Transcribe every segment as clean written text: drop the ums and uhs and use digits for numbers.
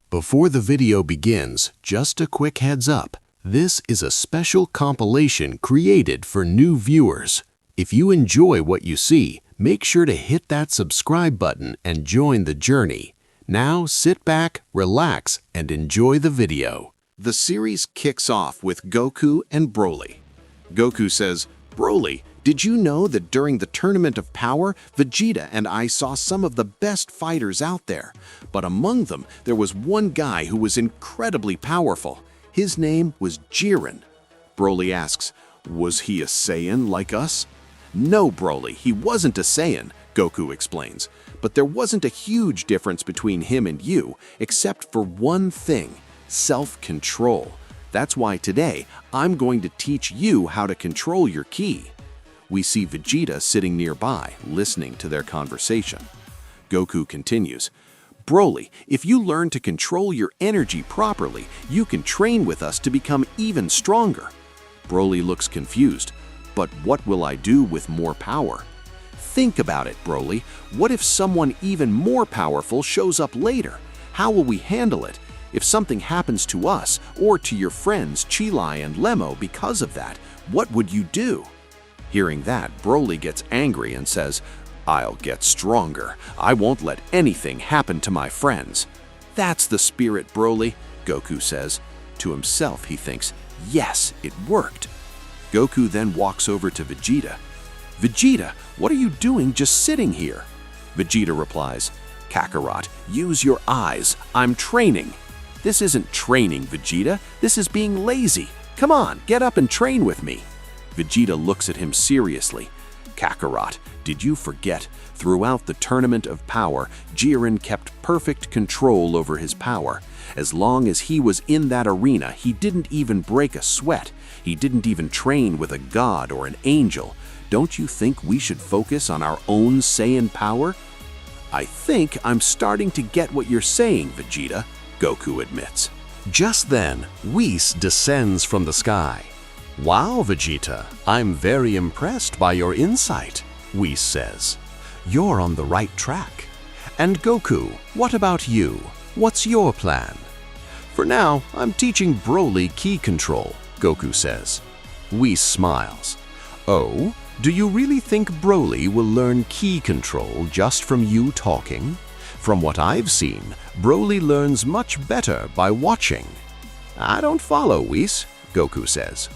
Before the video begins, just a quick heads up. This is a special compilation created for new viewers. If you enjoy what you see, make sure to hit that subscribe button and join the journey. Now sit back, relax, and enjoy the video. The series kicks off with Goku and Broly. Goku says, "Broly, did you know that during the Tournament of Power, Vegeta and I saw some of the best fighters out there? But among them, there was one guy who was incredibly powerful. His name was Jiren." Broly asks, "Was he a Saiyan like us?" "No, Broly, he wasn't a Saiyan," Goku explains. "But there wasn't a huge difference between him and you, except for one thing: self-control. That's why today, I'm going to teach you how to control your ki." We see Vegeta sitting nearby, listening to their conversation. Goku continues, "Broly, if you learn to control your energy properly, you can train with us to become even stronger." Broly looks confused. "But what will I do with more power?" "Think about it, Broly. What if someone even more powerful shows up later? How will we handle it? If something happens to us or to your friends Chilai and Lemo because of that, what would you do?" Hearing that, Broly gets angry and says, "I'll get stronger. I won't let anything happen to my friends." "That's the spirit, Broly," Goku says. To himself, he thinks, "Yes, it worked." Goku then walks over to Vegeta. "Vegeta, what are you doing just sitting here?" Vegeta replies, "Kakarot, use your eyes. I'm training." "This isn't training, Vegeta. This is being lazy. Come on, get up and train with me." Vegeta looks at him seriously. "Kakarot, did you forget? Throughout the Tournament of Power, Jiren kept perfect control over his power. As long as he was in that arena, he didn't even break a sweat. He didn't even train with a god or an angel. Don't you think we should focus on our own Saiyan power?" "I think I'm starting to get what you're saying, Vegeta," Goku admits. Just then, Whis descends from the sky. "Wow, Vegeta, I'm very impressed by your insight," Whis says. "You're on the right track. And Goku, what about you? What's your plan?" "For now, I'm teaching Broly ki control," Goku says. Whis smiles. "Oh, do you really think Broly will learn ki control just from you talking? From what I've seen, Broly learns much better by watching." "I don't follow, Whis," Goku says.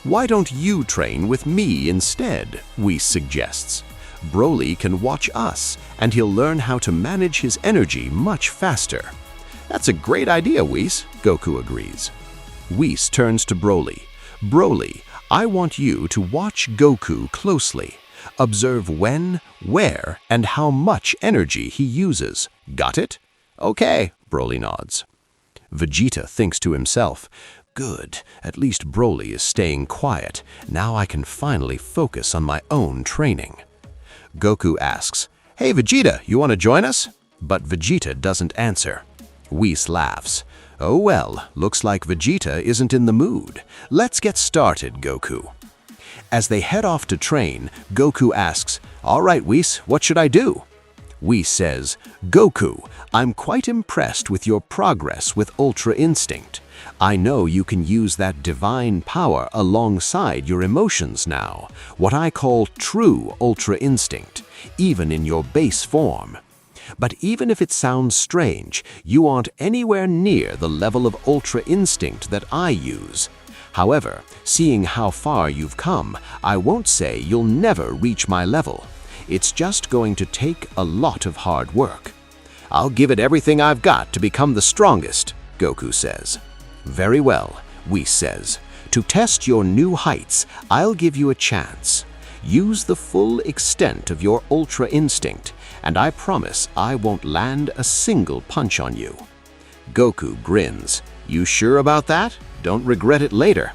"Why don't you train with me instead?" Whis suggests. "Broly can watch us, and he'll learn how to manage his energy much faster." "That's a great idea, Whis," Goku agrees. Whis turns to Broly. "Broly, I want you to watch Goku closely. Observe when, where, and how much energy he uses. Got it?" "Okay," Broly nods. Vegeta thinks to himself, "Good, at least Broly is staying quiet. Now I can finally focus on my own training." Goku asks, "Hey Vegeta, you want to join us?" But Vegeta doesn't answer. Whis laughs. "Oh well, looks like Vegeta isn't in the mood. Let's get started, Goku." As they head off to train, Goku asks, "All right, Whis, what should I do?" Whis says, "Goku, I'm quite impressed with your progress with Ultra Instinct. I know you can use that divine power alongside your emotions now, what I call true Ultra Instinct, even in your base form. But even if it sounds strange, you aren't anywhere near the level of Ultra Instinct that I use. However, seeing how far you've come, I won't say you'll never reach my level. It's just going to take a lot of hard work." "I'll give it everything I've got to become the strongest," Goku says. "Very well," Whis says. "To test your new heights, I'll give you a chance. Use the full extent of your Ultra Instinct, and I promise I won't land a single punch on you." Goku grins. "You sure about that? Don't regret it later."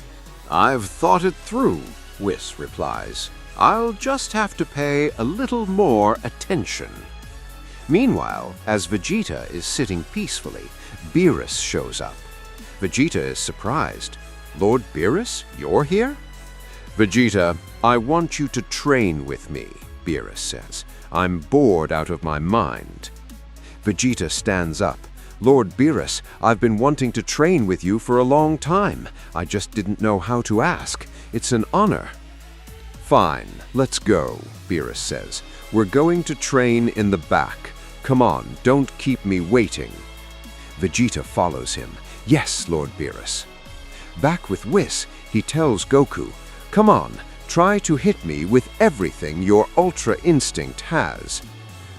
"I've thought it through," Whis replies. "I'll just have to pay a little more attention." Meanwhile, as Vegeta is sitting peacefully, Beerus shows up. Vegeta is surprised. "Lord Beerus, you're here?" "Vegeta, I want you to train with me," Beerus says. "I'm bored out of my mind." Vegeta stands up. Lord Beerus, I've been wanting to train with you for a long time. I just didn't know how to ask. It's an honor." "Fine, let's go," Beerus says. "We're going to train in the back. Come on, don't keep me waiting." Vegeta follows him. "Yes, Lord Beerus." Back with Whis, he tells Goku, "Come on, try to hit me with everything your Ultra Instinct has."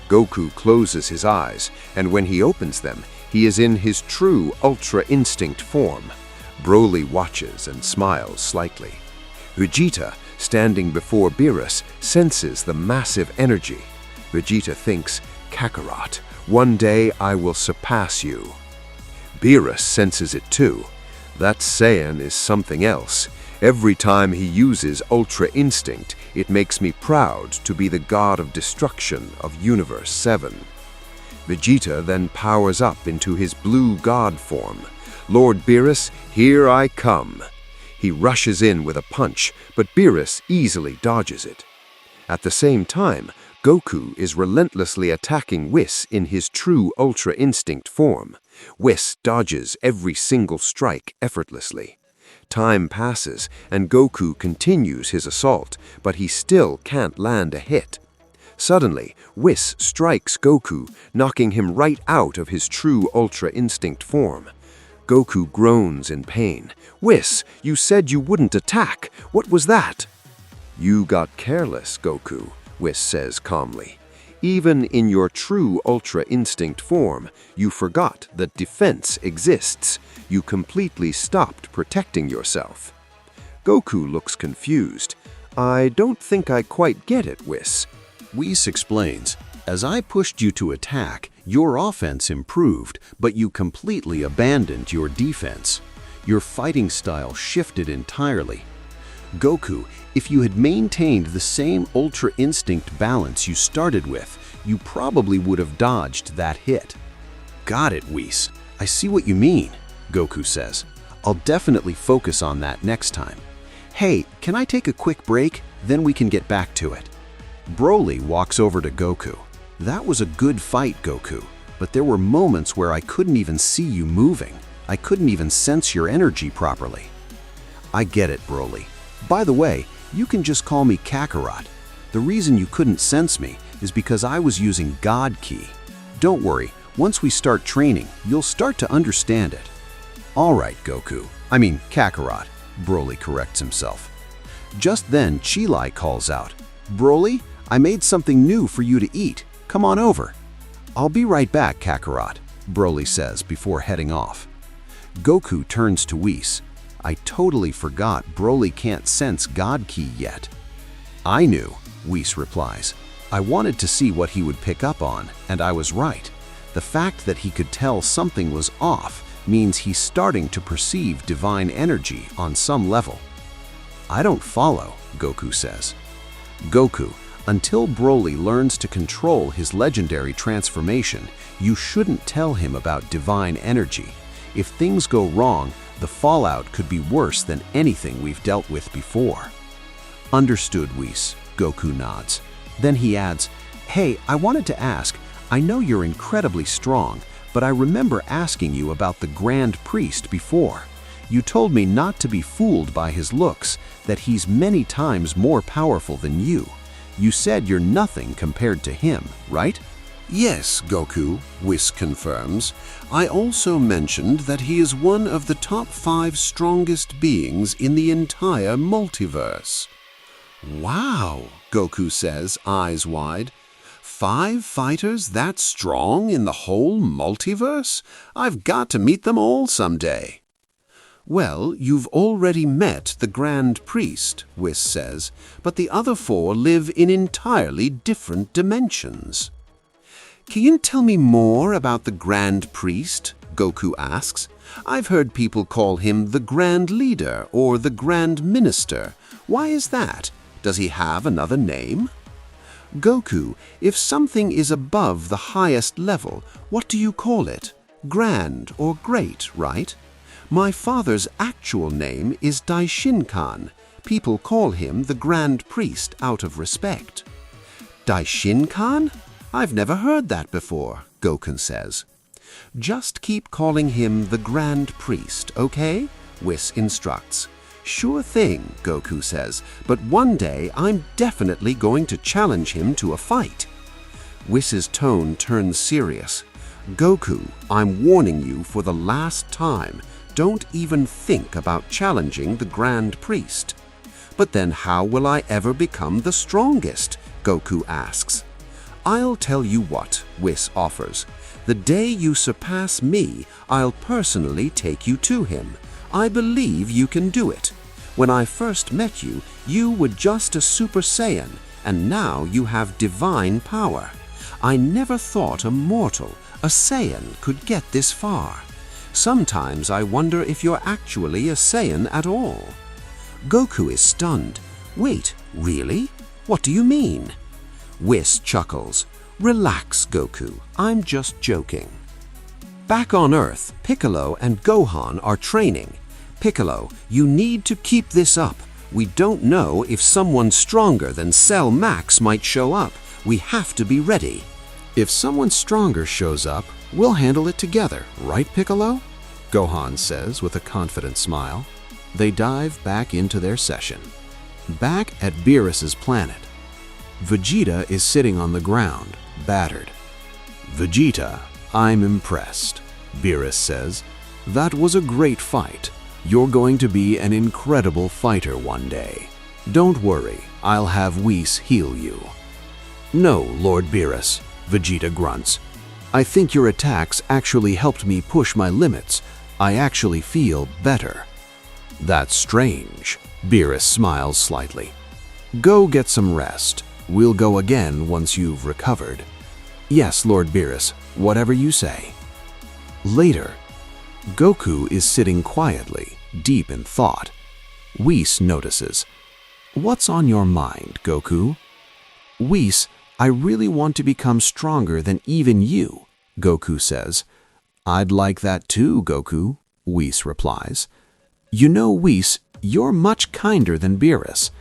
Goku closes his eyes, and when he opens them, he is in his true Ultra Instinct form. Broly watches and smiles slightly. Vegeta, standing before Beerus, senses the massive energy. Vegeta thinks, "Kakarot, one day I will surpass you." Beerus senses it too. That Saiyan is something else. Every time he uses Ultra Instinct, it makes me proud to be the god of destruction of Universe 7. Vegeta then powers up into his blue god form. "Lord Beerus, here I come." He rushes in with a punch, but Beerus easily dodges it. At the same time, Goku is relentlessly attacking Whis in his true Ultra Instinct form. Whis dodges every single strike effortlessly. Time passes, and Goku continues his assault, but he still can't land a hit. Suddenly, Whis strikes Goku, knocking him right out of his true Ultra Instinct form. Goku groans in pain. "Whis, you said you wouldn't attack. What was that?" "You got careless, Goku," Whis says calmly. "Even in your true Ultra Instinct form, you forgot that defense exists. You completely stopped protecting yourself." Goku looks confused. "I don't think I quite get it, Whis." Whis explains, "As I pushed you to attack, your offense improved, but you completely abandoned your defense. Your fighting style shifted entirely. Goku, if you had maintained the same Ultra Instinct balance you started with, you probably would have dodged that hit." "Got it, Whis. I see what you mean," Goku says. "I'll definitely focus on that next time. Hey, can I take a quick break? Then we can get back to it." Broly walks over to Goku. "That was a good fight, Goku, but there were moments where I couldn't even see you moving. I couldn't even sense your energy properly." "I get it, Broly. By the way, you can just call me Kakarot. The reason you couldn't sense me is because I was using God Ki. Don't worry, once we start training, you'll start to understand it." "All right, Goku. I mean Kakarot," Broly corrects himself. Just then, Chi calls out, "Broly, I made something new for you to eat. Come on over." "I'll be right back, Kakarot," Broly says before heading off. Goku turns to Whis. "I totally forgot Broly can't sense God Ki yet." "I knew," Whis replies. "I wanted to see what he would pick up on, and I was right. The fact that he could tell something was off means he's starting to perceive divine energy on some level." "I don't follow," Goku says. "Goku, until Broly learns to control his legendary transformation, you shouldn't tell him about divine energy. If things go wrong, the fallout could be worse than anything we've dealt with before." "Understood, Whis," Goku nods. Then he adds, "Hey, I wanted to ask, I know you're incredibly strong, but I remember asking you about the Grand Priest before. You told me not to be fooled by his looks, that he's many times more powerful than you. You said you're nothing compared to him, right?" "Yes, Goku," Whis confirms. "I also mentioned that he is one of the top 5 strongest beings in the entire multiverse." "Wow," Goku says, eyes wide. 5 fighters that strong in the whole multiverse? I've got to meet them all someday." "Well, you've already met the Grand Priest," Whis says, "but the other 4 live in entirely different dimensions." "Can you tell me more about the Grand Priest?" Goku asks. "I've heard people call him the Grand Leader or the Grand Minister. Why is that? Does he have another name?" "Goku, if something is above the highest level, what do you call it? Grand or great, right? My father's actual name is Daishinkan. People call him the Grand Priest out of respect." "Daishinkan? I've never heard that before," Goku says. Just keep calling him the Grand Priest, okay? Whis instructs. Sure thing, Goku says, but one day I'm definitely going to challenge him to a fight. Whis's tone turns serious. Goku, I'm warning you for the last time. Don't even think about challenging the Grand Priest. But then how will I ever become the strongest? Goku asks. I'll tell you what, Whis offers. The day you surpass me, I'll personally take you to him. I believe you can do it. When I first met you, you were just a Super Saiyan, and now you have divine power. I never thought a mortal, a Saiyan, could get this far. Sometimes I wonder if you're actually a Saiyan at all. Goku is stunned. Wait, really? What do you mean? Whis chuckles. Relax, Goku. I'm just joking. Back on Earth, Piccolo and Gohan are training. Piccolo, you need to keep this up. We don't know if someone stronger than Cell Max might show up. We have to be ready. If someone stronger shows up, we'll handle it together, right, Piccolo? Gohan says with a confident smile. They dive back into their session. Back at Beerus's planet, Vegeta is sitting on the ground, battered. Vegeta, I'm impressed, Beerus says. That was a great fight. You're going to be an incredible fighter one day. Don't worry, I'll have Whis heal you. No, Lord Beerus, Vegeta grunts. I think your attacks actually helped me push my limits. I actually feel better. That's strange, Beerus smiles slightly. Go get some rest. We'll go again once you've recovered. Yes, Lord Beerus, whatever you say. Later, Goku is sitting quietly, deep in thought. Whis notices. What's on your mind, Goku? Whis, I really want to become stronger than even you, Goku says. I'd like that too, Goku, Whis replies. You know, Whis, you're much kinder than Beerus.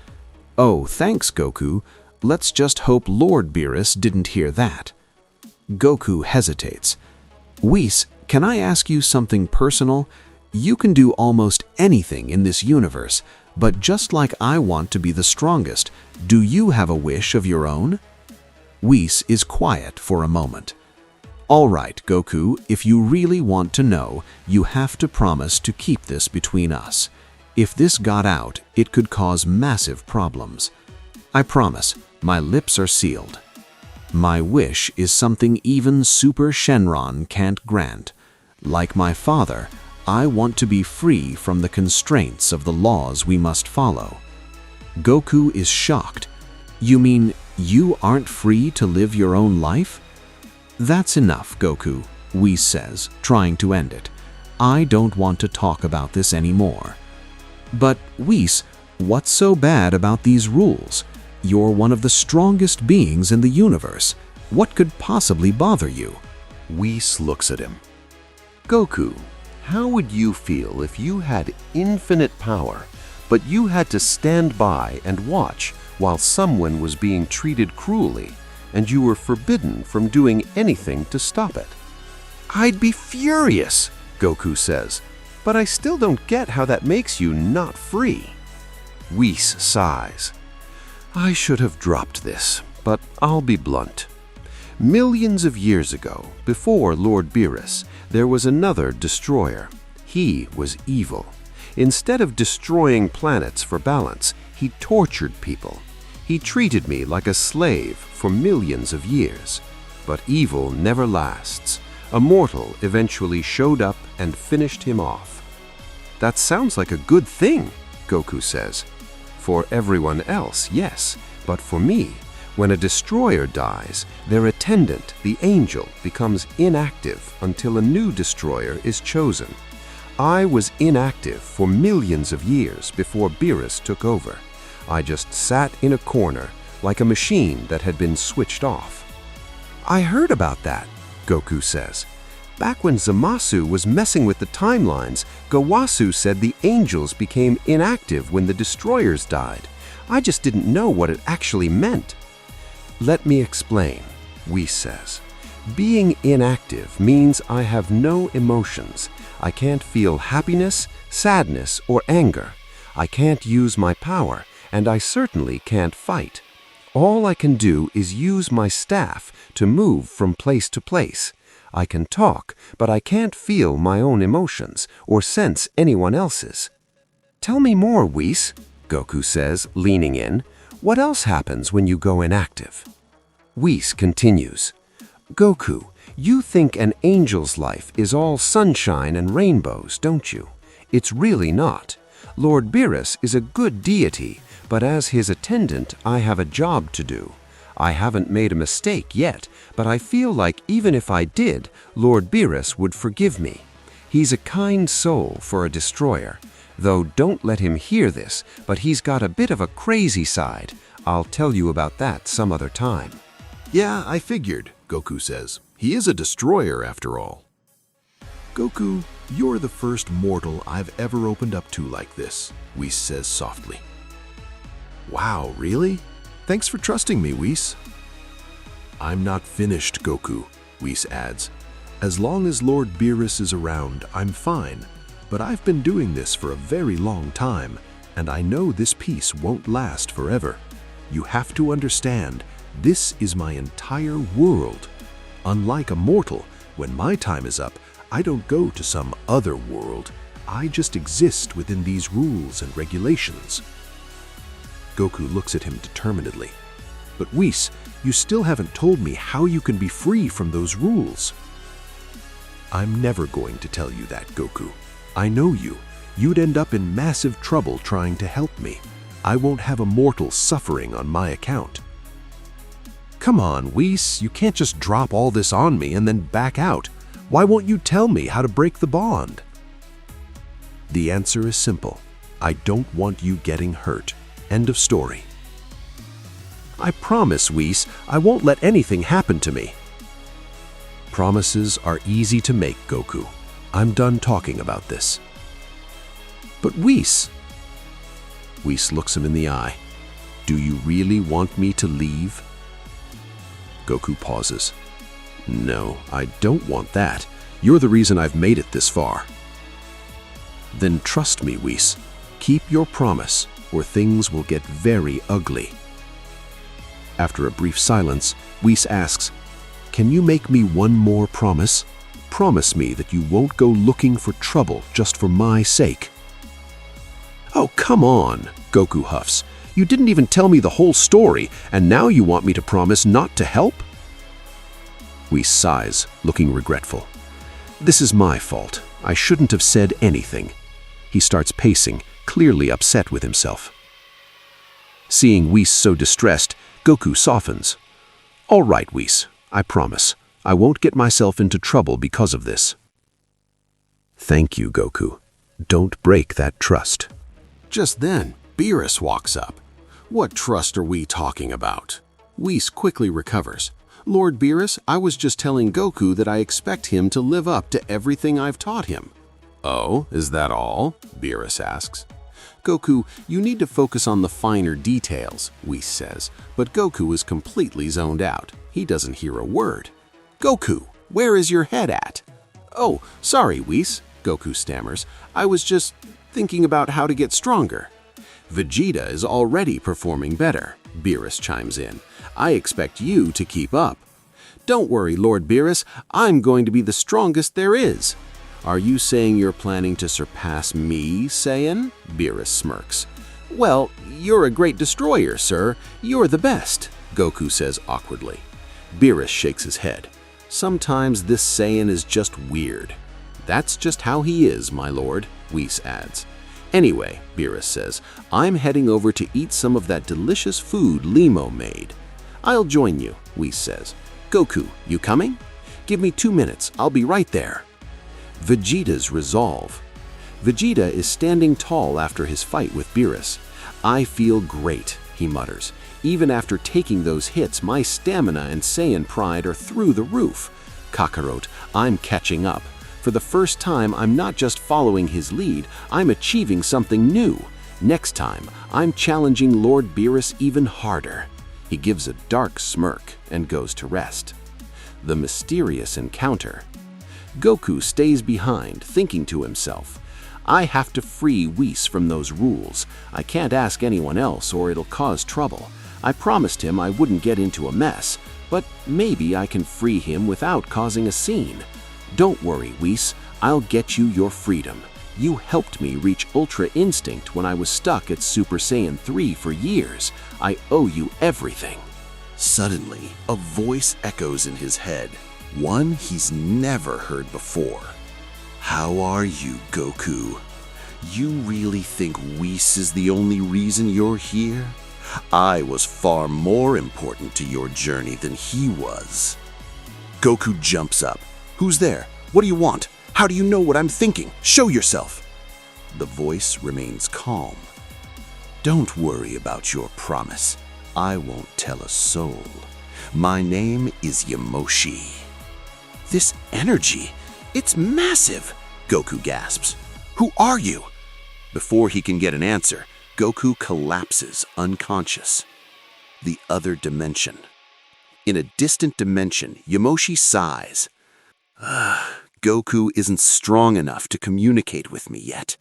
Oh, thanks, Goku. Let's just hope Lord Beerus didn't hear that. Goku hesitates. Whis, can I ask you something personal? You can do almost anything in this universe, but just like I want to be the strongest, do you have a wish of your own? Whis is quiet for a moment. All right, Goku, if you really want to know, you have to promise to keep this between us. If this got out, it could cause massive problems. I promise, my lips are sealed. My wish is something even Super Shenron can't grant. Like my father, I want to be free from the constraints of the laws we must follow. Goku is shocked. You mean you aren't free to live your own life? That's enough, Goku, Whis says, trying to end it. I don't want to talk about this anymore. But Whis, what's so bad about these rules? You're one of the strongest beings in the universe. What could possibly bother you? Whis looks at him. Goku, how would you feel if you had infinite power, but you had to stand by and watch while someone was being treated cruelly, and you were forbidden from doing anything to stop it? I'd be furious, Goku says, but I still don't get how that makes you not free. Whis sighs. I should have dropped this, but I'll be blunt. Millions of years ago, before Lord Beerus, there was another destroyer. He was evil. Instead of destroying planets for balance, he tortured people. He treated me like a slave for millions of years. But evil never lasts. A mortal eventually showed up and finished him off. That sounds like a good thing, Goku says. For everyone else, yes, but for me, when a destroyer dies, their attendant, the angel, becomes inactive until a new destroyer is chosen. I was inactive for millions of years before Beerus took over. I just sat in a corner, like a machine that had been switched off. I heard about that, Goku says. Back when Zamasu was messing with the timelines, Gowasu said the angels became inactive when the destroyers died. I just didn't know what it actually meant. Let me explain, Whis says. Being inactive means I have no emotions. I can't feel happiness, sadness, or anger. I can't use my power, and I certainly can't fight. All I can do is use my staff to move from place to place. I can talk, but I can't feel my own emotions or sense anyone else's. Tell me more, Whis, Goku says, leaning in. What else happens when you go inactive? Whis continues. Goku, you think an angel's life is all sunshine and rainbows, don't you? It's really not. Lord Beerus is a good deity, but as his attendant, I have a job to do. I haven't made a mistake yet, but I feel like even if I did, Lord Beerus would forgive me. He's a kind soul for a destroyer. Though don't let him hear this, but he's got a bit of a crazy side. I'll tell you about that some other time. Yeah, I figured, Goku says. He is a destroyer after all. Goku, you're the first mortal I've ever opened up to like this, Whis says softly. Wow, really? Thanks for trusting me, Whis. I'm not finished, Goku, Whis adds. As long as Lord Beerus is around, I'm fine. But I've been doing this for a very long time, and I know this peace won't last forever. You have to understand, this is my entire world. Unlike a mortal, when my time is up, I don't go to some other world. I just exist within these rules and regulations. Goku looks at him determinedly. But Whis, you still haven't told me how you can be free from those rules. I'm never going to tell you that, Goku. I know you. You'd end up in massive trouble trying to help me. I won't have a mortal suffering on my account. Come on, Whis, you can't just drop all this on me and then back out. Why won't you tell me how to break the bond? The answer is simple. I don't want you getting hurt. End of story. I promise, Whis, I won't let anything happen to me. Promises are easy to make, Goku. I'm done talking about this. But Whis looks him in the eye. Do you really want me to leave? Goku pauses. No, I don't want that. You're the reason I've made it this far. Then trust me, Whis. Keep your promise, or things will get very ugly. After a brief silence, Whis asks, Can you make me one more promise? Promise me that you won't go looking for trouble just for my sake. Oh, come on, Goku huffs. You didn't even tell me the whole story, and now you want me to promise not to help? Whis sighs, looking regretful. This is my fault. I shouldn't have said anything. He starts pacing, clearly upset with himself. Seeing Whis so distressed, Goku softens. All right, Whis, I promise. I won't get myself into trouble because of this. Thank you, Goku. Don't break that trust. Just then, Beerus walks up. What trust are we talking about? Whis quickly recovers. Lord Beerus, I was just telling Goku that I expect him to live up to everything I've taught him. Oh, is that all? Beerus asks. Goku, you need to focus on the finer details, Whis says, but Goku is completely zoned out. He doesn't hear a word. Goku, where is your head at? Oh, sorry, Whis, Goku stammers. I was just thinking about how to get stronger. Vegeta is already performing better, Beerus chimes in. I expect you to keep up. Don't worry, Lord Beerus, I'm going to be the strongest there is. Are you saying you're planning to surpass me, Saiyan? Beerus smirks. Well, you're a great destroyer, sir. You're the best, Goku says awkwardly. Beerus shakes his head. Sometimes this Saiyan is just weird. That's just how he is, my lord, Whis adds. Anyway, Beerus says, I'm heading over to eat some of that delicious food Limo made. I'll join you, Whis says. Goku, you coming? Give me 2 minutes, I'll be right there. Vegeta's resolve. Vegeta is standing tall after his fight with Beerus. I feel great, he mutters. Even after taking those hits, my stamina and Saiyan pride are through the roof. Kakarot, I'm catching up. For the first time, I'm not just following his lead, I'm achieving something new. Next time, I'm challenging Lord Beerus even harder. He gives a dark smirk and goes to rest. the mysterious encounter. Goku stays behind, thinking to himself, I have to free Whis from those rules. I can't ask anyone else or it'll cause trouble. I promised him I wouldn't get into a mess, but maybe I can free him without causing a scene. Don't worry, Whis, I'll get you your freedom. You helped me reach Ultra Instinct when I was stuck at Super Saiyan 3 for years. I owe you everything. Suddenly, a voice echoes in his head, one he's never heard before. How are you, Goku? You really think Whis is the only reason you're here? I was far more important to your journey than he was. Goku jumps up. Who's there? What do you want? How do you know what I'm thinking? Show yourself. The voice remains calm. Don't worry about your promise. I won't tell a soul. My name is Yamoshi. This energy, it's massive, Goku gasps. Who are you? Before he can get an answer, Goku collapses unconscious. The other dimension. In a distant dimension, Yamoshi sighs. Goku isn't strong enough to communicate with me yet.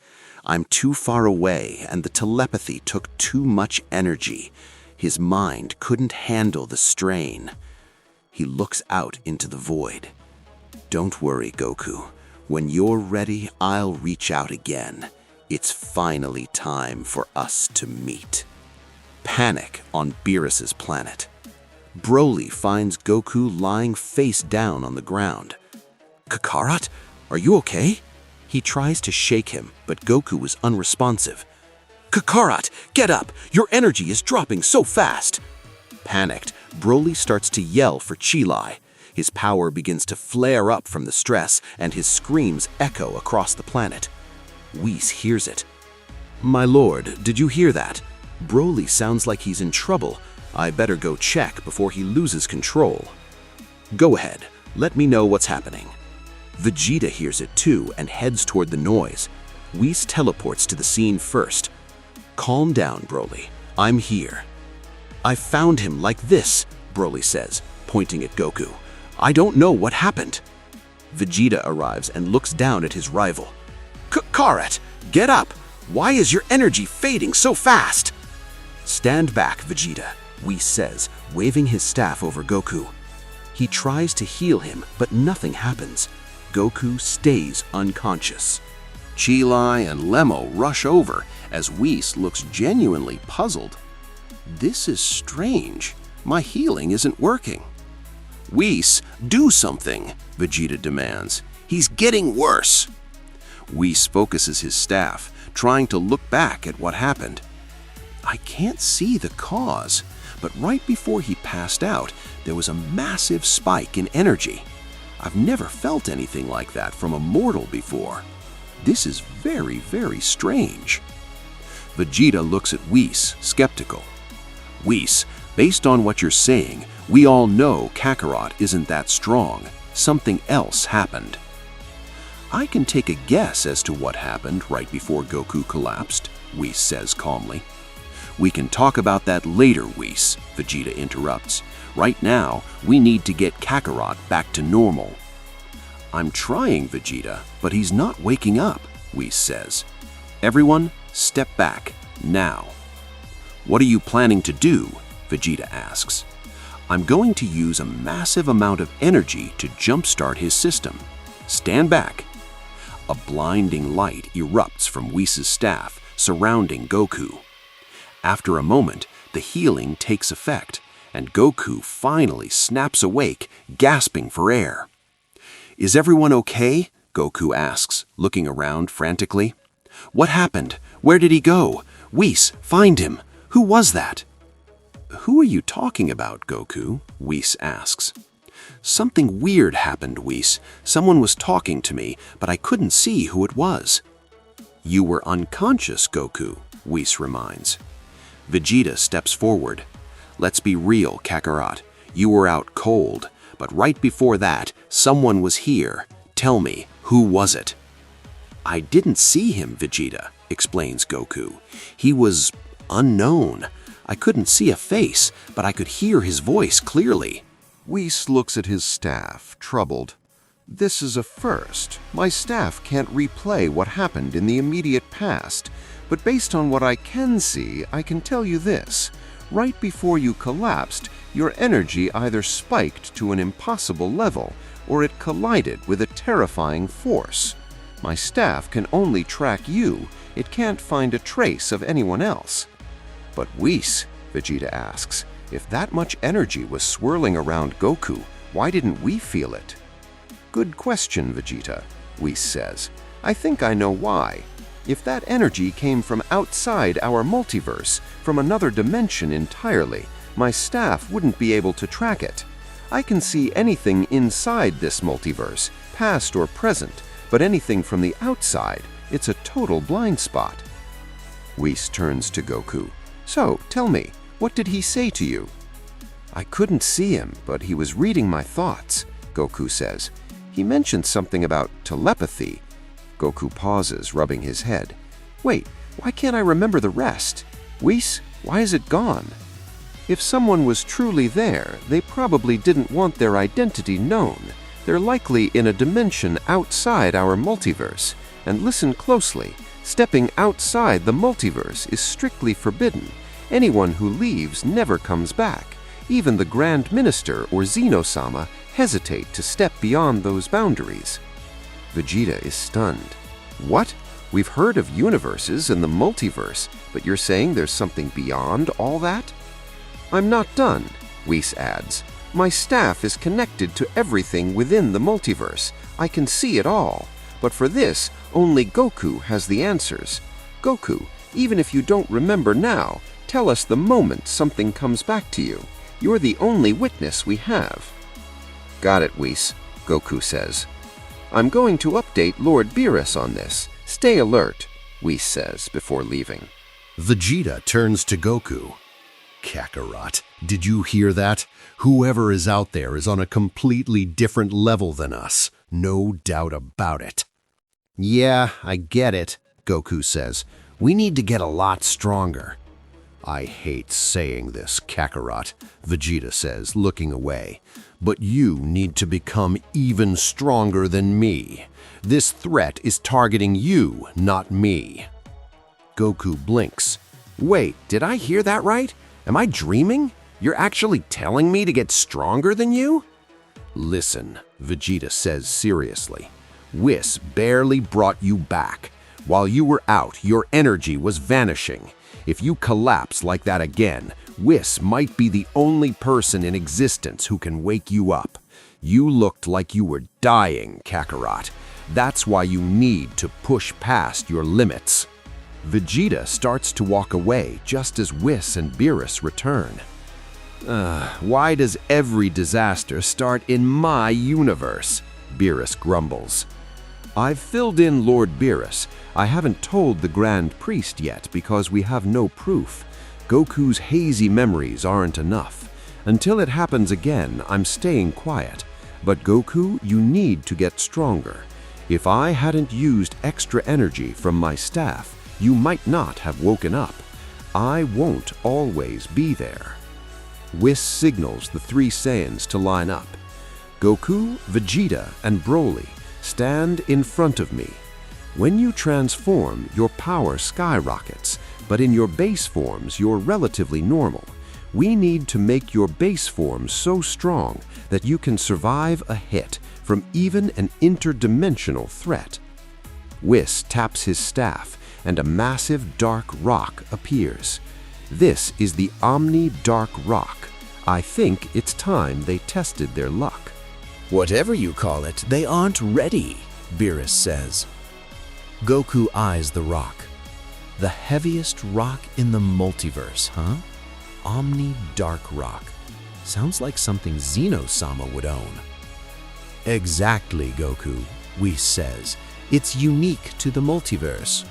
I'm too far away and the telepathy took too much energy. His mind couldn't handle the strain. He looks out into the void. Don't worry, Goku. When you're ready, I'll reach out again. It's finally time for us to meet. Panic on Beerus's planet. Broly finds Goku lying face down on the ground. Kakarot, are you okay? He tries to shake him, but Goku is unresponsive. Kakarot, get up! Your energy is dropping so fast! Panicked, Broly starts to yell for Chilai. His power begins to flare up from the stress, and his screams echo across the planet. Whis hears it. My lord, did you hear that? Broly sounds like he's in trouble. I better go check before he loses control. Go ahead, let me know what's happening. Vegeta hears it too and heads toward the noise. Whis teleports to the scene first. Calm down, Broly. I'm here. I found him like this, Broly says, pointing at Goku. I don't know what happened. Vegeta arrives and looks down at his rival. Kakarot, get up! Why is your energy fading so fast? Stand back, Vegeta, Whis says, waving his staff over Goku. He tries to heal him, but nothing happens. Goku stays unconscious. Chilai and Lemmo rush over as Whis looks genuinely puzzled. This is strange. My healing isn't working. Whis, do something, Vegeta demands. He's getting worse. Whis focuses his staff, trying to look back at what happened. I can't see the cause, but right before he passed out, there was a massive spike in energy. I've never felt anything like that from a mortal before. This is very, very strange. Vegeta looks at Whis, skeptical. Whis, based on what you're saying, we all know Kakarot isn't that strong. Something else happened. I can take a guess as to what happened right before Goku collapsed, Whis says calmly. We can talk about that later, Whis, Vegeta interrupts. Right now, we need to get Kakarot back to normal. I'm trying, Vegeta, but he's not waking up, Whis says. Everyone, step back, now. What are you planning to do? Vegeta asks. I'm going to use a massive amount of energy to jumpstart his system. Stand back. A blinding light erupts from Whis' staff, surrounding Goku. After a moment, the healing takes effect, and Goku finally snaps awake, gasping for air. Is everyone okay? Goku asks, looking around frantically. What happened? Where did he go? Whis, find him. Who was that? Who are you talking about, Goku? Whis asks. Something weird happened, Whis. Someone was talking to me, but I couldn't see who it was. You were unconscious, Goku, Whis reminds. Vegeta steps forward. Let's be real, Kakarot. You were out cold, but right before that, someone was here. Tell me, who was it? I didn't see him, Vegeta, explains Goku. He was unknown. I couldn't see a face, but I could hear his voice clearly. Whis looks at his staff, troubled. This is a first. My staff can't replay what happened in the immediate past, but based on what I can see, I can tell you this. Right before you collapsed, your energy either spiked to an impossible level, or it collided with a terrifying force. My staff can only track you. It can't find a trace of anyone else. But Whis, Vegeta asks, if that much energy was swirling around Goku, why didn't we feel it? Good question, Vegeta, Whis says. I think I know why. If that energy came from outside our multiverse, from another dimension entirely, my staff wouldn't be able to track it. I can see anything inside this multiverse, past or present, but anything from the outside, it's a total blind spot. Whis turns to Goku. So, tell me, what did he say to you? I couldn't see him, but he was reading my thoughts, Goku says. He mentioned something about telepathy. Goku pauses, rubbing his head. Wait, why can't I remember the rest? Whis, why is it gone? If someone was truly there, they probably didn't want their identity known. They're likely in a dimension outside our multiverse. And listen closely, stepping outside the multiverse is strictly forbidden. Anyone who leaves never comes back. Even the Grand Minister or Zeno-sama hesitate to step beyond those boundaries. Vegeta is stunned. What? We've heard of universes and the multiverse, but you're saying there's something beyond all that? I'm not done, Whis adds. My staff is connected to everything within the multiverse. I can see it all. But for this, only Goku has the answers. Goku, even if you don't remember now, tell us the moment something comes back to you. You're the only witness we have. Got it, Whis, Goku says. I'm going to update Lord Beerus on this. Stay alert, Whis says before leaving. Vegeta turns to Goku. Kakarot, did you hear that? Whoever is out there is on a completely different level than us. No doubt about it. Yeah, I get it, Goku says. We need to get a lot stronger. I hate saying this, Kakarot, Vegeta says, looking away. But you need to become even stronger than me. This threat is targeting you, not me. Goku blinks. Wait, did I hear that right? Am I dreaming? You're actually telling me to get stronger than you? Listen, Vegeta says seriously. Whis barely brought you back. While you were out, your energy was vanishing. If you collapse like that again, Whis might be the only person in existence who can wake you up. You looked like you were dying, Kakarot. That's why you need to push past your limits. Vegeta starts to walk away just as Whis and Beerus return. Why does every disaster start in my universe? Beerus grumbles. I've filled in Lord Beerus. I haven't told the Grand Priest yet because we have no proof. Goku's hazy memories aren't enough. Until it happens again, I'm staying quiet. But Goku, you need to get stronger. If I hadn't used extra energy from my staff, you might not have woken up. I won't always be there. Whis signals the three Saiyans to line up. Goku, Vegeta, and Broly stand in front of me. When you transform, your power skyrockets, but in your base forms, you're relatively normal. We need to make your base forms so strong that you can survive a hit from even an interdimensional threat. Whis taps his staff, and a massive dark rock appears. This is the Omni Dark Rock. I think it's time they tested their luck. Whatever you call it, they aren't ready, Beerus says. Goku eyes the rock. The heaviest rock in the multiverse, huh? Omni Dark Rock. Sounds like something Zeno-sama would own. Exactly, Goku, Whis says. It's unique to the multiverse.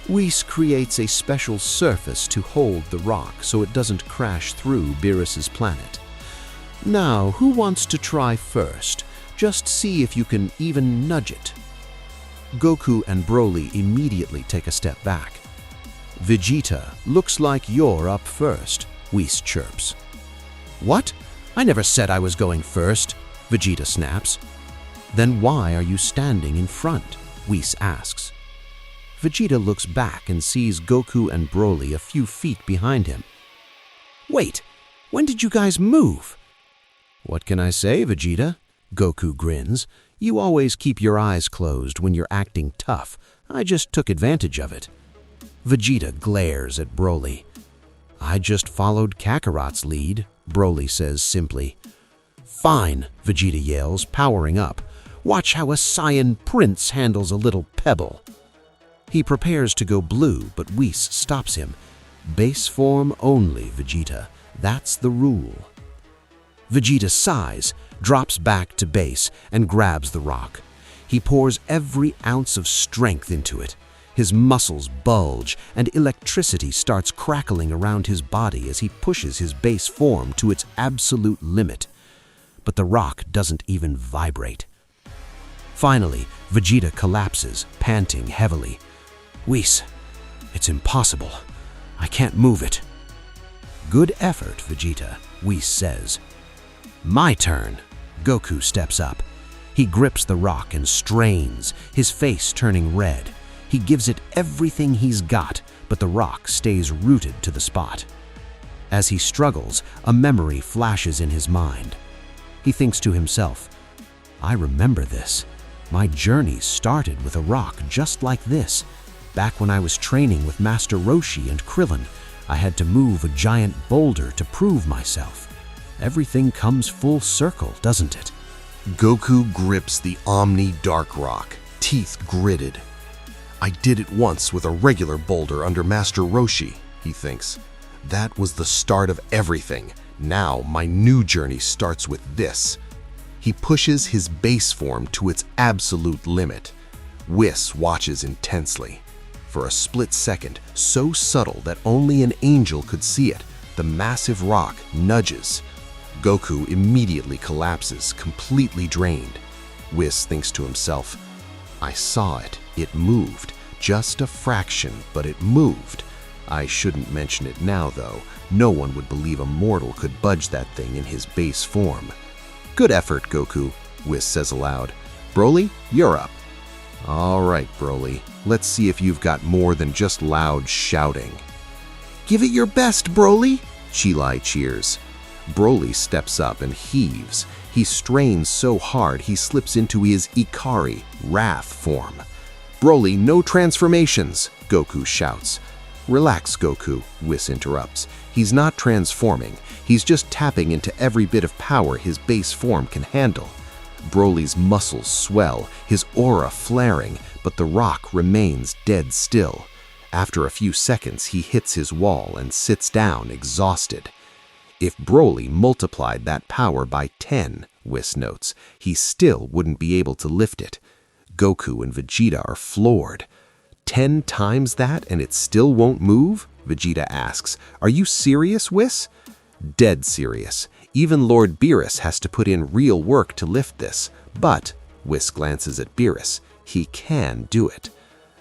Whis creates a special surface to hold the rock so it doesn't crash through Beerus's planet. Now, who wants to try first? Just see if you can even nudge it. Goku and Broly immediately take a step back. Vegeta, looks like you're up first, Whis chirps. What? I never said I was going first, Vegeta snaps. Then why are you standing in front? Whis asks. Vegeta looks back and sees Goku and Broly a few feet behind him. Wait, when did you guys move? What can I say, Vegeta? Goku grins. You always keep your eyes closed when you're acting tough. I just took advantage of it. Vegeta glares at Broly. I just followed Kakarot's lead, Broly says simply. Fine, Vegeta yells, powering up. Watch how a Saiyan prince handles a little pebble. He prepares to go blue, but Whis stops him. Base form only, Vegeta. That's the rule. Vegeta sighs, drops back to base, and grabs the rock. He pours every ounce of strength into it. His muscles bulge, and electricity starts crackling around his body as he pushes his base form to its absolute limit. But the rock doesn't even vibrate. Finally, Vegeta collapses, panting heavily. Whis, it's impossible. I can't move it. Good effort, Vegeta, Whis says. My turn. Goku steps up. He grips the rock and strains, his face turning red. He gives it everything he's got, but the rock stays rooted to the spot. As he struggles, a memory flashes in his mind. He thinks to himself, I remember this. My journey started with a rock just like this. Back when I was training with Master Roshi and Krillin, I had to move a giant boulder to prove myself. Everything comes full circle, doesn't it? Goku grips the Omni Dark Rock, teeth gritted. I did it once with a regular boulder under Master Roshi, he thinks. That was the start of everything. Now my new journey starts with this. He pushes his base form to its absolute limit. Whis watches intensely. For a split second, so subtle that only an angel could see it, the massive rock nudges. Goku immediately collapses, completely drained. Whis thinks to himself, I saw it. It moved. Just a fraction, but it moved. I shouldn't mention it now, though. No one would believe a mortal could budge that thing in his base form. Good effort, Goku, Whis says aloud. Broly, you're up. All right, Broly. Let's see if you've got more than just loud shouting. Give it your best, Broly, Chi-Lai cheers. Broly steps up and heaves. He strains so hard he slips into his Ikari, Wrath form. Broly, no transformations, Goku shouts. Relax, Goku, Whis interrupts. He's not transforming. He's just tapping into every bit of power his base form can handle. Broly's muscles swell, his aura flaring, but the rock remains dead still. After a few seconds, he hits his wall and sits down exhausted. If Broly multiplied that power by 10, Whis notes, he still wouldn't be able to lift it. Goku and Vegeta are floored. 10 times that and it still won't move? Vegeta asks. Are you serious, Whis? Dead serious. Even Lord Beerus has to put in real work to lift this. But, Whis glances at Beerus, he can do it.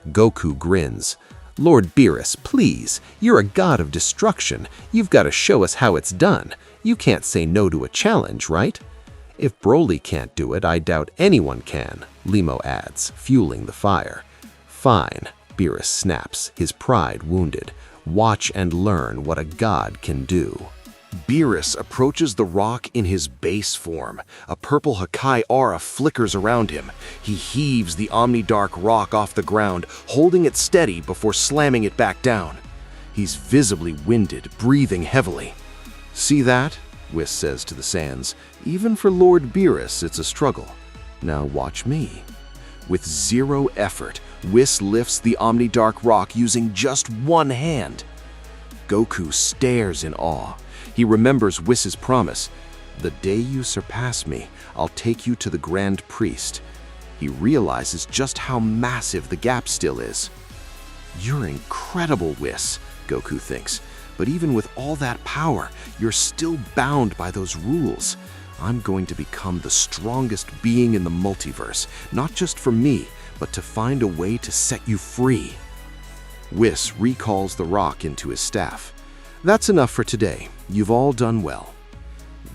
Goku grins. Lord Beerus, please, you're a god of destruction. You've got to show us how it's done. You can't say no to a challenge, right? If Broly can't do it, I doubt anyone can, Limo adds, fueling the fire. Fine, Beerus snaps, his pride wounded. Watch and learn what a god can do. Beerus approaches the rock in his base form. A purple Hakai aura flickers around him. He heaves the Omni Dark Rock off the ground, holding it steady before slamming it back down. He's visibly winded, breathing heavily. See that? Whis says to the Saiyans. Even for Lord Beerus, it's a struggle. Now watch me. With zero effort, Whis lifts the Omni Dark Rock using just one hand. Goku stares in awe. He remembers Whis' promise. The day you surpass me, I'll take you to the Grand Priest. He realizes just how massive the gap still is. You're incredible, Whis, Goku thinks. But even with all that power, you're still bound by those rules. I'm going to become the strongest being in the multiverse, not just for me, but to find a way to set you free. Whis recalls the rock into his staff. That's enough for today. You've all done well.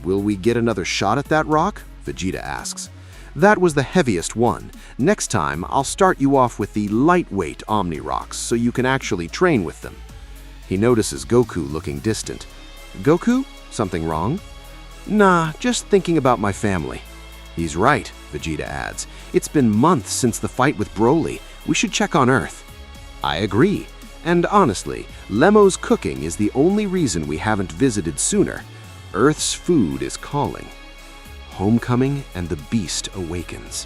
will we get another shot at that rock? Vegeta asks. That was the heaviest one. Next time, I'll start you off with the lightweight Omni rocks so you can actually train with them. He notices Goku looking distant. Goku? Something wrong? Nah, just thinking about my family. He's right, Vegeta adds. It's been months since the fight with Broly. We should check on Earth. I agree. And honestly, Lemo's cooking is the only reason we haven't visited sooner. Earth's food is calling. Homecoming and the Beast awakens.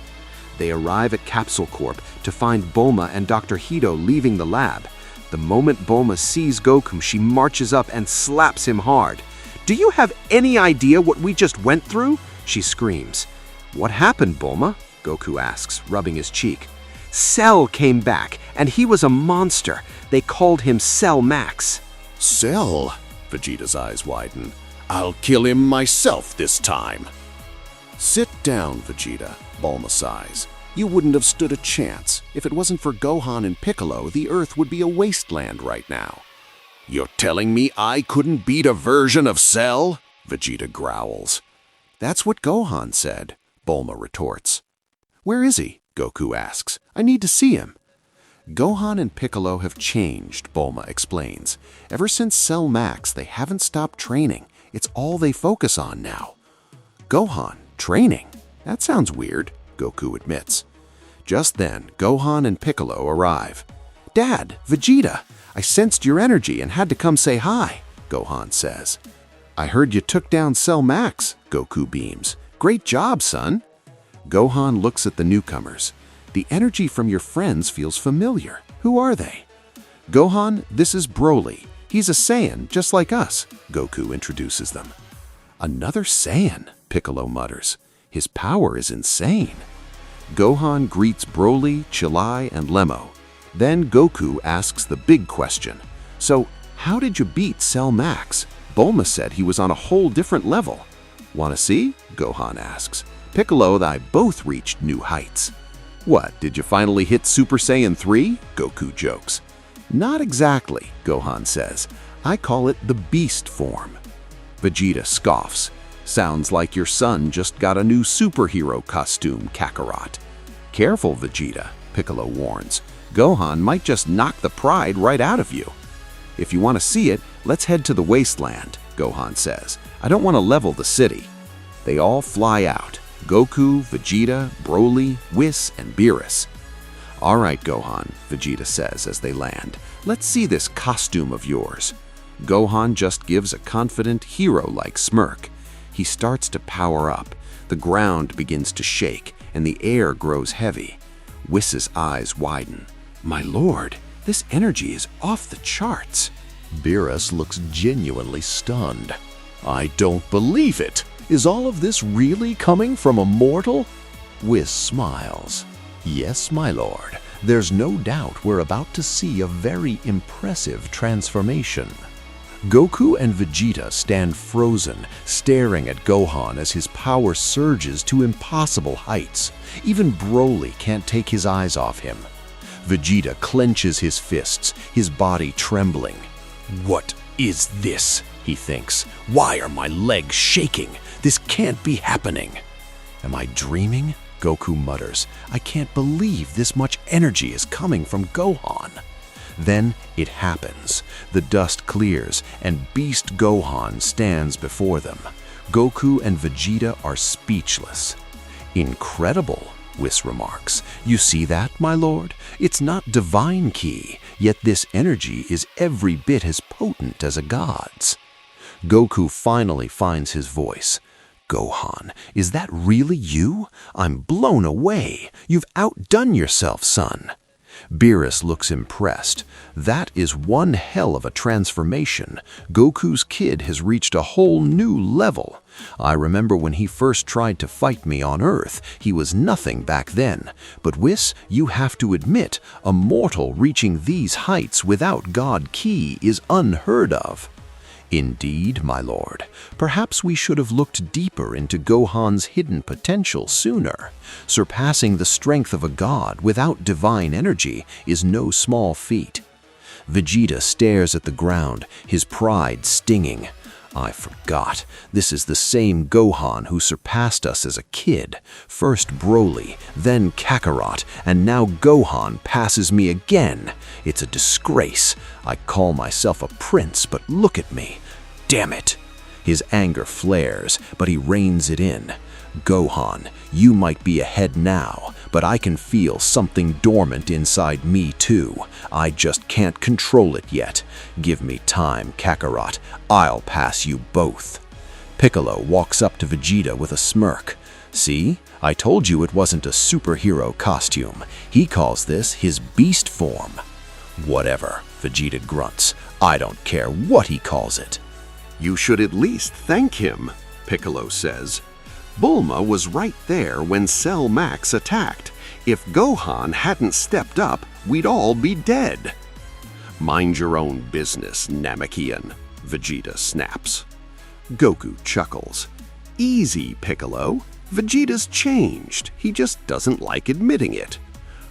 They arrive at Capsule Corp to find Bulma and Dr. Hito leaving the lab. The moment Bulma sees Goku, she marches up and slaps him hard. Do you have any idea what we just went through? She screams. What happened, Bulma? Goku asks, rubbing his cheek. Cell came back, and he was a monster. They called him Cell Max. Cell? Vegeta's eyes widen. I'll kill him myself this time. Sit down, Vegeta, Bulma sighs. You wouldn't have stood a chance. If it wasn't for Gohan and Piccolo, the Earth would be a wasteland right now. You're telling me I couldn't beat a version of Cell? Vegeta growls. That's what Gohan said, Bulma retorts. Where is he? Goku asks. I need to see him. Gohan and Piccolo have changed, Bulma explains. Ever since Cell Max, they haven't stopped training. It's all they focus on now. Gohan, training? That sounds weird, Goku admits. Just then, Gohan and Piccolo arrive. Dad, Vegeta, I sensed your energy and had to come say hi, Gohan says. I heard you took down Cell Max, Goku beams. Great job, son. Gohan looks at the newcomers. The energy from your friends feels familiar. Who are they? Gohan, this is Broly. He's a Saiyan, just like us, Goku introduces them. Another Saiyan, Piccolo mutters. His power is insane. Gohan greets Broly, Chilai, and Lemo. Then Goku asks the big question. So, how did you beat Cell Max? Bulma said he was on a whole different level. Wanna see? Gohan asks. Piccolo and I both reached new heights. What, did you finally hit Super Saiyan 3? Goku jokes. Not exactly, Gohan says. I call it the beast form. Vegeta scoffs. Sounds like your son just got a new superhero costume, Kakarot. Careful, Vegeta, Piccolo warns. Gohan might just knock the pride right out of you. If you want to see it, let's head to the wasteland, Gohan says. I don't want to level the city. They all fly out. Goku, Vegeta, Broly, Whis, and Beerus. All right, Gohan, Vegeta says as they land. Let's see this costume of yours. Gohan just gives a confident, hero-like smirk. He starts to power up. The ground begins to shake, and the air grows heavy. Whis's eyes widen. My lord, this energy is off the charts. Beerus looks genuinely stunned. I don't believe it. Is all of this really coming from a mortal? Whis smiles. Yes, my lord. There's no doubt we're about to see a very impressive transformation. Goku and Vegeta stand frozen, staring at Gohan as his power surges to impossible heights. Even Broly can't take his eyes off him. Vegeta clenches his fists, his body trembling. What is this? He thinks. Why are my legs shaking? This can't be happening. Am I dreaming? Goku mutters. I can't believe this much energy is coming from Gohan. Then it happens. The dust clears, and Beast Gohan stands before them. Goku and Vegeta are speechless. Incredible, Whis remarks. You see that, my lord? It's not divine ki, yet this energy is every bit as potent as a god's. Goku finally finds his voice. Gohan, is that really you? I'm blown away. You've outdone yourself, son. Beerus looks impressed. That is one hell of a transformation. Goku's kid has reached a whole new level. I remember when he first tried to fight me on Earth, he was nothing back then. But Whis, you have to admit, a mortal reaching these heights without God Ki is unheard of. Indeed, my lord. Perhaps we should have looked deeper into Gohan's hidden potential sooner. Surpassing the strength of a god without divine energy is no small feat. Vegeta stares at the ground, his pride stinging. I forgot. This is the same Gohan who surpassed us as a kid. First Broly, then Kakarot, and now Gohan passes me again. It's a disgrace. I call myself a prince, but look at me. Damn it! His anger flares, but he reins it in. Gohan, you might be ahead now, but I can feel something dormant inside me too. I just can't control it yet. Give me time, Kakarot. I'll pass you both. Piccolo walks up to Vegeta with a smirk. See? I told you it wasn't a superhero costume. He calls this his beast form. Whatever, Vegeta grunts. I don't care what he calls it. You should at least thank him, Piccolo says. Bulma was right there when Cell Max attacked. If Gohan hadn't stepped up, we'd all be dead. Mind your own business, Namekian, Vegeta snaps. Goku chuckles. Easy, Piccolo. Vegeta's changed. He just doesn't like admitting it.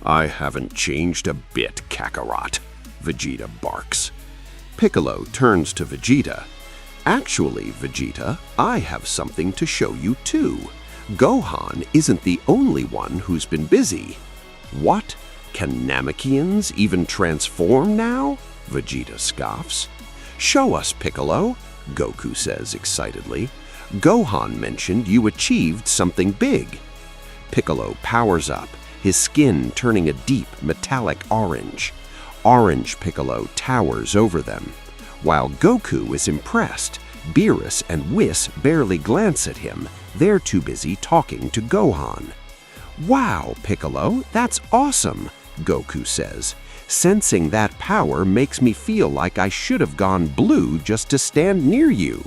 I haven't changed a bit, Kakarot, Vegeta barks. Piccolo turns to Vegeta. Actually, Vegeta, I have something to show you too. Gohan isn't the only one who's been busy. What? Can Namekians even transform now? Vegeta scoffs. Show us, Piccolo, Goku says excitedly. Gohan mentioned you achieved something big. Piccolo powers up, his skin turning a deep metallic orange. Orange Piccolo towers over them. While Goku is impressed, Beerus and Whis barely glance at him. They're too busy talking to Gohan. Wow, Piccolo, that's awesome, Goku says. Sensing that power makes me feel like I should have gone blue just to stand near you.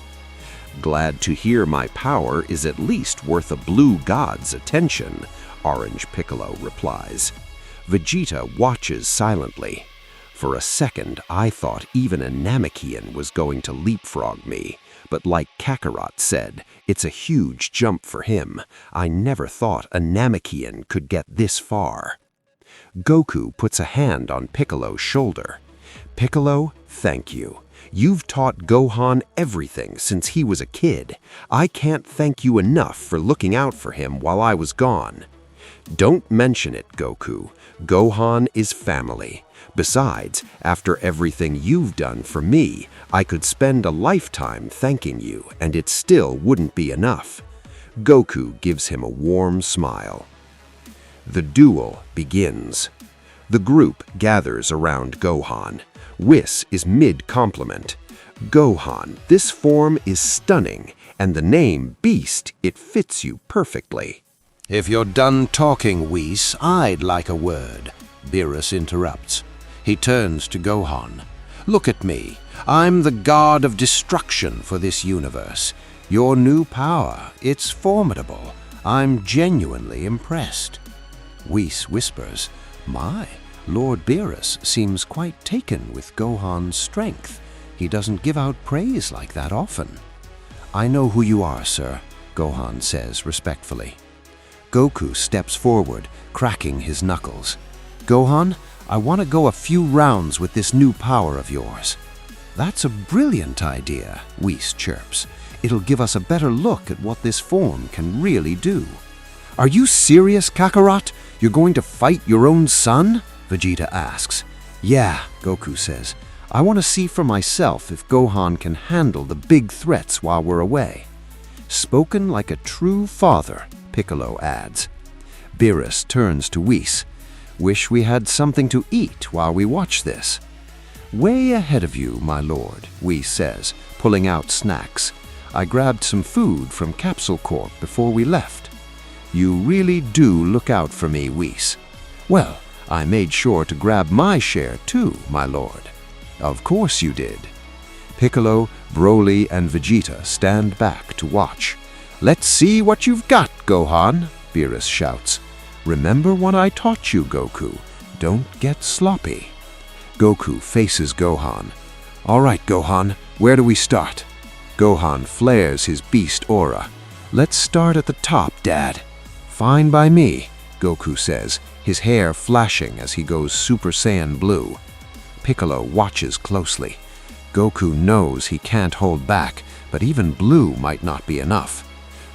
Glad to hear my power is at least worth a blue god's attention, Orange Piccolo replies. Vegeta watches silently. For a second, I thought even a Namekian was going to leapfrog me. But like Kakarot said, it's a huge jump for him. I never thought a Namekian could get this far. Goku puts a hand on Piccolo's shoulder. Piccolo, thank you. You've taught Gohan everything since he was a kid. I can't thank you enough for looking out for him while I was gone. Don't mention it, Goku. Gohan is family. Besides, after everything you've done for me, I could spend a lifetime thanking you, and it still wouldn't be enough. Goku gives him a warm smile. The duel begins. The group gathers around Gohan. Whis is mid-compliment. Gohan, this form is stunning, and the name Beast, it fits you perfectly. If you're done talking, Whis, I'd like a word, Beerus interrupts. He turns to Gohan. Look at me. I'm the god of destruction for this universe. Your new power, it's formidable. I'm genuinely impressed. Whis whispers, My, Lord Beerus seems quite taken with Gohan's strength. He doesn't give out praise like that often. I know who you are, sir, Gohan says respectfully. Goku steps forward, cracking his knuckles. Gohan, I want to go a few rounds with this new power of yours. That's a brilliant idea, Whis chirps. It'll give us a better look at what this form can really do. Are you serious, Kakarot? You're going to fight your own son? Vegeta asks. Yeah, Goku says. I want to see for myself if Gohan can handle the big threats while we're away. Spoken like a true father, Piccolo adds. Beerus turns to Whis. Wish we had something to eat while we watch this. Way ahead of you, my lord, Whis says, pulling out snacks. I grabbed some food from Capsule Corp before we left. You really do look out for me, Whis. Well, I made sure to grab my share too, my lord. Of course you did. Piccolo, Broly, and Vegeta stand back to watch. Let's see what you've got, Gohan, Beerus shouts. Remember what I taught you, Goku. Don't get sloppy. Goku faces Gohan. All right, Gohan, where do we start? Gohan flares his beast aura. Let's start at the top, Dad. Fine by me, Goku says, his hair flashing as he goes Super Saiyan Blue. Piccolo watches closely. Goku knows he can't hold back, but even blue might not be enough.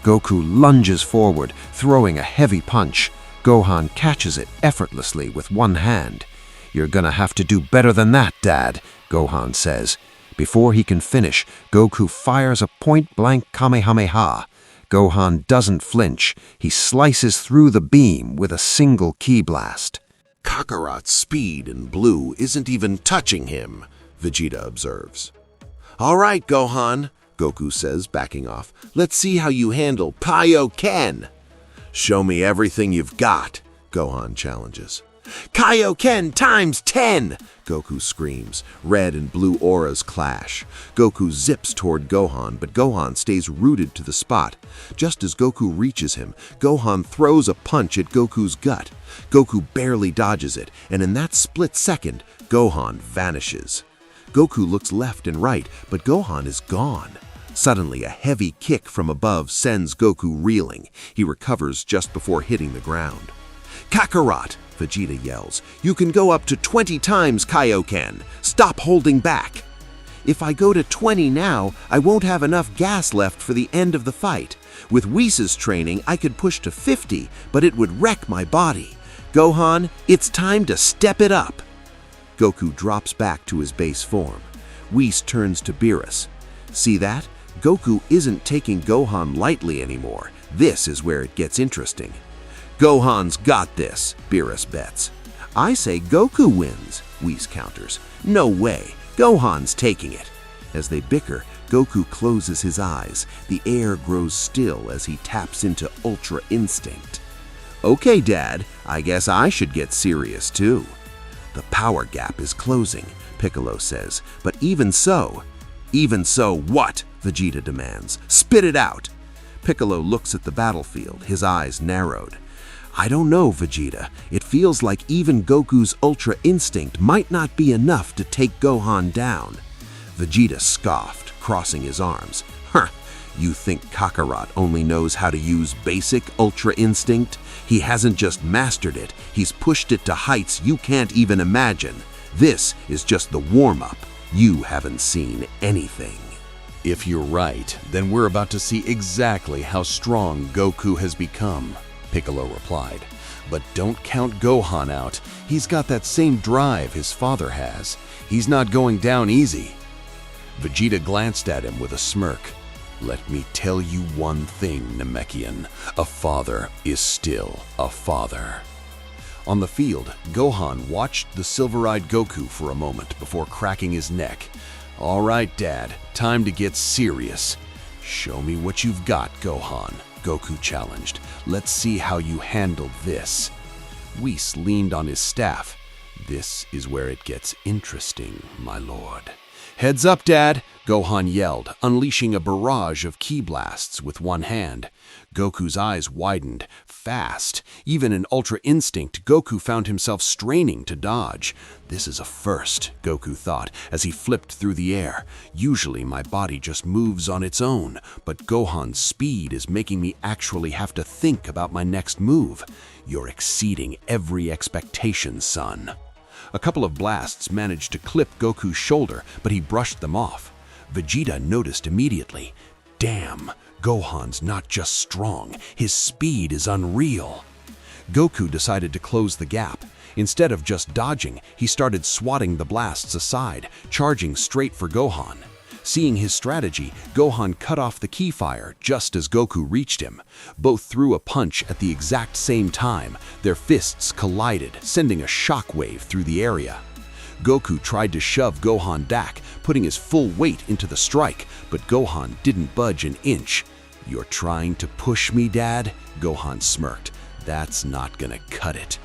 Goku lunges forward, throwing a heavy punch. Gohan catches it effortlessly with one hand. "You're gonna have to do better than that, Dad," Gohan says. Before he can finish, Goku fires a point-blank Kamehameha. Gohan doesn't flinch. He slices through the beam with a single ki blast. Kakarot's speed in blue isn't even touching him, Vegeta observes. "All right, Gohan," Goku says, backing off. "Let's see how you handle Kaioken." "Show me everything you've got," Gohan challenges. "Kaioken times 10!" Goku screams. Red and blue auras clash. Goku zips toward Gohan, but Gohan stays rooted to the spot. Just as Goku reaches him, Gohan throws a punch at Goku's gut. Goku barely dodges it, and in that split second, Gohan vanishes. Goku looks left and right, but Gohan is gone. Suddenly, a heavy kick from above sends Goku reeling. He recovers just before hitting the ground. "Kakarot!" Vegeta yells. "You can go up to 20 times Kaioken. Stop holding back." "If I go to 20 now, I won't have enough gas left for the end of the fight. With Whis' training, I could push to 50, but it would wreck my body. Gohan, it's time to step it up." Goku drops back to his base form. Whis turns to Beerus. "See that? Goku isn't taking Gohan lightly anymore. This is where it gets interesting." "Gohan's got this," Beerus bets. "I say Goku wins," Whis counters. "No way, Gohan's taking it." As they bicker, Goku closes his eyes. The air grows still as he taps into Ultra Instinct. "Okay, Dad, I guess I should get serious too." "The power gap is closing," Piccolo says, "but even so..." "Even so what?" Vegeta demands. "Spit it out!" Piccolo looks at the battlefield, his eyes narrowed. "I don't know, Vegeta. It feels like even Goku's Ultra Instinct might not be enough to take Gohan down." Vegeta scoffed, crossing his arms. "Huh, you think Kakarot only knows how to use basic Ultra Instinct? He hasn't just mastered it, he's pushed it to heights you can't even imagine. This is just the warm-up. You haven't seen anything." If you're right, then we're about to see exactly how strong Goku has become, Piccolo replied. "But don't count Gohan out. He's got that same drive his father has. He's not going down easy." Vegeta glanced at him with a smirk. "Let me tell you one thing, Namekian. A father is still a father." On the field, Gohan watched the silver-eyed Goku for a moment before cracking his neck. "All right, Dad, time to get serious." "Show me what you've got, Gohan," Goku challenged. "Let's see how you handle this." Whis leaned on his staff. "This is where it gets interesting, my lord." "Heads up, Dad!" Gohan yelled, unleashing a barrage of ki blasts with one hand. Goku's eyes widened, fast. Even in Ultra Instinct, Goku found himself straining to dodge. "This is a first," Goku thought, as he flipped through the air. "Usually my body just moves on its own, but Gohan's speed is making me actually have to think about my next move. You're exceeding every expectation, son." A couple of blasts managed to clip Goku's shoulder, but he brushed them off. Vegeta noticed immediately. Damn, Gohan's not just strong, his speed is unreal. Goku decided to close the gap. Instead of just dodging, he started swatting the blasts aside, charging straight for Gohan. Seeing his strategy, Gohan cut off the ki fire just as Goku reached him. Both threw a punch at the exact same time. Their fists collided, sending a shockwave through the area. Goku tried to shove Gohan back, putting his full weight into the strike, but Gohan didn't budge an inch. "You're trying to push me, Dad?" Gohan smirked. "That's not gonna cut it."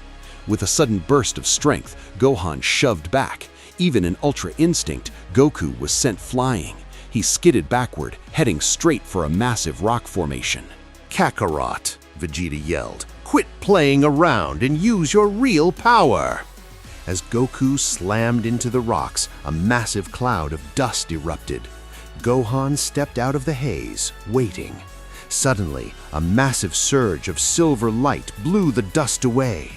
With a sudden burst of strength, Gohan shoved back. Even in Ultra Instinct, Goku was sent flying. He skidded backward, heading straight for a massive rock formation. "Kakarot," Vegeta yelled, "quit playing around and use your real power!" As Goku slammed into the rocks, a massive cloud of dust erupted. Gohan stepped out of the haze, waiting. Suddenly, a massive surge of silver light blew the dust away.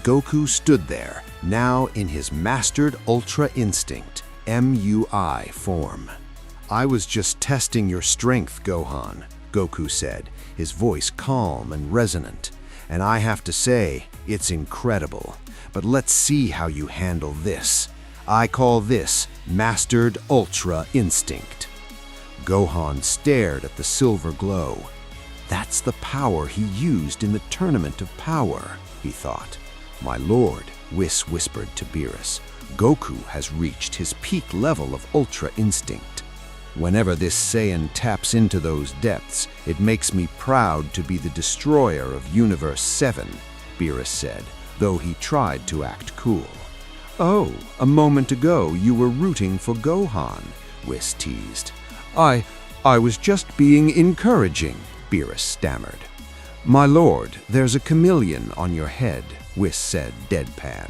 Goku stood there, now in his mastered Ultra Instinct, MUI form. I was just testing your strength, Gohan, Goku said, his voice calm and resonant. And I have to say, it's incredible. But let's see how you handle this. I call this Mastered Ultra Instinct. Gohan stared at the silver glow. That's the power he used in the Tournament of Power, he thought. My lord, Whis whispered to Beerus, Goku has reached his peak level of Ultra Instinct. Whenever this Saiyan taps into those depths, it makes me proud to be the destroyer of Universe 7, Beerus said, though he tried to act cool. Oh, a moment ago you were rooting for Gohan, Whis teased. I was just being encouraging, Beerus stammered. My lord, there's a chameleon on your head, Whis said deadpan.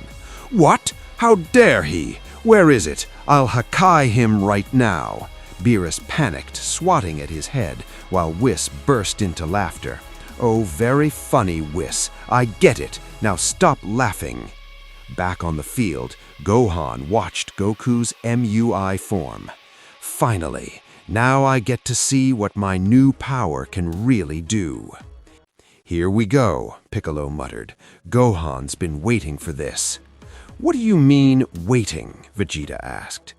What? How dare he? Where is it? I'll Hakai him right now. Beerus panicked, swatting at his head, while Whis burst into laughter. Oh, very funny, Whis. I get it. Now stop laughing. Back on the field, Gohan watched Goku's MUI form. Finally, now I get to see what my new power can really do. Here we go, Piccolo muttered. Gohan's been waiting for this. What do you mean, waiting? Vegeta asked.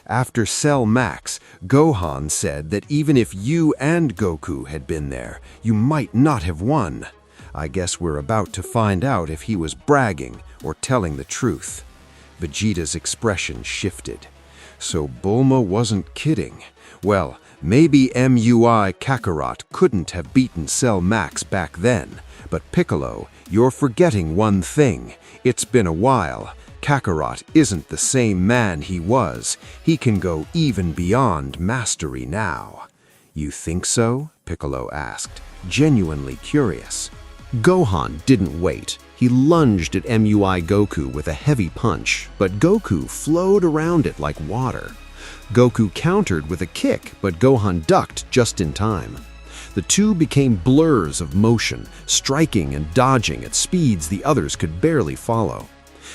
After Cell Max, Gohan said that even if you and Goku had been there, you might not have won. I guess we're about to find out if he was bragging or telling the truth. Vegeta's expression shifted. So Bulma wasn't kidding. Well, maybe MUI Kakarot couldn't have beaten Cell Max back then, but Piccolo, you're forgetting one thing. It's been a while. Kakarot isn't the same man he was. He can go even beyond mastery now. You think so? Piccolo asked, genuinely curious. Gohan didn't wait. He lunged at MUI Goku with a heavy punch, but Goku flowed around it like water. Goku countered with a kick, but Gohan ducked just in time. The two became blurs of motion, striking and dodging at speeds the others could barely follow.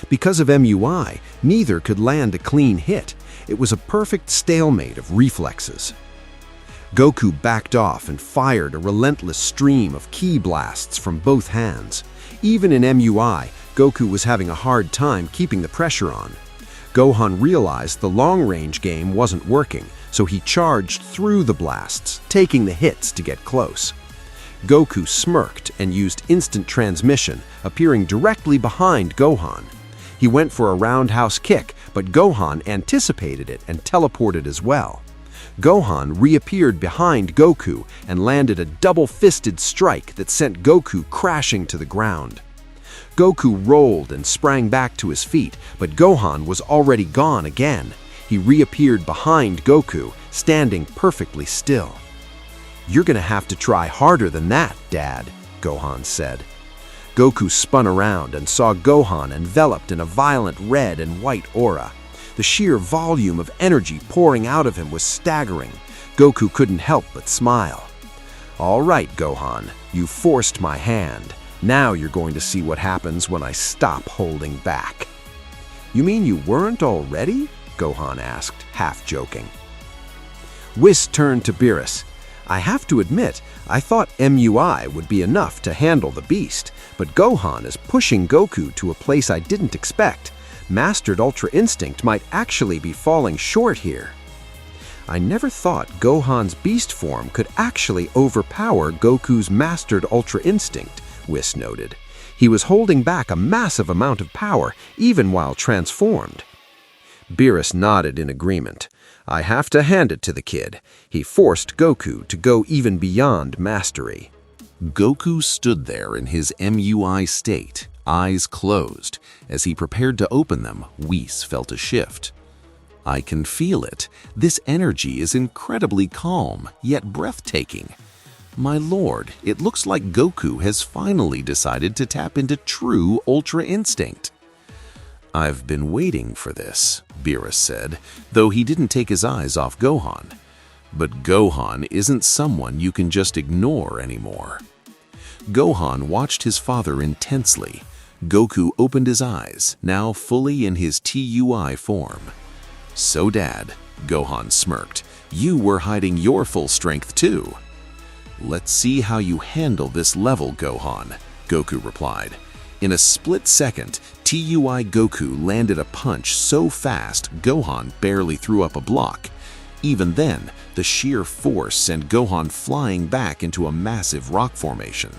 Because of MUI, neither could land a clean hit. It was a perfect stalemate of reflexes. Goku backed off and fired a relentless stream of ki blasts from both hands. Even in MUI, Goku was having a hard time keeping the pressure on. Gohan realized the long-range game wasn't working, so he charged through the blasts, taking the hits to get close. Goku smirked and used instant transmission, appearing directly behind Gohan. He went for a roundhouse kick, but Gohan anticipated it and teleported as well. Gohan reappeared behind Goku and landed a double-fisted strike that sent Goku crashing to the ground. Goku rolled and sprang back to his feet, but Gohan was already gone again. He reappeared behind Goku, standing perfectly still. You're gonna have to try harder than that, Dad, Gohan said. Goku spun around and saw Gohan enveloped in a violent red and white aura. The sheer volume of energy pouring out of him was staggering. Goku couldn't help but smile. All right, Gohan, you forced my hand. Now you're going to see what happens when I stop holding back. You mean you weren't already? Gohan asked, half joking. Whis turned to Beerus. I have to admit, I thought MUI would be enough to handle the beast, but Gohan is pushing Goku to a place I didn't expect. Mastered Ultra Instinct might actually be falling short here. I never thought Gohan's beast form could actually overpower Goku's Mastered Ultra Instinct, Whis noted. He was holding back a massive amount of power, even while transformed. Beerus nodded in agreement. I have to hand it to the kid. He forced Goku to go even beyond mastery. Goku stood there in his MUI state, eyes closed. As he prepared to open them, Whis felt a shift. I can feel it. This energy is incredibly calm, yet breathtaking. My lord, it looks like Goku has finally decided to tap into true Ultra Instinct. I've been waiting for this, Beerus said, though he didn't take his eyes off Gohan. But Gohan isn't someone you can just ignore anymore. Gohan watched his father intensely. Goku opened his eyes, now fully in his TUI form. So Dad, Gohan smirked, you were hiding your full strength too. Let's see how you handle this level, Gohan, Goku replied. In a split second, TUI Goku landed a punch so fast Gohan barely threw up a block. Even then, the sheer force sent Gohan flying back into a massive rock formation.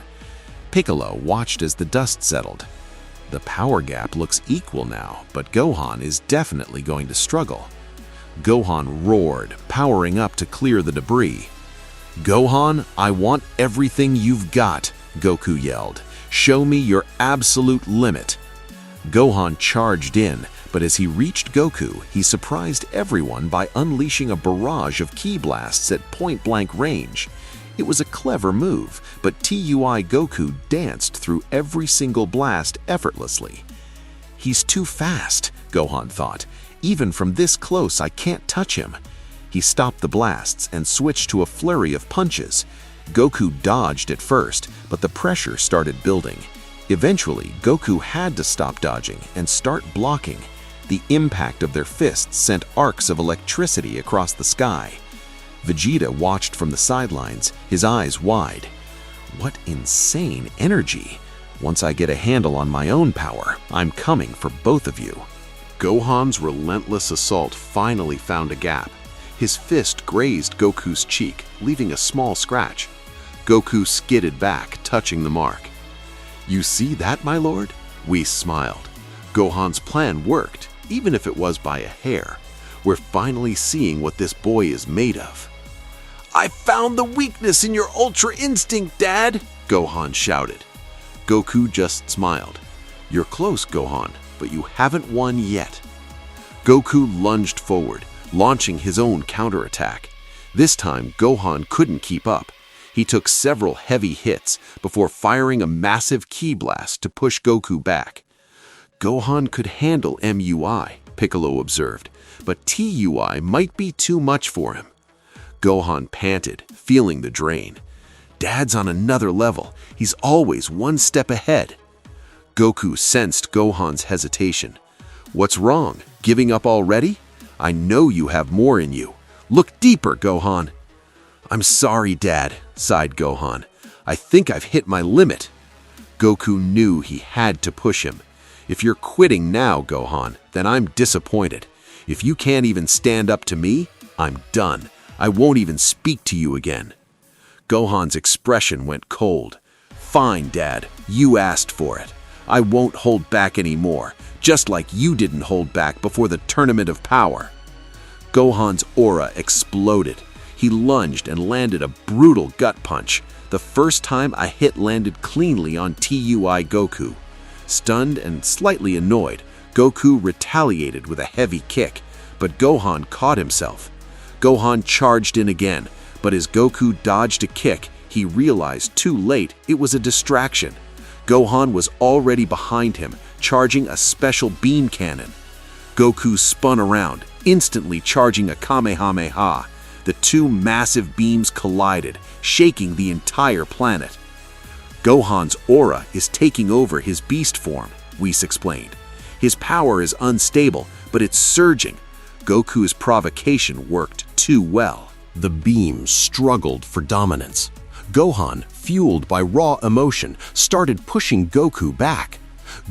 Piccolo watched as the dust settled. The power gap looks equal now, but Gohan is definitely going to struggle. Gohan roared, powering up to clear the debris. Gohan, I want everything you've got, Goku yelled. Show me your absolute limit. Gohan charged in, but as he reached Goku, he surprised everyone by unleashing a barrage of ki blasts at point-blank range. It was a clever move, but TUI Goku danced through every single blast effortlessly. He's too fast, Gohan thought. Even from this close, I can't touch him. He stopped the blasts and switched to a flurry of punches. Goku dodged at first, but the pressure started building. Eventually, Goku had to stop dodging and start blocking. The impact of their fists sent arcs of electricity across the sky. Vegeta watched from the sidelines, his eyes wide. What insane energy! Once I get a handle on my own power, I'm coming for both of you. Gohan's relentless assault finally found a gap. His fist grazed Goku's cheek, leaving a small scratch. Goku skidded back, touching the mark. You see that, my lord? Whis smiled. Gohan's plan worked, even if it was by a hair. We're finally seeing what this boy is made of. I found the weakness in your Ultra Instinct, Dad! Gohan shouted. Goku just smiled. You're close, Gohan, but you haven't won yet. Goku lunged forward, launching his own counterattack. This time, Gohan couldn't keep up. He took several heavy hits before firing a massive ki blast to push Goku back. Gohan could handle MUI, Piccolo observed, but TUI might be too much for him. Gohan panted, feeling the drain. Dad's on another level. He's always one step ahead. Goku sensed Gohan's hesitation. What's wrong? Giving up already? I know you have more in you. Look deeper, Gohan. I'm sorry, Dad, sighed Gohan. I think I've hit my limit. Goku knew he had to push him. If you're quitting now, Gohan, then I'm disappointed. If you can't even stand up to me, I'm done. I won't even speak to you again. Gohan's expression went cold. Fine, Dad, you asked for it. I won't hold back anymore, just like you didn't hold back before the Tournament of Power. Gohan's aura exploded. He lunged and landed a brutal gut punch. The first time a hit landed cleanly on TUI Goku. Stunned and slightly annoyed, Goku retaliated with a heavy kick, but Gohan caught himself. Gohan charged in again, but as Goku dodged a kick, he realized too late it was a distraction. Gohan was already behind him, charging a special beam cannon. Goku spun around, instantly charging a Kamehameha. The two massive beams collided, shaking the entire planet. Gohan's aura is taking over his beast form, Whis explained. His power is unstable, but it's surging. Goku's provocation worked too well. The beams struggled for dominance. Gohan, fueled by raw emotion, started pushing Goku back.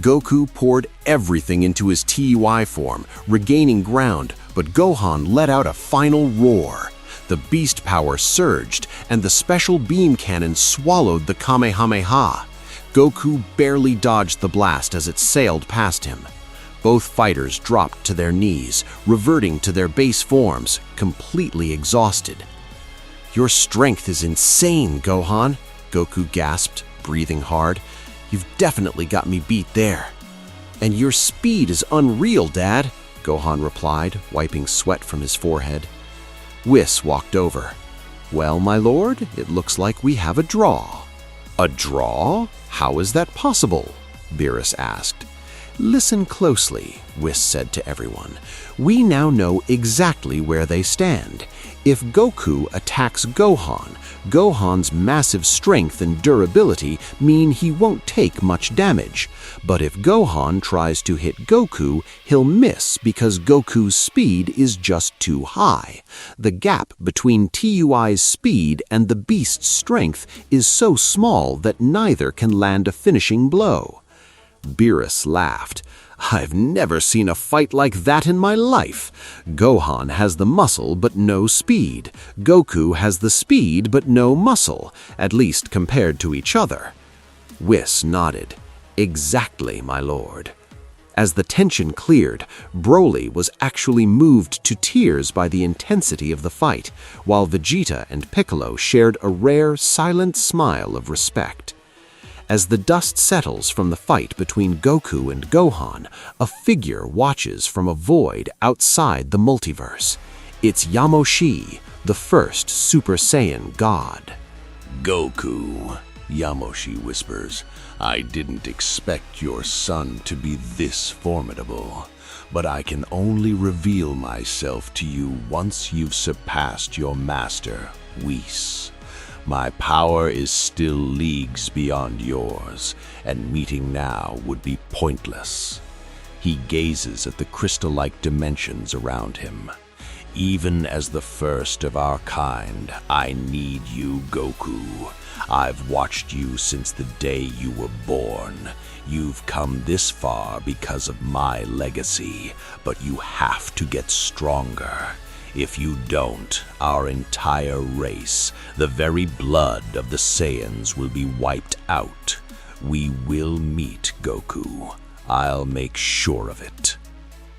Goku poured everything into his TUI form, regaining ground, but Gohan let out a final roar. The beast power surged, and the special beam cannon swallowed the Kamehameha. Goku barely dodged the blast as it sailed past him. Both fighters dropped to their knees, reverting to their base forms, completely exhausted. Your strength is insane, Gohan, Goku gasped, breathing hard. You've definitely got me beat there. And your speed is unreal, Dad, Gohan replied, wiping sweat from his forehead. Whis walked over. Well, my lord, it looks like we have a draw. A draw? How is that possible? Beerus asked. Listen closely, Whis said to everyone. We now know exactly where they stand. If Goku attacks Gohan, Gohan's massive strength and durability mean he won't take much damage. But if Gohan tries to hit Goku, he'll miss because Goku's speed is just too high. The gap between TUI's speed and the beast's strength is so small that neither can land a finishing blow. Beerus laughed. I've never seen a fight like that in my life. Gohan has the muscle but no speed. Goku has the speed but no muscle, at least compared to each other. Whis nodded. Exactly, my lord. As the tension cleared, Broly was actually moved to tears by the intensity of the fight, while Vegeta and Piccolo shared a rare, silent smile of respect. As the dust settles from the fight between Goku and Gohan, a figure watches from a void outside the multiverse. It's Yamoshi, the first Super Saiyan God. Goku, Yamoshi whispers, I didn't expect your son to be this formidable, but I can only reveal myself to you once you've surpassed your master, Whis. My power is still leagues beyond yours, and meeting now would be pointless. He gazes at the crystal-like dimensions around him. Even as the first of our kind, I need you, Goku. I've watched you since the day you were born. You've come this far because of my legacy, but you have to get stronger. If you don't, our entire race, the very blood of the Saiyans, will be wiped out. We will meet, Goku. I'll make sure of it.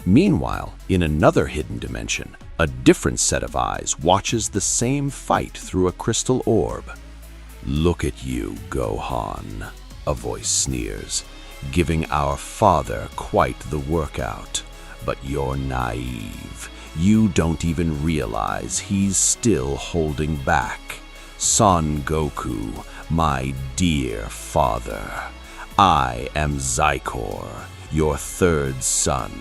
Meanwhile, in another hidden dimension, a different set of eyes watches the same fight through a crystal orb. Look at you, Gohan, a voice sneers, giving our father quite the workout. But you're naive. You don't even realize he's still holding back. Son Goku, my dear father. I am Zycor, your third son.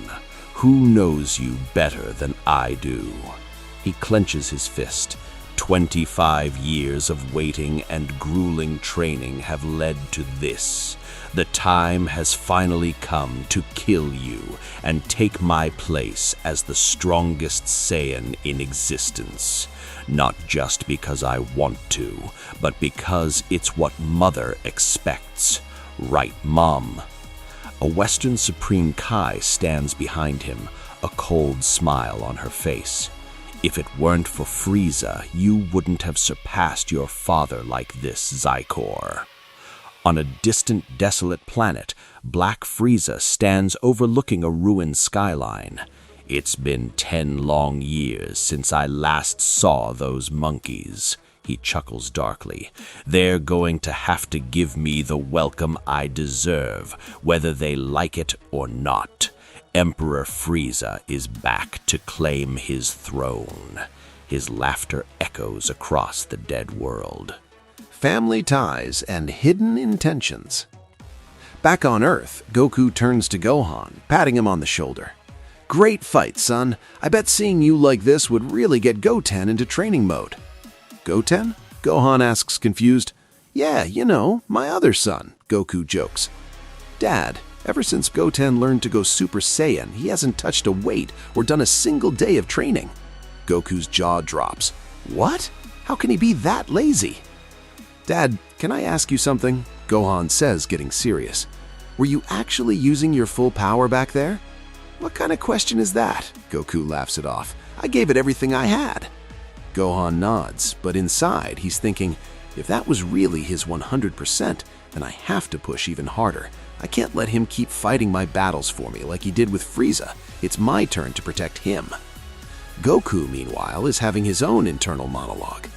Who knows you better than I do? He clenches his fist. 25 years of waiting and grueling training have led to this. The time has finally come to kill you and take my place as the strongest Saiyan in existence. Not just because I want to, but because it's what Mother expects. Right, Mom? A Western Supreme Kai stands behind him, a cold smile on her face. If it weren't for Frieza, you wouldn't have surpassed your father like this, Zycor. On a distant, desolate planet, Black Frieza stands overlooking a ruined skyline. It's been 10 long years since I last saw those monkeys. He chuckles darkly. They're going to have to give me the welcome I deserve, whether they like it or not. Emperor Frieza is back to claim his throne. His laughter echoes across the dead world. Family ties and hidden intentions. Back on Earth, Goku turns to Gohan, patting him on the shoulder. Great fight, son. I bet seeing you like this would really get Goten into training mode. Goten? Gohan asks confused. Yeah, you know, my other son, Goku jokes. Dad, ever since Goten learned to go Super Saiyan, he hasn't touched a weight or done a single day of training. Goku's jaw drops. What? How can he be that lazy? Dad, can I ask you something? Gohan says, getting serious. Were you actually using your full power back there? What kind of question is that? Goku laughs it off. I gave it everything I had. Gohan nods, but inside he's thinking, if that was really his 100%, then I have to push even harder. I can't let him keep fighting my battles for me like he did with Frieza. It's my turn to protect him. Goku, meanwhile, is having his own internal monologue.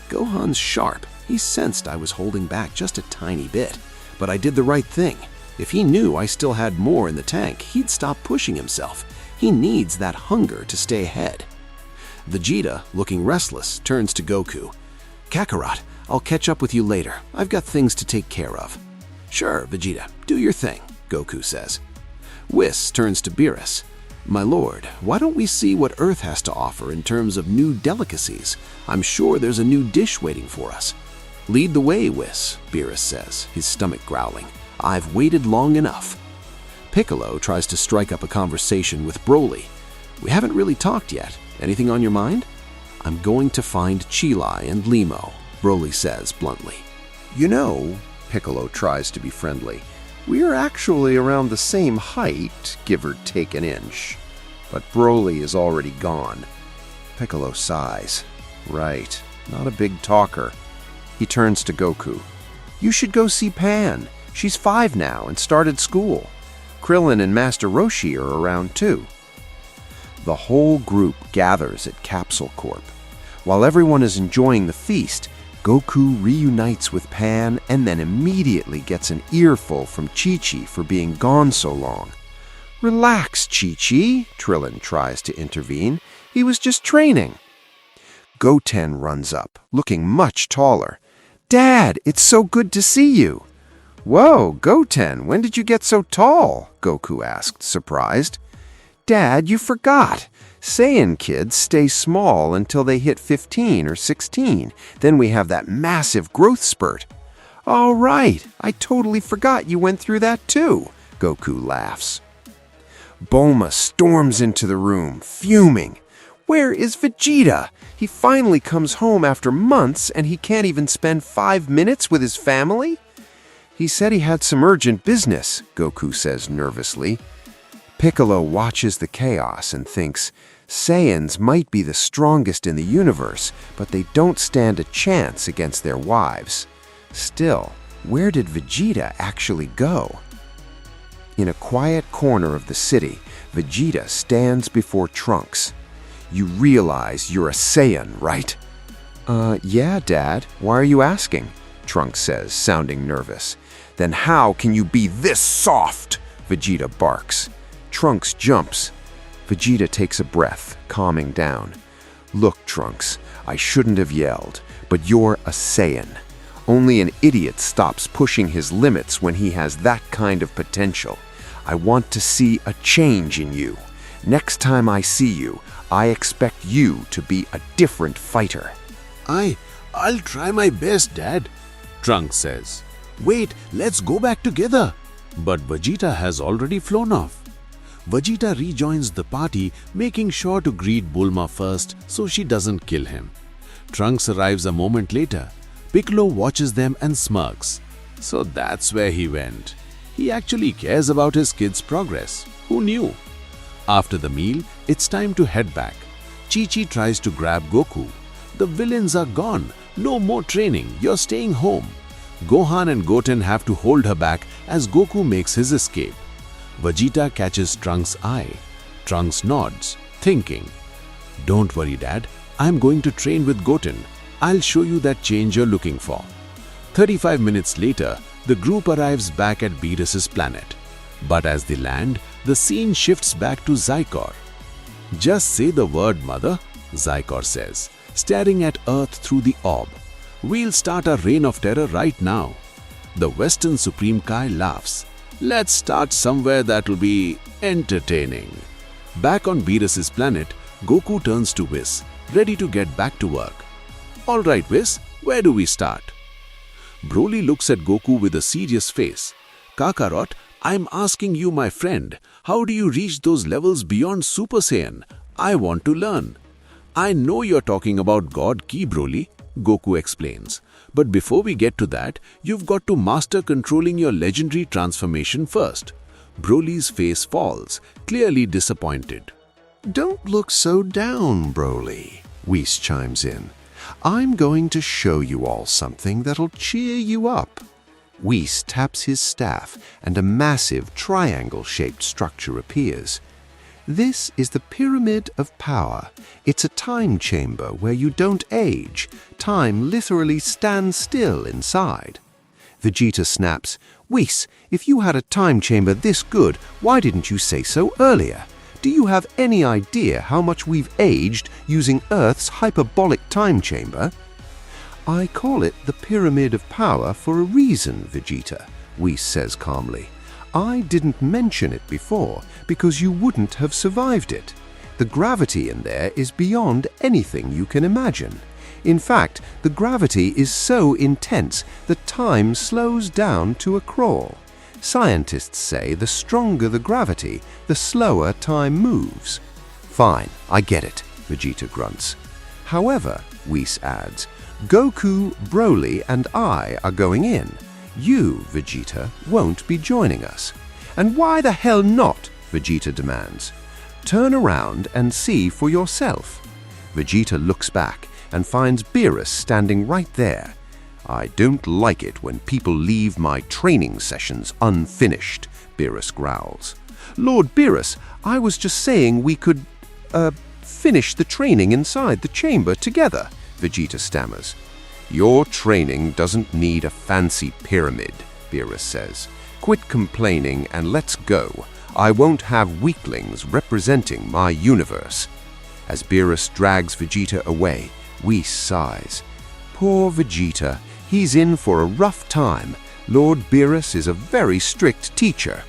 Gohan's sharp. He sensed I was holding back just a tiny bit, but I did the right thing. If he knew I still had more in the tank, he'd stop pushing himself. He needs that hunger to stay ahead. Vegeta, looking restless, turns to Goku. Kakarot, I'll catch up with you later. I've got things to take care of. Sure, Vegeta, do your thing, Goku says. Whis turns to Beerus. My lord, why don't we see what Earth has to offer in terms of new delicacies? I'm sure there's a new dish waiting for us. Lead the way, Whis, Beerus says, his stomach growling. I've waited long enough. Piccolo tries to strike up a conversation with Broly. We haven't really talked yet. Anything on your mind? I'm going to find Chilai and Limo, Broly says bluntly. You know, Piccolo tries to be friendly, we're actually around the same height, give or take an inch. But Broly is already gone. Piccolo sighs. Right, not a big talker. He turns to Goku. You should go see Pan. She's 5 now and started school. Krillin and Master Roshi are around too. The whole group gathers at Capsule Corp. While everyone is enjoying the feast, Goku reunites with Pan and then immediately gets an earful from Chi-Chi for being gone so long. Relax, Chi-Chi, Krillin tries to intervene. He was just training. Goten runs up, looking much taller. Dad, it's so good to see you. Whoa, Goten, when did you get so tall? Goku asked, surprised. Dad, you forgot. Saiyan kids stay small until they hit 15 or 16. Then we have that massive growth spurt. All right, I totally forgot you went through that too, Goku laughs. Bulma storms into the room, fuming. Where is Vegeta? He finally comes home after months and he can't even spend 5 minutes with his family? He said he had some urgent business, Goku says nervously. Piccolo watches the chaos and thinks, Saiyans might be the strongest in the universe, but they don't stand a chance against their wives. Still, where did Vegeta actually go? In a quiet corner of the city, Vegeta stands before Trunks. You realize you're a Saiyan, right? Yeah, Dad. Why are you asking? Trunks says, sounding nervous. Then how can you be this soft? Vegeta barks. Trunks jumps. Vegeta takes a breath, calming down. Look, Trunks, I shouldn't have yelled, but you're a Saiyan. Only an idiot stops pushing his limits when he has that kind of potential. I want to see a change in you. Next time I see you, I expect you to be a different fighter. I'll try my best, Dad, Trunks says. Wait, let's go back together. But Vegeta has already flown off. Vegeta rejoins the party, making sure to greet Bulma first so she doesn't kill him. Trunks arrives a moment later. Piccolo watches them and smirks. So that's where he went. He actually cares about his kid's progress. Who knew? After the meal, it's time to head back. Chi-Chi tries to grab Goku. The villains are gone. No more training. You're staying home. Gohan and Goten have to hold her back as Goku makes his escape. Vegeta catches Trunks' eye. Trunks nods, thinking, Don't worry, Dad. I'm going to train with Goten. I'll show you that change you're looking for. 35 minutes later, the group arrives back at Beerus's planet. But as they land, the scene shifts back to Zykor. Just say the word, Mother, Zykor says, staring at Earth through the orb. We'll start a reign of terror right now. The Western Supreme Kai laughs. Let's start somewhere that'll be entertaining. Back on Beerus's planet, Goku turns to Whis, ready to get back to work. All right, Whis, where do we start? Broly looks at Goku with a serious face. Kakarot, I'm asking you, my friend, how do you reach those levels beyond Super Saiyan? I want to learn. I know you're talking about God Ki, Broly, Goku explains. But before we get to that, you've got to master controlling your legendary transformation first. Broly's face falls, clearly disappointed. Don't look so down, Broly, Whis chimes in. I'm going to show you all something that'll cheer you up. Whis taps his staff and a massive triangle-shaped structure appears. This is the Pyramid of Power. It's a time chamber where you don't age. Time literally stands still inside. Vegeta snaps, Whis, if you had a time chamber this good, why didn't you say so earlier? Do you have any idea how much we've aged using Earth's hyperbolic time chamber? I call it the Pyramid of Power for a reason, Vegeta, Whis says calmly. I didn't mention it before because you wouldn't have survived it. The gravity in there is beyond anything you can imagine. In fact, the gravity is so intense that time slows down to a crawl. Scientists say the stronger the gravity, the slower time moves. Fine, I get it, Vegeta grunts. However, Whis adds, Goku, Broly, and I are going in. You, Vegeta, won't be joining us. And why the hell not? Vegeta demands. Turn around and see for yourself. Vegeta looks back and finds Beerus standing right there. I don't like it when people leave my training sessions unfinished, Beerus growls. Lord Beerus, I was just saying we could, finish the training inside the chamber together, Vegeta stammers. Your training doesn't need a fancy pyramid, Beerus says. Quit complaining and let's go. I won't have weaklings representing my universe. As Beerus drags Vegeta away, Whis sighs. Poor Vegeta, he's in for a rough time. Lord Beerus is a very strict teacher.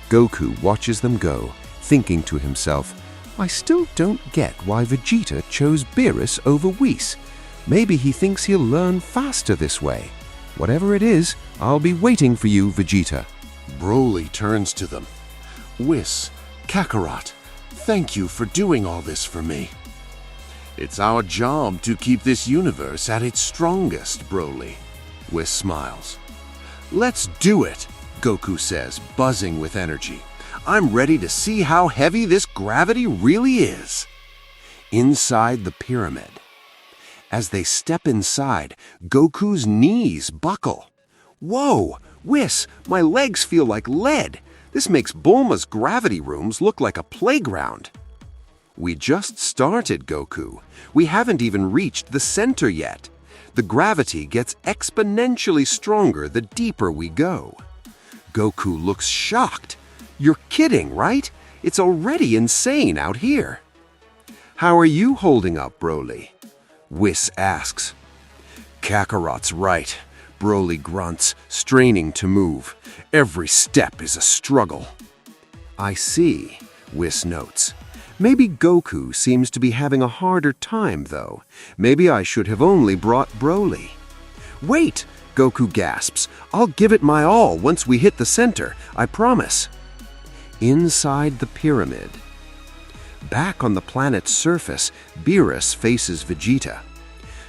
Goku watches them go, thinking to himself, I still don't get why Vegeta chose Beerus over Whis. Maybe he thinks he'll learn faster this way. Whatever it is, I'll be waiting for you, Vegeta. Broly turns to them. Whis, Kakarot, thank you for doing all this for me. It's our job to keep this universe at its strongest, Broly. Whis smiles. Let's do it, Goku says, buzzing with energy. I'm ready to see how heavy this gravity really is. Inside the pyramid. As they step inside, Goku's knees buckle. Whoa, Whis, my legs feel like lead. This makes Bulma's gravity rooms look like a playground. We just started, Goku. We haven't even reached the center yet. The gravity gets exponentially stronger the deeper we go. Goku looks shocked. You're kidding, right? It's already insane out here. How are you holding up, Broly? Whis asks. Kakarot's right. Broly grunts, straining to move. Every step is a struggle. I see, Whis notes. Maybe Goku seems to be having a harder time, though. Maybe I should have only brought Broly. Wait, Goku gasps. I'll give it my all once we hit the center, I promise. Inside the pyramid. Back on the planet's surface, Beerus faces Vegeta.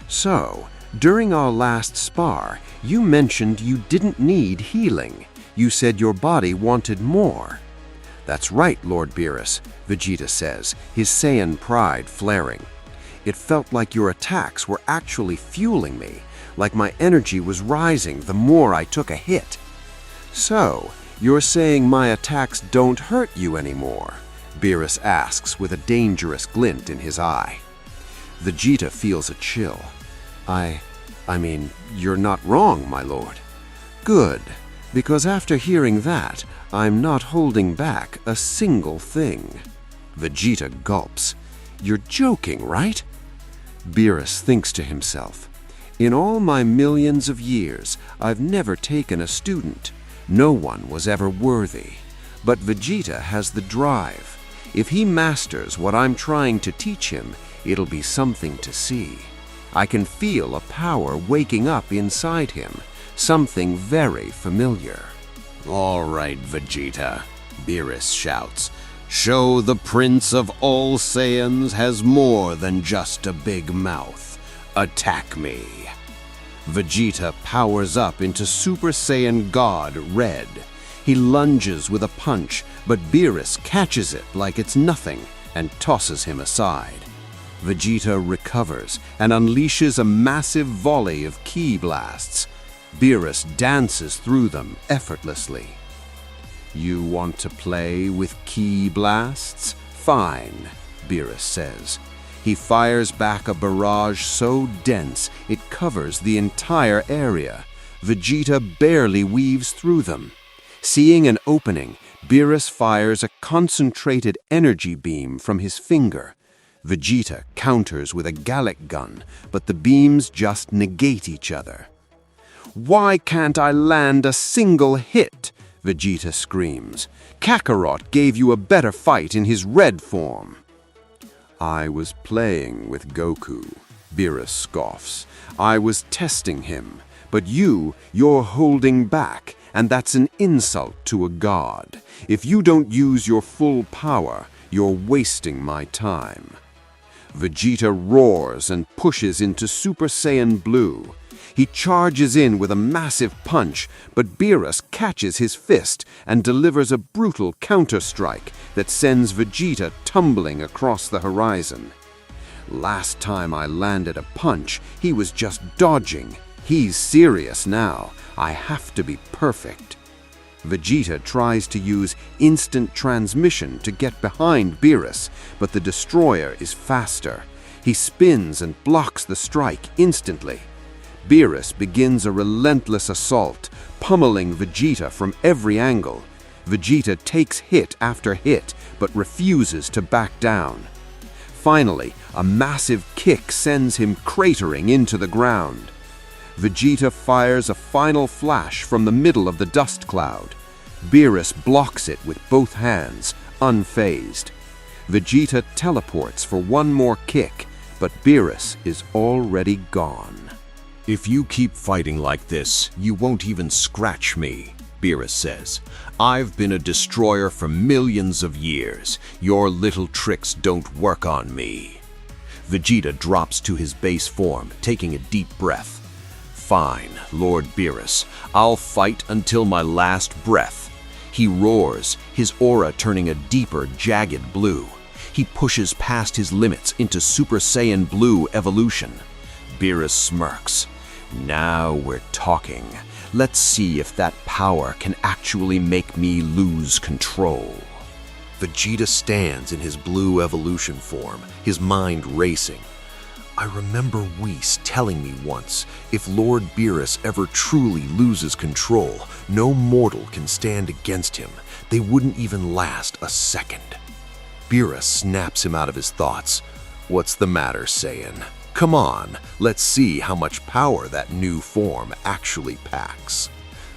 So, during our last spar, you mentioned you didn't need healing. You said your body wanted more. That's right, Lord Beerus, Vegeta says, his Saiyan pride flaring. It felt like your attacks were actually fueling me, like my energy was rising the more I took a hit. So, you're saying my attacks don't hurt you anymore? Beerus asks with a dangerous glint in his eye. Vegeta feels a chill. I mean, you're not wrong, my lord. Good, because after hearing that, I'm not holding back a single thing. Vegeta gulps. You're joking, right? Beerus thinks to himself. In all my millions of years, I've never taken a student. No one was ever worthy. But Vegeta has the drive. If he masters what I'm trying to teach him, it'll be something to see. I can feel a power waking up inside him, something very familiar. All right, Vegeta, Beerus shouts. Show the Prince of all Saiyans has more than just a big mouth. Attack me. Vegeta powers up into Super Saiyan God Red. He lunges with a punch, but Beerus catches it like it's nothing and tosses him aside. Vegeta recovers and unleashes a massive volley of ki blasts. Beerus dances through them effortlessly. You want to play with ki blasts? Fine, Beerus says. He fires back a barrage so dense it covers the entire area. Vegeta barely weaves through them. Seeing an opening, Beerus fires a concentrated energy beam from his finger. Vegeta counters with a Gallic gun, but the beams just negate each other. Why can't I land a single hit? Vegeta screams. Kakarot gave you a better fight in his red form. I was playing with Goku, Beerus scoffs. I was testing him, but you're holding back, and that's an insult to a god. If you don't use your full power, you're wasting my time. Vegeta roars and pushes into Super Saiyan Blue. He charges in with a massive punch, but Beerus catches his fist and delivers a brutal counter-strike that sends Vegeta tumbling across the horizon. Last time I landed a punch, he was just dodging. He's serious now. I have to be perfect. Vegeta tries to use instant transmission to get behind Beerus, but the destroyer is faster. He spins and blocks the strike instantly. Beerus begins a relentless assault, pummeling Vegeta from every angle. Vegeta takes hit after hit, but refuses to back down. Finally, a massive kick sends him cratering into the ground. Vegeta fires a final flash from the middle of the dust cloud. Beerus blocks it with both hands, unfazed. Vegeta teleports for one more kick, but Beerus is already gone. If you keep fighting like this, you won't even scratch me, Beerus says. I've been a destroyer for millions of years. Your little tricks don't work on me. Vegeta drops to his base form, taking a deep breath. Fine, Lord Beerus. I'll fight until my last breath. He roars, his aura turning a deeper, jagged blue. He pushes past his limits into Super Saiyan Blue evolution. Beerus smirks. Now we're talking. Let's see if that power can actually make me lose control. Vegeta stands in his blue evolution form, his mind racing. I remember Whis telling me once, if Lord Beerus ever truly loses control, no mortal can stand against him. They wouldn't even last a second. Beerus snaps him out of his thoughts. What's the matter, Saiyan? Come on, let's see how much power that new form actually packs.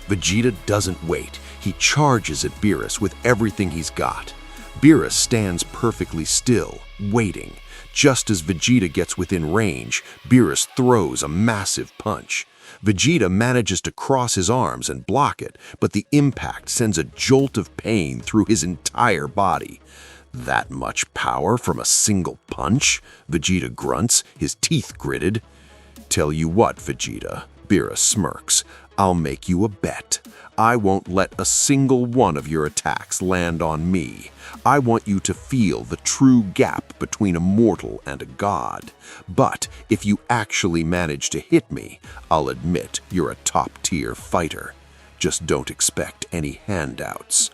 Vegeta doesn't wait. He charges at Beerus with everything he's got. Beerus stands perfectly still, waiting. Just as Vegeta gets within range, Beerus throws a massive punch. Vegeta manages to cross his arms and block it, but the impact sends a jolt of pain through his entire body. That much power from a single punch? Vegeta grunts, his teeth gritted. Tell you what, Vegeta, Beerus smirks. I'll make you a bet. I won't let a single one of your attacks land on me. I want you to feel the true gap between a mortal and a god. But if you actually manage to hit me, I'll admit you're a top-tier fighter. Just don't expect any handouts.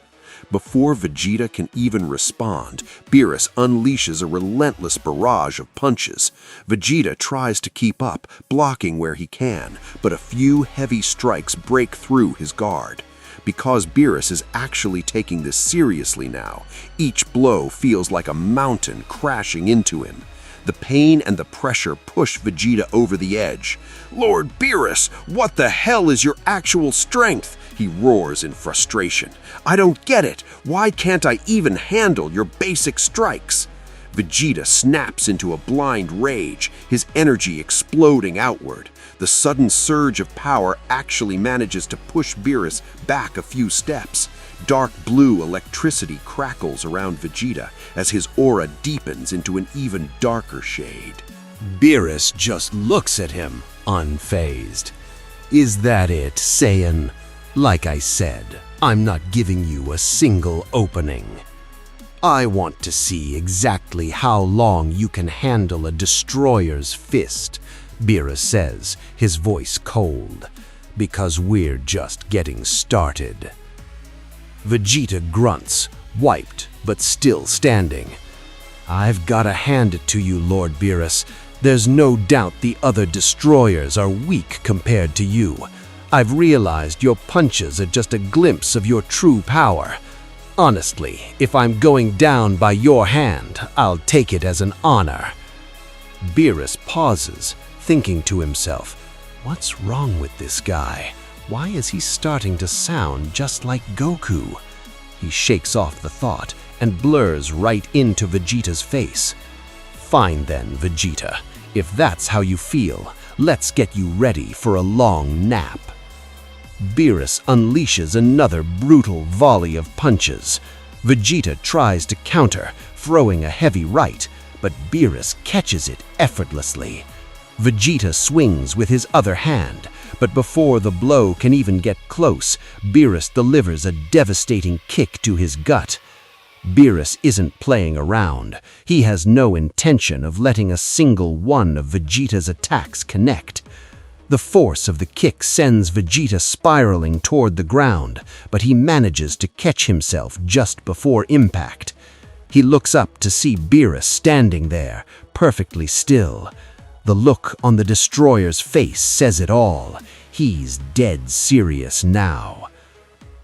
Before Vegeta can even respond, Beerus unleashes a relentless barrage of punches. Vegeta tries to keep up, blocking where he can, but a few heavy strikes break through his guard. Because Beerus is actually taking this seriously now, each blow feels like a mountain crashing into him. The pain and the pressure push Vegeta over the edge. Lord Beerus, what the hell is your actual strength? He roars in frustration. I don't get it. Why can't I even handle your basic strikes? Vegeta snaps into a blind rage, his energy exploding outward. The sudden surge of power actually manages to push Beerus back a few steps. Dark blue electricity crackles around Vegeta as his aura deepens into an even darker shade. Beerus just looks at him, unfazed. Is that it, Saiyan? Like I said, I'm not giving you a single opening. I want to see exactly how long you can handle a destroyer's fist, Beerus says, his voice cold, because we're just getting started. Vegeta grunts, wiped but still standing. I've got to hand it to you, Lord Beerus. There's no doubt the other destroyers are weak compared to you. I've realized your punches are just a glimpse of your true power. Honestly, if I'm going down by your hand, I'll take it as an honor. Beerus pauses, thinking to himself, what's wrong with this guy? Why is he starting to sound just like Goku? He shakes off the thought and blurs right into Vegeta's face. Fine then, Vegeta. If that's how you feel, let's get you ready for a long nap. Beerus unleashes another brutal volley of punches. Vegeta tries to counter, throwing a heavy right, but Beerus catches it effortlessly. Vegeta swings with his other hand, but before the blow can even get close, Beerus delivers a devastating kick to his gut. Beerus isn't playing around. He has no intention of letting a single one of Vegeta's attacks connect. The force of the kick sends Vegeta spiraling toward the ground, but he manages to catch himself just before impact. He looks up to see Beerus standing there, perfectly still. The look on the destroyer's face says it all. He's dead serious now.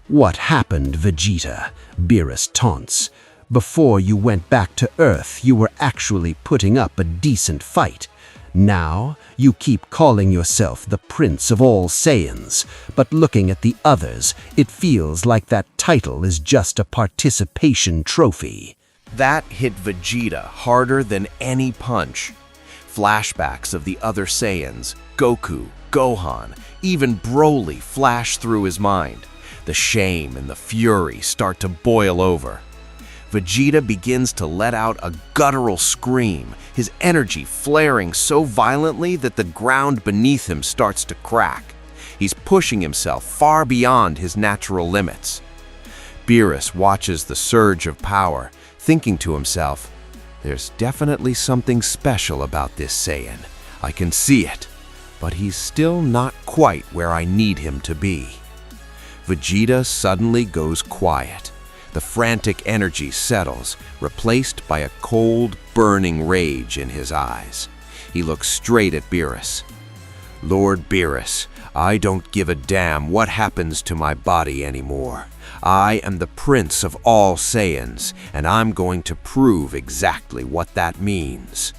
"What happened, Vegeta?" Beerus taunts. "Before you went back to Earth, you were actually putting up a decent fight. Now, you keep calling yourself the Prince of all Saiyans, but looking at the others, it feels like that title is just a participation trophy." That hit Vegeta harder than any punch. Flashbacks of the other Saiyans, Goku, Gohan, even Broly flash through his mind. The shame and the fury start to boil over. Vegeta begins to let out a guttural scream, his energy flaring so violently that the ground beneath him starts to crack. He's pushing himself far beyond his natural limits. Beerus watches the surge of power, thinking to himself, "There's definitely something special about this Saiyan. I can see it, but he's still not quite where I need him to be." Vegeta suddenly goes quiet. The frantic energy settles, replaced by a cold, burning rage in his eyes. He looks straight at Beerus. "Lord Beerus, I don't give a damn what happens to my body anymore. I am the Prince of all Saiyans, and I'm going to prove exactly what that means."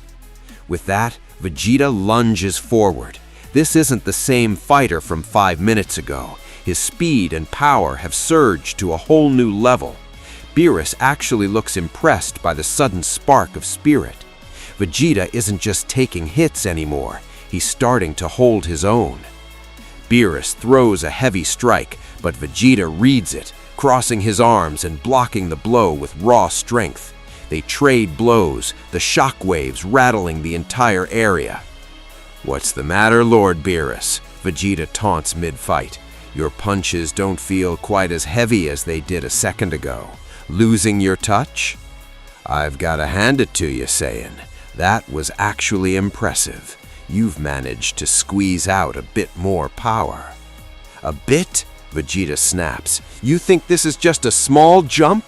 With that, Vegeta lunges forward. This isn't the same fighter from 5 minutes ago. His speed and power have surged to a whole new level. Beerus actually looks impressed by the sudden spark of spirit. Vegeta isn't just taking hits anymore, he's starting to hold his own. Beerus throws a heavy strike, but Vegeta reads it, crossing his arms and blocking the blow with raw strength. They trade blows, the shockwaves rattling the entire area. "What's the matter, Lord Beerus?" Vegeta taunts mid-fight. "Your punches don't feel quite as heavy as they did a second ago. Losing your touch?" "I've got to hand it to you, Saiyan. That was actually impressive. You've managed to squeeze out a bit more power." "A bit?" Vegeta snaps. "You think this is just a small jump?"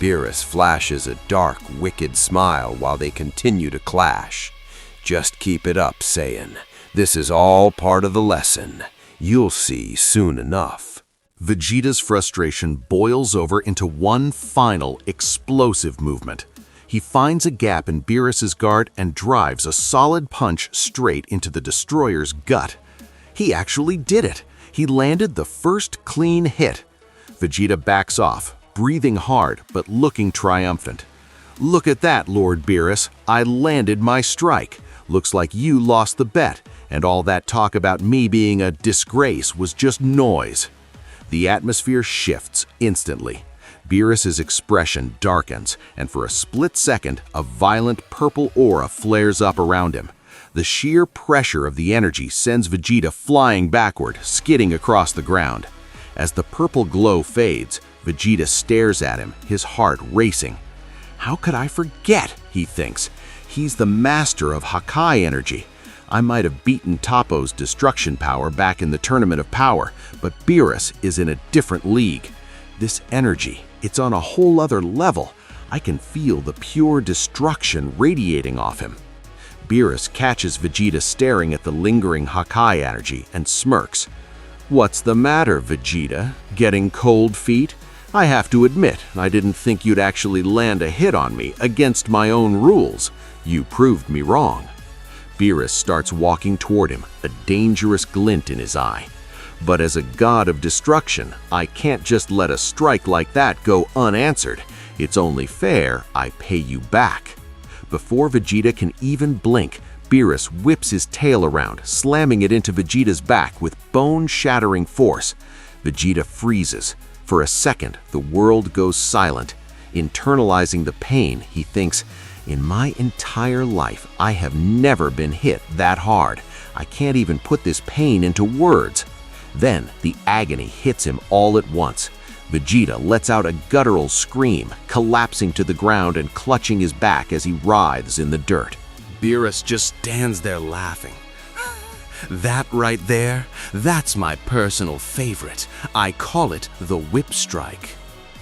Beerus flashes a dark, wicked smile while they continue to clash. "Just keep it up, Saiyan. This is all part of the lesson. You'll see soon enough." Vegeta's frustration boils over into one final, explosive movement. He finds a gap in Beerus's guard and drives a solid punch straight into the destroyer's gut. He actually did it. He landed the first clean hit. Vegeta backs off, breathing hard but looking triumphant. "Look at that, Lord Beerus. I landed my strike. Looks like you lost the bet, and all that talk about me being a disgrace was just noise." The atmosphere shifts instantly. Beerus's expression darkens, and for a split second, a violent purple aura flares up around him. The sheer pressure of the energy sends Vegeta flying backward, skidding across the ground. As the purple glow fades, Vegeta stares at him, his heart racing. "How could I forget?" he thinks. "He's the master of Hakai energy. I might have beaten Toppo's destruction power back in the Tournament of Power, but Beerus is in a different league. This energy, it's on a whole other level. I can feel the pure destruction radiating off him." Beerus catches Vegeta staring at the lingering Hakai energy and smirks. "What's the matter, Vegeta? Getting cold feet? I have to admit, I didn't think you'd actually land a hit on me against my own rules. You proved me wrong." Beerus starts walking toward him, a dangerous glint in his eye. But as a god of destruction, I can't just let a strike like that go unanswered. It's only fair I pay you back." Before Vegeta can even blink, Beerus whips his tail around, slamming it into Vegeta's back with bone-shattering force. Vegeta freezes. For a second, the world goes silent. Internalizing the pain, he thinks, "In my entire life, I have never been hit that hard. I can't even put this pain into words." Then, the agony hits him all at once. Vegeta lets out a guttural scream, collapsing to the ground and clutching his back as he writhes in the dirt. Beerus just stands there laughing. "That right there, that's my personal favorite. I call it the whip strike."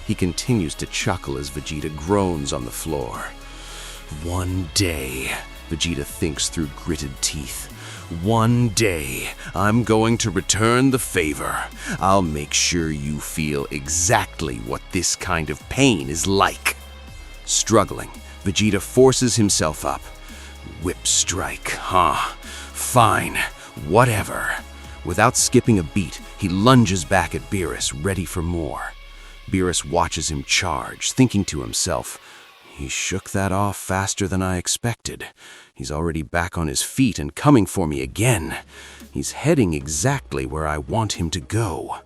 He continues to chuckle as Vegeta groans on the floor. "One day," Vegeta thinks through gritted teeth, "one day I'm going to return the favor. I'll make sure you feel exactly what this kind of pain is like." Struggling, Vegeta forces himself up. "Whip strike, huh? Fine, whatever." Without skipping a beat, he lunges back at Beerus, ready for more. Beerus watches him charge, thinking to himself, "He shook that off faster than I expected. He's already back on his feet and coming for me again. He's heading exactly where I want him to go."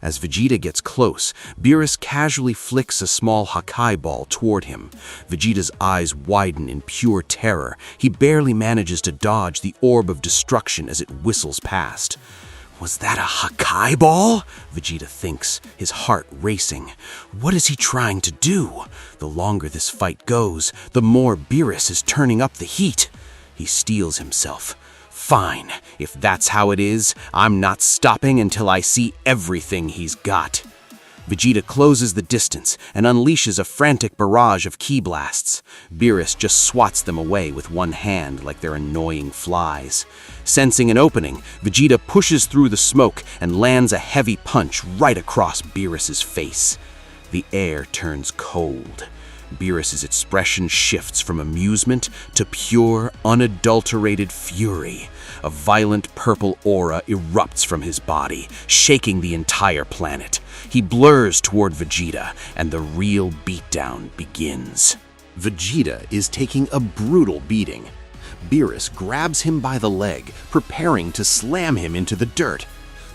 As Vegeta gets close, Beerus casually flicks a small Hakai ball toward him. Vegeta's eyes widen in pure terror. He barely manages to dodge the orb of destruction as it whistles past. "Was that a Hakai ball?" Vegeta thinks, his heart racing. What is he trying to do? The longer this fight goes, the more Beerus is turning up the heat. He steels himself. "Fine, if that's how it is, I'm not stopping until I see everything he's got." Vegeta closes the distance and unleashes a frantic barrage of ki blasts. Beerus just swats them away with one hand like they're annoying flies. Sensing an opening, Vegeta pushes through the smoke and lands a heavy punch right across Beerus's face. The air turns cold. Beerus's expression shifts from amusement to pure, unadulterated fury. A violent purple aura erupts from his body, shaking the entire planet. He blurs toward Vegeta, and the real beatdown begins. Vegeta is taking a brutal beating. Beerus grabs him by the leg, preparing to slam him into the dirt.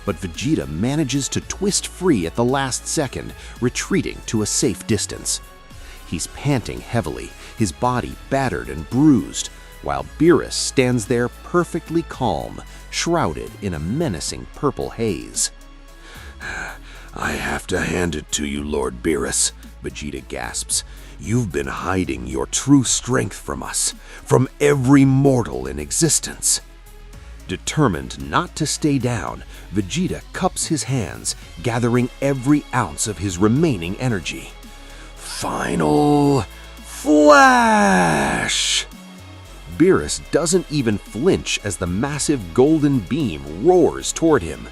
But Vegeta manages to twist free at the last second, retreating to a safe distance. He's panting heavily, his body battered and bruised, while Beerus stands there perfectly calm, shrouded in a menacing purple haze. "I have to hand it to you, Lord Beerus," Vegeta gasps. "You've been hiding your true strength from us, from every mortal in existence." Determined not to stay down, Vegeta cups his hands, gathering every ounce of his remaining energy. Final flash! Beerus doesn't even flinch as the massive golden beam roars toward him.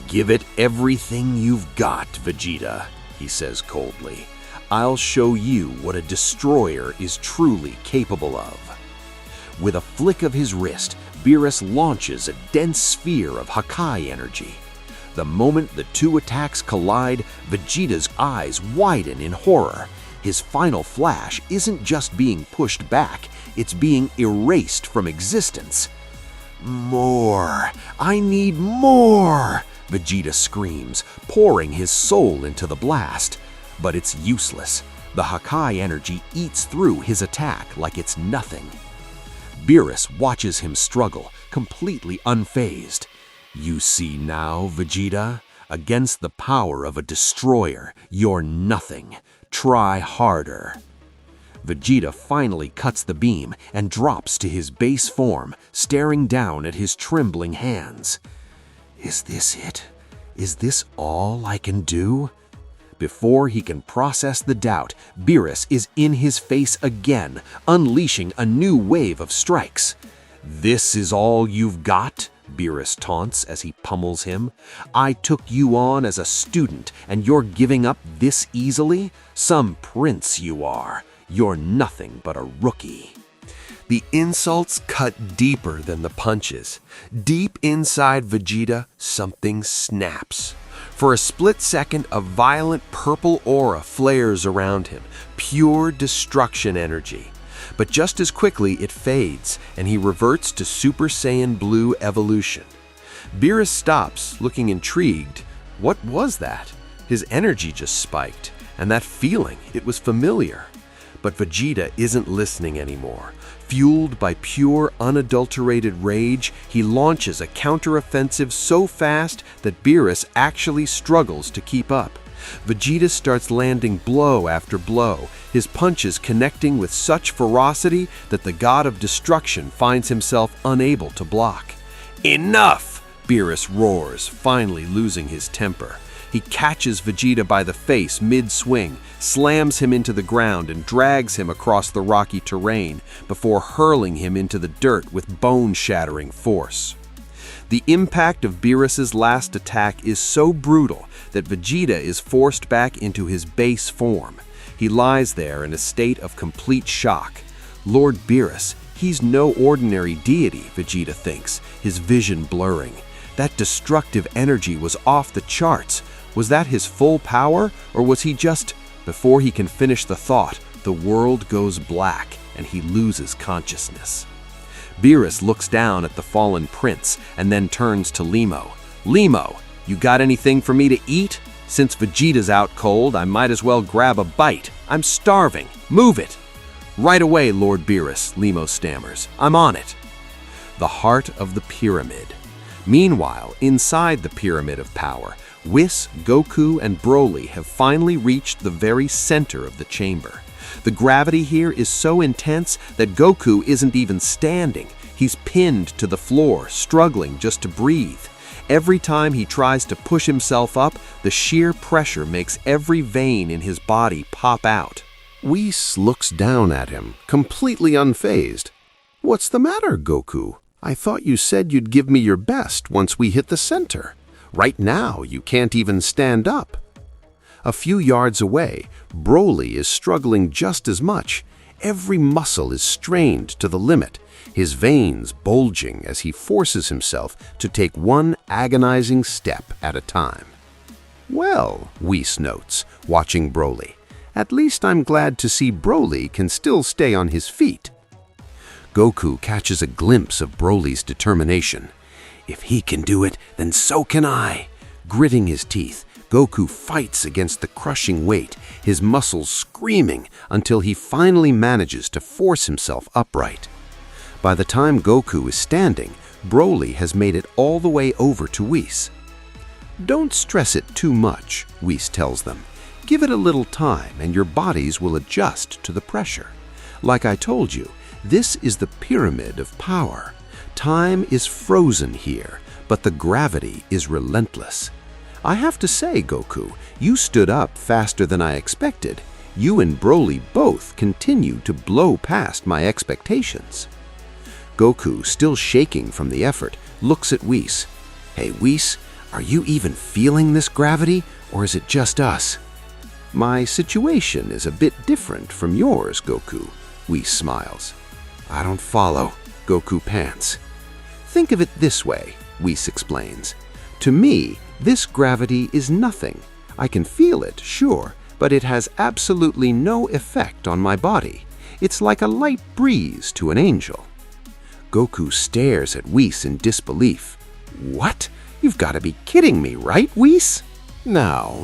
"Give it everything you've got, Vegeta," he says coldly. "I'll show you what a destroyer is truly capable of." With a flick of his wrist, Beerus launches a dense sphere of Hakai energy. The moment the two attacks collide, Vegeta's eyes widen in horror. His final flash isn't just being pushed back, it's being erased from existence. "More! I need more!" Vegeta screams, pouring his soul into the blast. But it's useless. The Hakai energy eats through his attack like it's nothing. Beerus watches him struggle, completely unfazed. "You see now, Vegeta? Against the power of a destroyer, you're nothing. Try harder." Vegeta finally cuts the beam and drops to his base form, staring down at his trembling hands. Is this it? Is this all I can do? Before he can process the doubt, Beerus is in his face again, unleashing a new wave of strikes. "This is all you've got?" Beerus taunts as he pummels him. "I took you on as a student, and you're giving up this easily? Some prince you are. You're nothing but a rookie." The insults cut deeper than the punches. Deep inside Vegeta, something snaps. For a split second, a violent purple aura flares around him, pure destruction energy. But just as quickly, it fades, and he reverts to Super Saiyan Blue evolution. Beerus stops, looking intrigued. What was that? His energy just spiked, and that feeling, it was familiar. But Vegeta isn't listening anymore. Fueled by pure, unadulterated rage, he launches a counteroffensive so fast that Beerus actually struggles to keep up. Vegeta starts landing blow after blow, his punches connecting with such ferocity that the god of destruction finds himself unable to block. "Enough!" Beerus roars, finally losing his temper. He catches Vegeta by the face mid-swing, slams him into the ground, and drags him across the rocky terrain before hurling him into the dirt with bone-shattering force. The impact of Beerus's last attack is so brutal that Vegeta is forced back into his base form. He lies there in a state of complete shock. Lord Beerus, he's no ordinary deity, Vegeta thinks, his vision blurring. That destructive energy was off the charts. Was that his full power, or was he just... Before he can finish the thought, the world goes black and he loses consciousness. Beerus looks down at the fallen prince and then turns to Limo. "Limo, you got anything for me to eat? Since Vegeta's out cold, I might as well grab a bite. I'm starving. Move it!" "Right away, Lord Beerus," Limo stammers. "I'm on it." The heart of the pyramid. Meanwhile, inside the Pyramid of Power, Whis, Goku, and Broly have finally reached the very center of the chamber. The gravity here is so intense that Goku isn't even standing. He's pinned to the floor, struggling just to breathe. Every time he tries to push himself up, the sheer pressure makes every vein in his body pop out. Whis looks down at him, completely unfazed. "What's the matter, Goku? I thought you said you'd give me your best once we hit the center. Right now, you can't even stand up." A few yards away, Broly is struggling just as much. Every muscle is strained to the limit, his veins bulging as he forces himself to take one agonizing step at a time. "Well," Whis notes, watching Broly, "at least I'm glad to see Broly can still stay on his feet." Goku catches a glimpse of Broly's determination. "If he can do it, then so can I." Gritting his teeth, Goku fights against the crushing weight, his muscles screaming until he finally manages to force himself upright. By the time Goku is standing, Broly has made it all the way over to Whis. "Don't stress it too much," Whis tells them. "Give it a little time and your bodies will adjust to the pressure. Like I told you, this is the Pyramid of Power. Time is frozen here, but the gravity is relentless. I have to say, Goku, you stood up faster than I expected. You and Broly both continue to blow past my expectations." Goku, still shaking from the effort, looks at Whis. "Hey, Whis, are you even feeling this gravity, or is it just us?" "My situation is a bit different from yours, Goku," Whis smiles. "I don't follow," Goku pants. "Think of it this way," Whis explains. "To me, this gravity is nothing. I can feel it, sure, but it has absolutely no effect on my body. It's like a light breeze to an angel." Goku stares at Whis in disbelief. "What? You've got to be kidding me, right, Whis?" Now,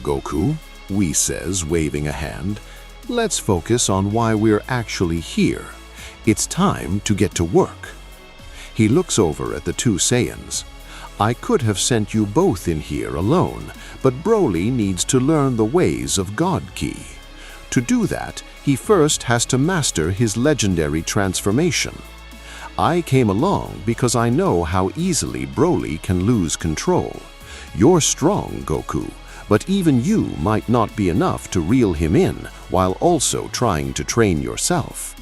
Goku," Whis says, waving a hand. "Let's focus on why we're actually here. It's time to get to work." He looks over at the two Saiyans. "I could have sent you both in here alone, but Broly needs to learn the ways of God Ki. To do that, he first has to master his legendary transformation. I came along because I know how easily Broly can lose control. You're strong, Goku, but even you might not be enough to reel him in while also trying to train yourself.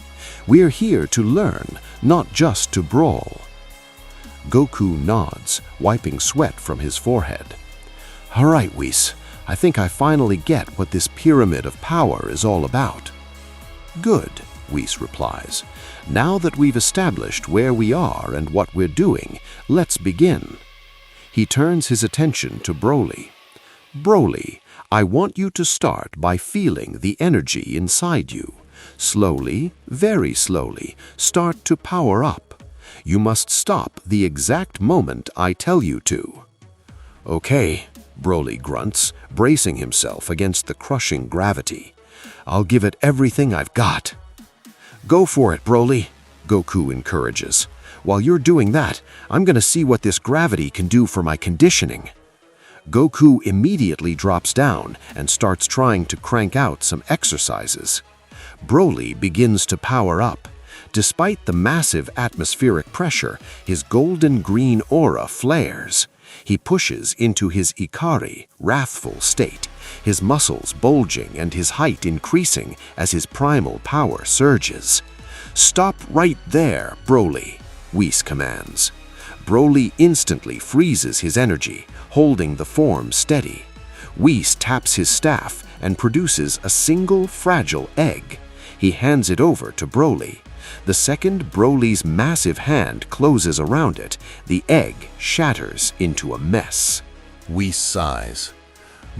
We're here to learn, not just to brawl." Goku nods, wiping sweat from his forehead. "All right, Whis, I think I finally get what this Pyramid of Power is all about." "Good," Whis replies. Now that we've established where we are and what we're doing, let's begin. He turns his attention to Broly. Broly, I want you to start by feeling the energy inside you. Slowly, very slowly, start to power up. You must stop the exact moment I tell you to. Okay, Broly grunts, bracing himself against the crushing gravity. I'll give it everything I've got. Go for it, Broly, Goku encourages. While you're doing that, I'm gonna see what this gravity can do for my conditioning. Goku immediately drops down and starts trying to crank out some exercises. Broly begins to power up. Despite the massive atmospheric pressure, his golden-green aura flares. He pushes into his Ikari, wrathful state, his muscles bulging and his height increasing as his primal power surges. Stop right there, Broly, Whis commands. Broly instantly freezes his energy, holding the form steady. Whis taps his staff and produces a single fragile egg. He hands it over to Broly. The second Broly's massive hand closes around it, the egg shatters into a mess. Whis sighs.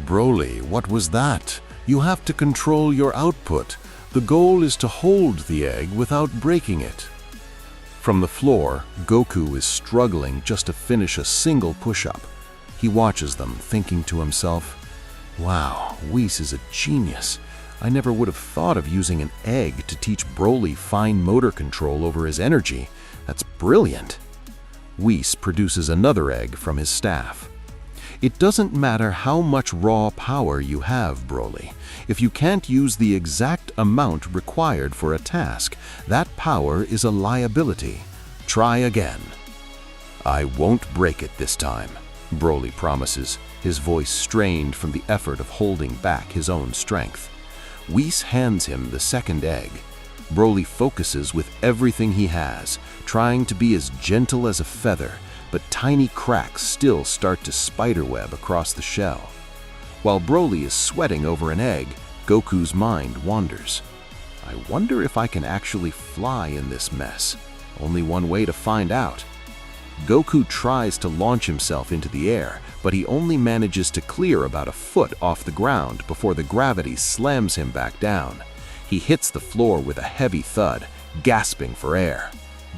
Broly, what was that? You have to control your output. The goal is to hold the egg without breaking it. From the floor, Goku is struggling just to finish a single push-up. He watches them, thinking to himself, wow, Whis is a genius. I never would have thought of using an egg to teach Broly fine motor control over his energy. That's brilliant. Whis produces another egg from his staff. It doesn't matter how much raw power you have, Broly. If you can't use the exact amount required for a task, that power is a liability. Try again. I won't break it this time, Broly promises, his voice strained from the effort of holding back his own strength. Whis hands him the second egg. Broly focuses with everything he has, trying to be as gentle as a feather, but tiny cracks still start to spiderweb across the shell. While Broly is sweating over an egg, Goku's mind wanders. I wonder if I can actually fly in this mess. Only one way to find out. Goku tries to launch himself into the air, but he only manages to clear about a foot off the ground before the gravity slams him back down. He hits the floor with a heavy thud, gasping for air.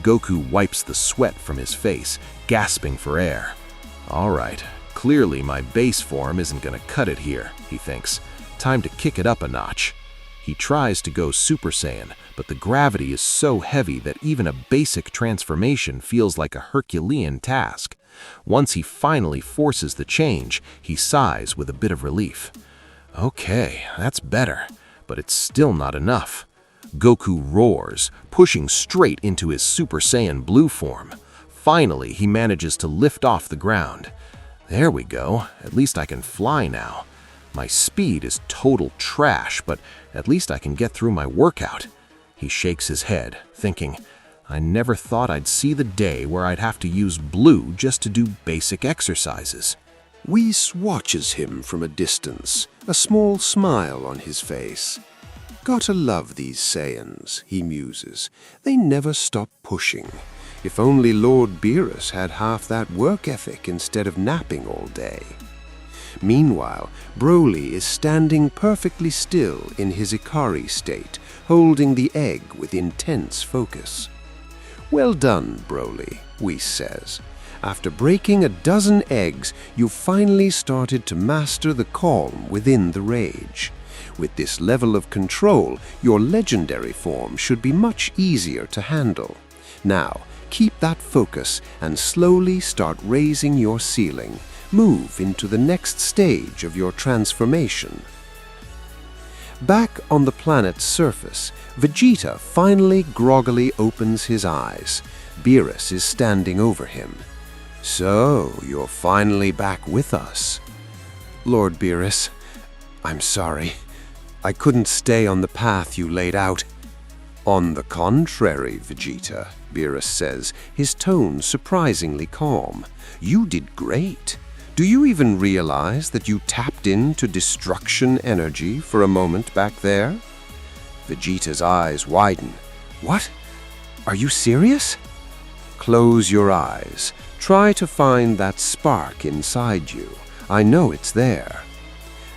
Goku wipes the sweat from his face, gasping for air. All right, clearly my base form isn't gonna cut it here, he thinks. Time to kick it up a notch. He tries to go Super Saiyan, but the gravity is so heavy that even a basic transformation feels like a Herculean task. Once he finally forces the change, he sighs with a bit of relief. Okay, that's better, but it's still not enough. Goku roars, pushing straight into his Super Saiyan blue form. Finally, he manages to lift off the ground. There we go, at least I can fly now. My speed is total trash, but at least I can get through my workout. He shakes his head, thinking, I never thought I'd see the day where I'd have to use blue just to do basic exercises. Whis watches him from a distance, a small smile on his face. Gotta love these Saiyans, he muses. They never stop pushing. If only Lord Beerus had half that work ethic instead of napping all day. Meanwhile, Broly is standing perfectly still in his Ikari state, holding the egg with intense focus. Well done, Broly, Whis says. After breaking a dozen eggs, you finally started to master the calm within the rage. With this level of control, your legendary form should be much easier to handle. Now, keep that focus and slowly start raising your ceiling. Move into the next stage of your transformation. Back on the planet's surface, Vegeta finally groggily opens his eyes. Beerus is standing over him. So, you're finally back with us. Lord Beerus, I'm sorry. I couldn't stay on the path you laid out. On the contrary, Vegeta, Beerus says, his tone surprisingly calm. You did great. Do you even realize that you tapped into destruction energy for a moment back there? Vegeta's eyes widen. What? Are you serious? Close your eyes. Try to find that spark inside you. I know it's there.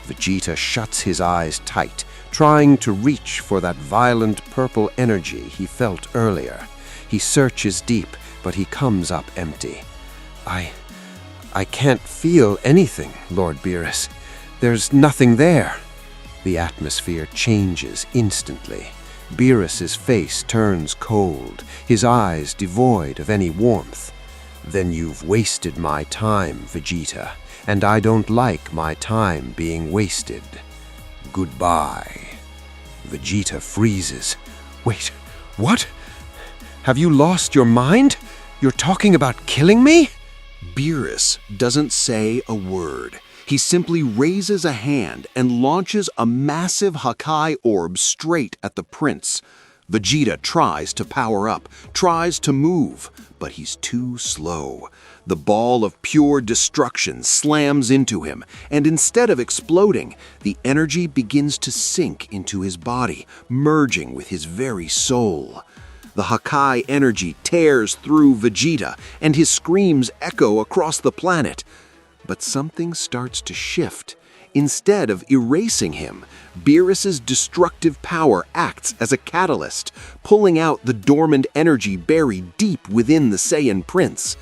Vegeta shuts his eyes tight, trying to reach for that violent purple energy he felt earlier. He searches deep, but he comes up empty. I can't feel anything, Lord Beerus. There's nothing there. The atmosphere changes instantly. Beerus's face turns cold, his eyes devoid of any warmth. Then you've wasted my time, Vegeta, and I don't like my time being wasted. Goodbye. Vegeta freezes. Wait, what? Have you lost your mind? You're talking about killing me? Beerus doesn't say a word. He simply raises a hand and launches a massive Hakai orb straight at the prince. Vegeta tries to power up, tries to move, but he's too slow. The ball of pure destruction slams into him, and instead of exploding, the energy begins to sink into his body, merging with his very soul. The Hakai energy tears through Vegeta, and his screams echo across the planet. But something starts to shift. Instead of erasing him, Beerus's destructive power acts as a catalyst, pulling out the dormant energy buried deep within the Saiyan prince.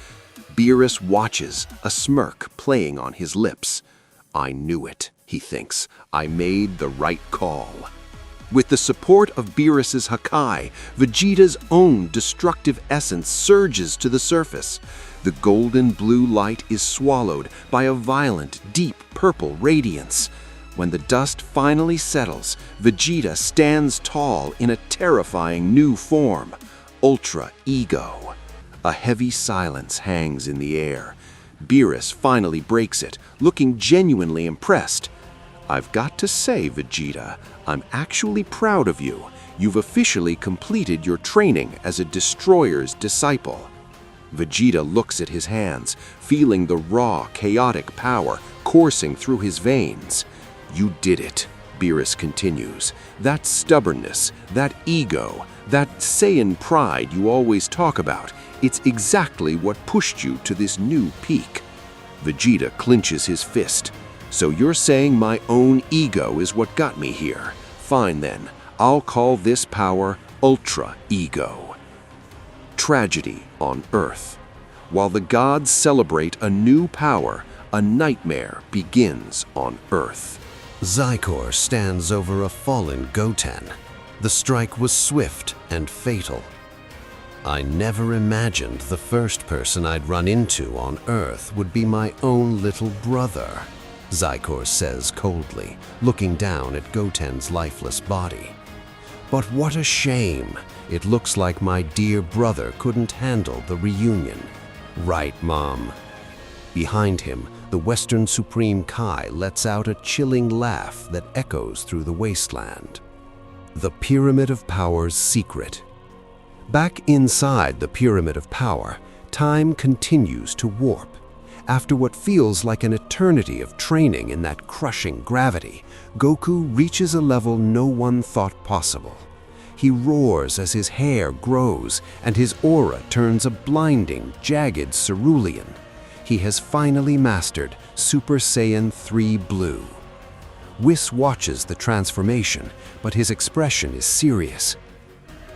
Beerus watches, a smirk playing on his lips. I knew it, he thinks. I made the right call. With the support of Beerus's Hakai, Vegeta's own destructive essence surges to the surface. The golden blue light is swallowed by a violent, deep purple radiance. When the dust finally settles, Vegeta stands tall in a terrifying new form, Ultra Ego. A heavy silence hangs in the air. Beerus finally breaks it, looking genuinely impressed. I've got to say, Vegeta, I'm actually proud of you. You've officially completed your training as a Destroyer's disciple. Vegeta looks at his hands, feeling the raw, chaotic power coursing through his veins. You did it, Beerus continues. That stubbornness, that ego, that Saiyan pride you always talk about, it's exactly what pushed you to this new peak. Vegeta clenches his fist. So you're saying my own ego is what got me here? Fine then, I'll call this power Ultra Ego. Tragedy on Earth. While the gods celebrate a new power, a nightmare begins on Earth. Zykor stands over a fallen Goten. The strike was swift and fatal. I never imagined the first person I'd run into on Earth would be my own little brother, Zykor says coldly, looking down at Goten's lifeless body. But what a shame! It looks like my dear brother couldn't handle the reunion. Right, Mom. Behind him, the Western Supreme Kai lets out a chilling laugh that echoes through the wasteland. The Pyramid of Power's secret. Back inside the Pyramid of Power, time continues to warp. After what feels like an eternity of training in that crushing gravity, Goku reaches a level no one thought possible. He roars as his hair grows and his aura turns a blinding, jagged cerulean. He has finally mastered Super Saiyan 3 Blue. Whis watches the transformation, but his expression is serious.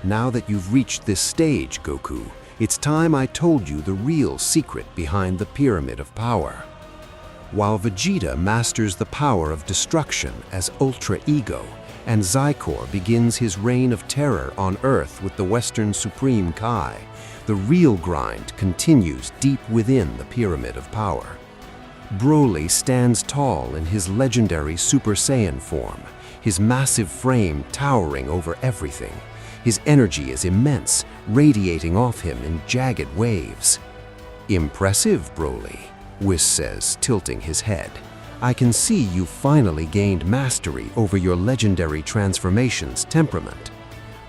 Now that you've reached this stage, Goku, it's time I told you the real secret behind the Pyramid of Power. While Vegeta masters the power of destruction as Ultra Ego, and Zykor begins his reign of terror on Earth with the Western Supreme Kai, the real grind continues deep within the Pyramid of Power. Broly stands tall in his legendary Super Saiyan form, his massive frame towering over everything. His energy is immense, radiating off him in jagged waves. Impressive, Broly, Whis says, tilting his head. I can see you finally gained mastery over your legendary transformation's temperament.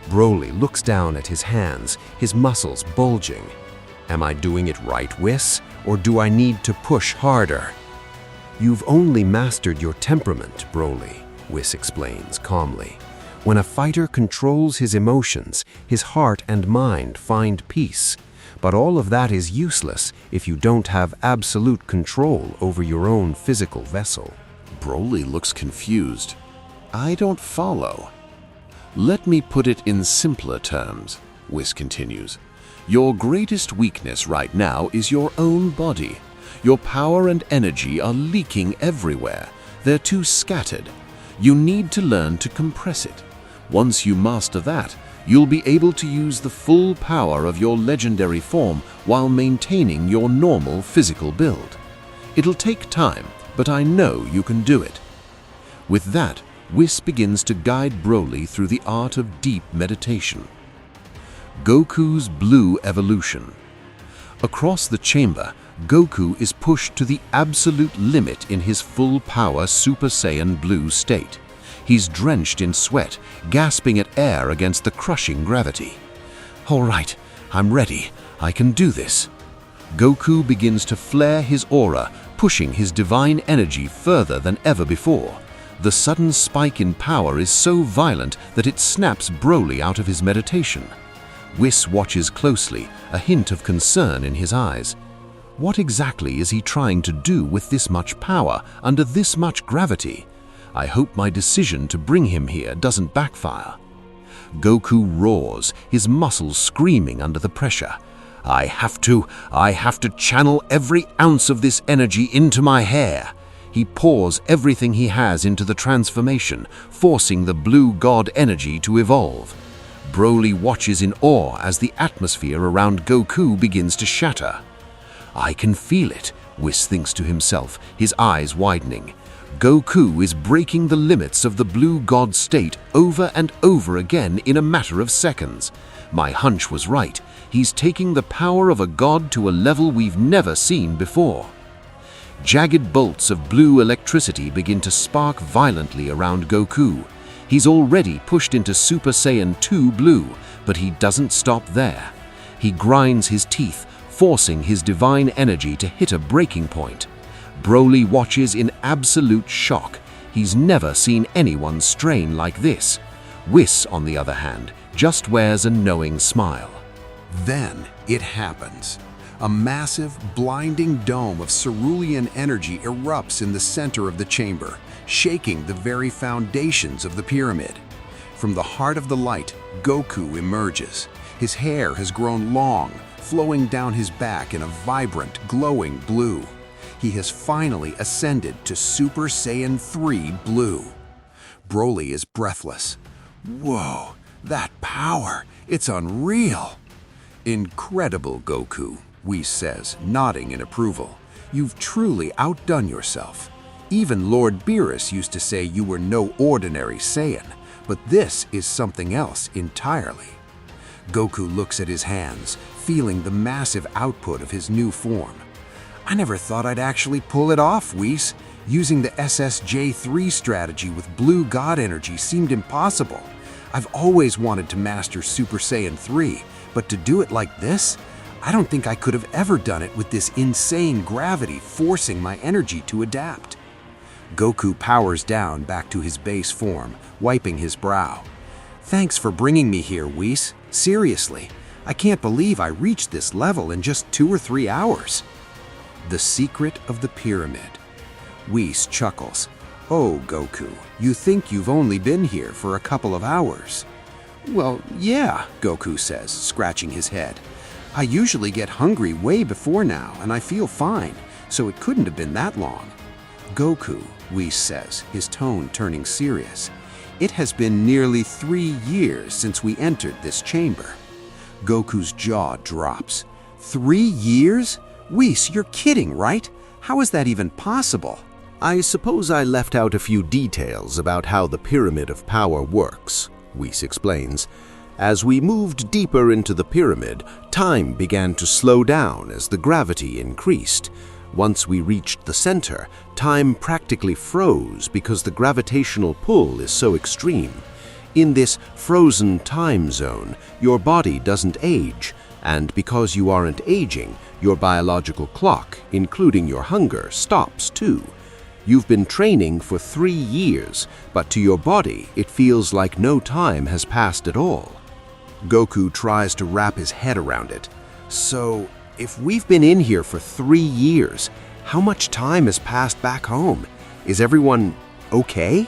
Broly looks down at his hands, his muscles bulging. Am I doing it right, Whis, or do I need to push harder? You've only mastered your temperament, Broly, Whis explains calmly. When a fighter controls his emotions, his heart and mind find peace. But all of that is useless if you don't have absolute control over your own physical vessel. Broly looks confused. I don't follow. Let me put it in simpler terms, Whis continues. Your greatest weakness right now is your own body. Your power and energy are leaking everywhere. They're too scattered. You need to learn to compress it. Once you master that, you'll be able to use the full power of your legendary form while maintaining your normal physical build. It'll take time, but I know you can do it. With that, Whis begins to guide Broly through the art of deep meditation. Goku's Blue Evolution. Across the chamber, Goku is pushed to the absolute limit in his full power Super Saiyan Blue state. He's drenched in sweat, gasping at air against the crushing gravity. All right, I'm ready. I can do this. Goku begins to flare his aura, pushing his divine energy further than ever before. The sudden spike in power is so violent that it snaps Broly out of his meditation. Whis watches closely, a hint of concern in his eyes. What exactly is he trying to do with this much power under this much gravity? I hope my decision to bring him here doesn't backfire. Goku roars, his muscles screaming under the pressure. I have to channel every ounce of this energy into my hair. He pours everything he has into the transformation, forcing the blue god energy to evolve. Broly watches in awe as the atmosphere around Goku begins to shatter. I can feel it, Whis thinks to himself, his eyes widening. Goku is breaking the limits of the blue god state over and over again in a matter of seconds. My hunch was right. He's taking the power of a god to a level we've never seen before. Jagged bolts of blue electricity begin to spark violently around Goku. He's already pushed into Super Saiyan 2 Blue, but he doesn't stop there. He grinds his teeth, forcing his divine energy to hit a breaking point. Broly watches in absolute shock. He's never seen anyone strain like this. Whis, on the other hand, just wears a knowing smile. Then it happens. A massive, blinding dome of cerulean energy erupts in the center of the chamber, shaking the very foundations of the pyramid. From the heart of the light, Goku emerges. His hair has grown long, flowing down his back in a vibrant, glowing blue. He has finally ascended to Super Saiyan 3 Blue. Broly is breathless. Whoa, that power! It's unreal! Incredible, Goku, Whis says, nodding in approval. You've truly outdone yourself. Even Lord Beerus used to say you were no ordinary Saiyan, but this is something else entirely. Goku looks at his hands, feeling the massive output of his new form. I never thought I'd actually pull it off, Whis. Using the SSJ3 strategy with blue god energy seemed impossible. I've always wanted to master Super Saiyan 3, but to do it like this? I don't think I could have ever done it with this insane gravity forcing my energy to adapt. Goku powers down back to his base form, wiping his brow. Thanks for bringing me here, Whis. Seriously, I can't believe I reached this level in just 2 or 3 hours. The secret of the pyramid. Whis chuckles. Oh, Goku, you think you've only been here for a couple of hours? Well, yeah, Goku says, scratching his head. I usually get hungry way before now, and I feel fine, so it couldn't have been that long. Goku, Whis says, his tone turning serious. It has been nearly 3 years since we entered this chamber. Goku's jaw drops. 3 years? Whis, you're kidding, right? How is that even possible? I suppose I left out a few details about how the Pyramid of Power works, Whis explains. As we moved deeper into the pyramid, time began to slow down as the gravity increased. Once we reached the center, time practically froze because the gravitational pull is so extreme. In this frozen time zone, your body doesn't age, and because you aren't aging, your biological clock, including your hunger, stops too. You've been training for 3 years, but to your body it feels like no time has passed at all. Goku tries to wrap his head around it. So, if we've been in here for 3 years, how much time has passed back home? Is everyone okay?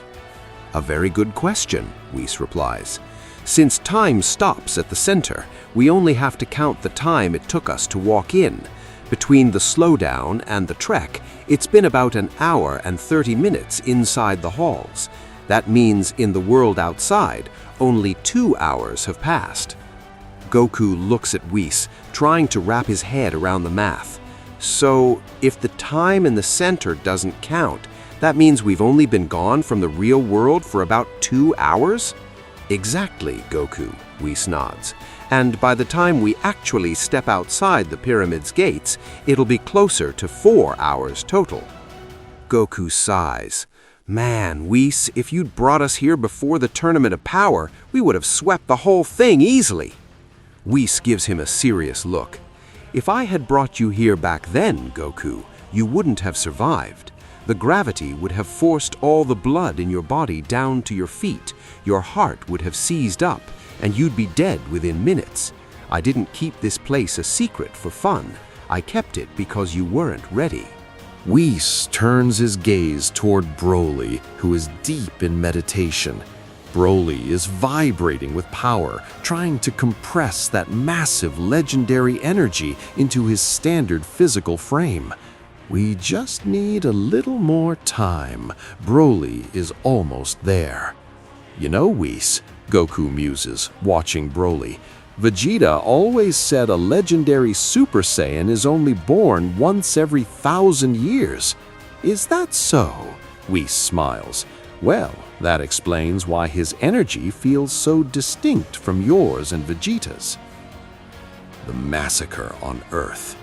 A very good question, Whis replies. Since time stops at the center, we only have to count the time it took us to walk in. Between the slowdown and the trek, it's been about an hour and 30 minutes inside the halls. That means in the world outside, only 2 hours have passed. Goku looks at Whis, trying to wrap his head around the math. So, if the time in the center doesn't count, that means we've only been gone from the real world for about 2 hours? Exactly, Goku, Whis nods. And by the time we actually step outside the pyramid's gates, it'll be closer to 4 hours total. Goku sighs. Man, Whis, if you'd brought us here before the Tournament of Power, we would have swept the whole thing easily. Whis gives him a serious look. If I had brought you here back then, Goku, you wouldn't have survived. The gravity would have forced all the blood in your body down to your feet, your heart would have seized up, and you'd be dead within minutes. I didn't keep this place a secret for fun. I kept it because you weren't ready. Whis turns his gaze toward Broly, who is deep in meditation. Broly is vibrating with power, trying to compress that massive legendary energy into his standard physical frame. We just need a little more time. Broly is almost there. You know, Whis, Goku muses, watching Broly, Vegeta always said a legendary Super Saiyan is only born once every 1,000 years. Is that so? Whis smiles. Well, that explains why his energy feels so distinct from yours and Vegeta's. The massacre on Earth.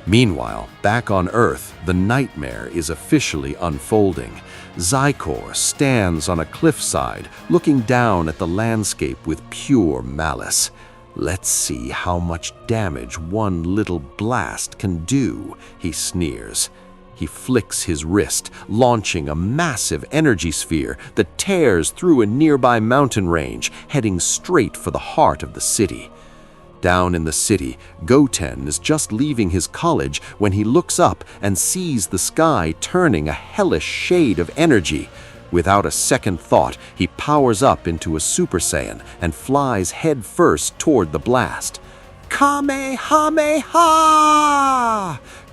Meanwhile, back on Earth, the nightmare is officially unfolding. Zycor stands on a cliffside, looking down at the landscape with pure malice. Let's see how much damage one little blast can do, he sneers. He flicks his wrist, launching a massive energy sphere that tears through a nearby mountain range, heading straight for the heart of the city. Down in the city, Goten is just leaving his college when he looks up and sees the sky turning a hellish shade of energy. Without a second thought, he powers up into a Super Saiyan and flies headfirst toward the blast. Kamehameha!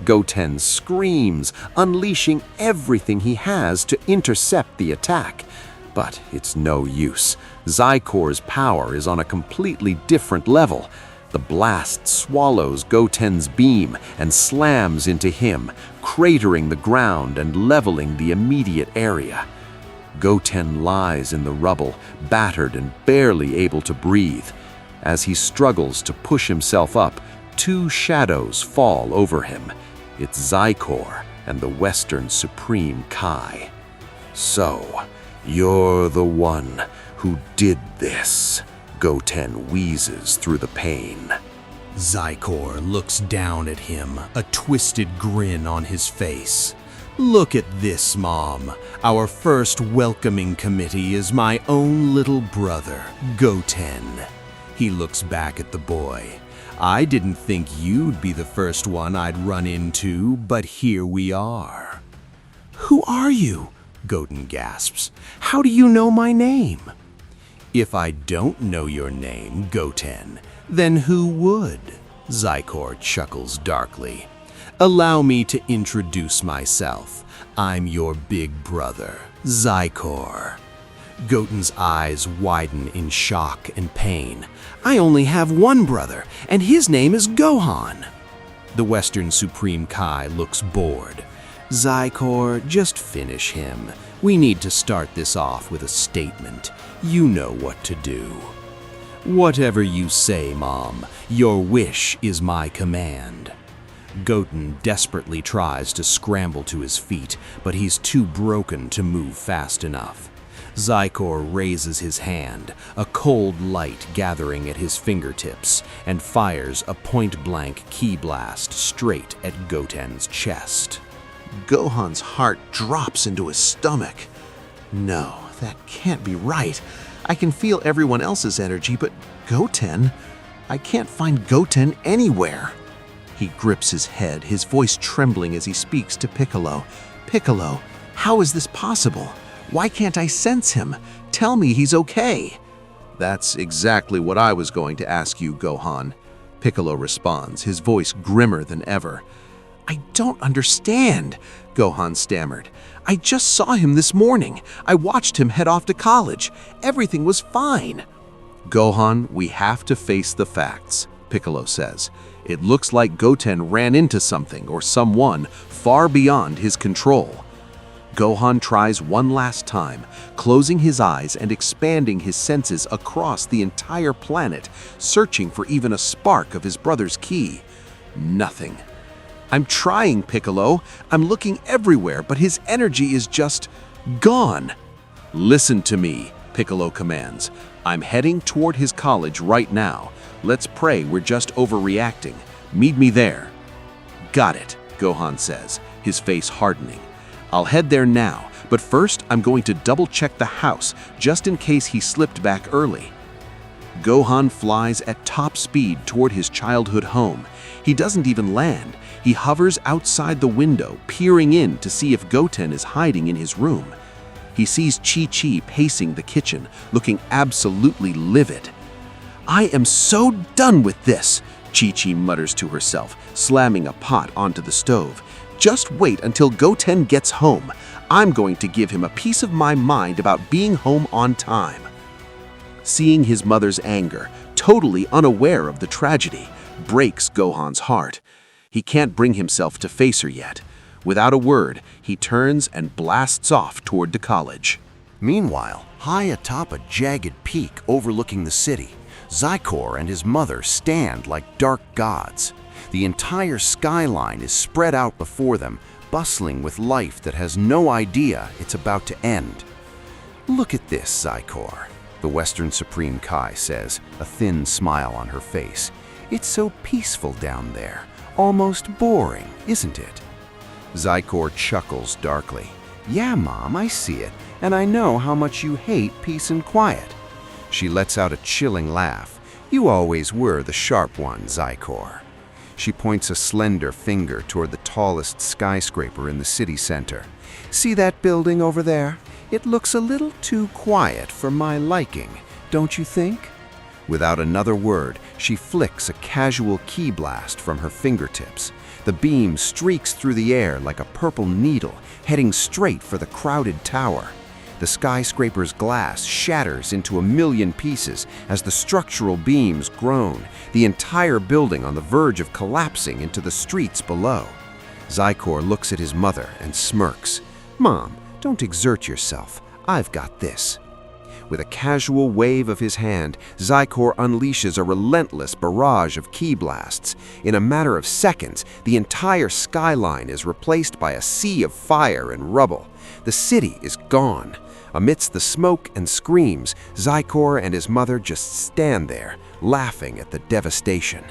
Goten screams, unleashing everything he has to intercept the attack. But it's no use. Zycor's power is on a completely different level. The blast swallows Goten's beam and slams into him, cratering the ground and leveling the immediate area. Goten lies in the rubble, battered and barely able to breathe. As he struggles to push himself up, 2 shadows fall over him. It's Zycor and the Western Supreme Kai. So, you're the one who did this. Goten wheezes through the pain. Zycor looks down at him, a twisted grin on his face. Look at this, Mom. Our first welcoming committee is my own little brother, Goten. He looks back at the boy. I didn't think you'd be the first one I'd run into, but here we are. Who are you? Goten gasps. How do you know my name? If I don't know your name, Goten, then who would? Zycor chuckles darkly. Allow me to introduce myself. I'm your big brother, Zycor. Goten's eyes widen in shock and pain. I only have one brother, and his name is Gohan. The Western Supreme Kai looks bored. Zycor, just finish him. We need to start this off with a statement. You know what to do. Whatever you say, Mom. Your wish is my command. Goten desperately tries to scramble to his feet, but he's too broken to move fast enough. Zycor raises his hand, a cold light gathering at his fingertips, and fires a point-blank ki blast straight at Goten's chest. Gohan's heart drops into his stomach. No, that can't be right. I can feel everyone else's energy, but Goten? I can't find Goten anywhere. He grips his head, his voice trembling as he speaks to Piccolo. Piccolo, how is this possible? Why can't I sense him? Tell me he's okay. That's exactly what I was going to ask you, Gohan. Piccolo responds, his voice grimmer than ever. I don't understand, Gohan stammered. I just saw him this morning. I watched him head off to college. Everything was fine. Gohan, we have to face the facts, Piccolo says. It looks like Goten ran into something or someone far beyond his control. Gohan tries one last time, closing his eyes and expanding his senses across the entire planet, searching for even a spark of his brother's ki. Nothing. I'm trying, Piccolo. I'm looking everywhere, but his energy is just gone. Listen to me, Piccolo commands. I'm heading toward his college right now. Let's pray we're just overreacting. Meet me there. Got it, Gohan says, his face hardening. I'll head there now, but first I'm going to double-check the house, just in case he slipped back early. Gohan flies at top speed toward his childhood home. He doesn't even land. He hovers outside the window, peering in to see if Goten is hiding in his room. He sees Chi-Chi pacing the kitchen, looking absolutely livid. I am so done with this, Chi-Chi mutters to herself, slamming a pot onto the stove. Just wait until Goten gets home. I'm going to give him a piece of my mind about being home on time. Seeing his mother's anger, totally unaware of the tragedy, breaks Gohan's heart. He can't bring himself to face her yet. Without a word, he turns and blasts off toward the college. Meanwhile, high atop a jagged peak overlooking the city, Zykor and his mother stand like dark gods. The entire skyline is spread out before them, bustling with life that has no idea it's about to end. Look at this, Zykor, the Western Supreme Kai says, a thin smile on her face. It's so peaceful down there, almost boring, isn't it? Zykor chuckles darkly. Yeah, Mom, I see it, and I know how much you hate peace and quiet. She lets out a chilling laugh. You always were the sharp one, Zykor. She points a slender finger toward the tallest skyscraper in the city center. See that building over there? It looks a little too quiet for my liking, don't you think? Without another word, she flicks a casual ki blast from her fingertips. The beam streaks through the air like a purple needle, heading straight for the crowded tower. The skyscraper's glass shatters into a million pieces as the structural beams groan, the entire building on the verge of collapsing into the streets below. Zykor looks at his mother and smirks. Mom, don't exert yourself. I've got this. With a casual wave of his hand, Zykor unleashes a relentless barrage of ki blasts. In a matter of seconds, the entire skyline is replaced by a sea of fire and rubble. The city is gone. Amidst the smoke and screams, Zykor and his mother just stand there, laughing at the devastation.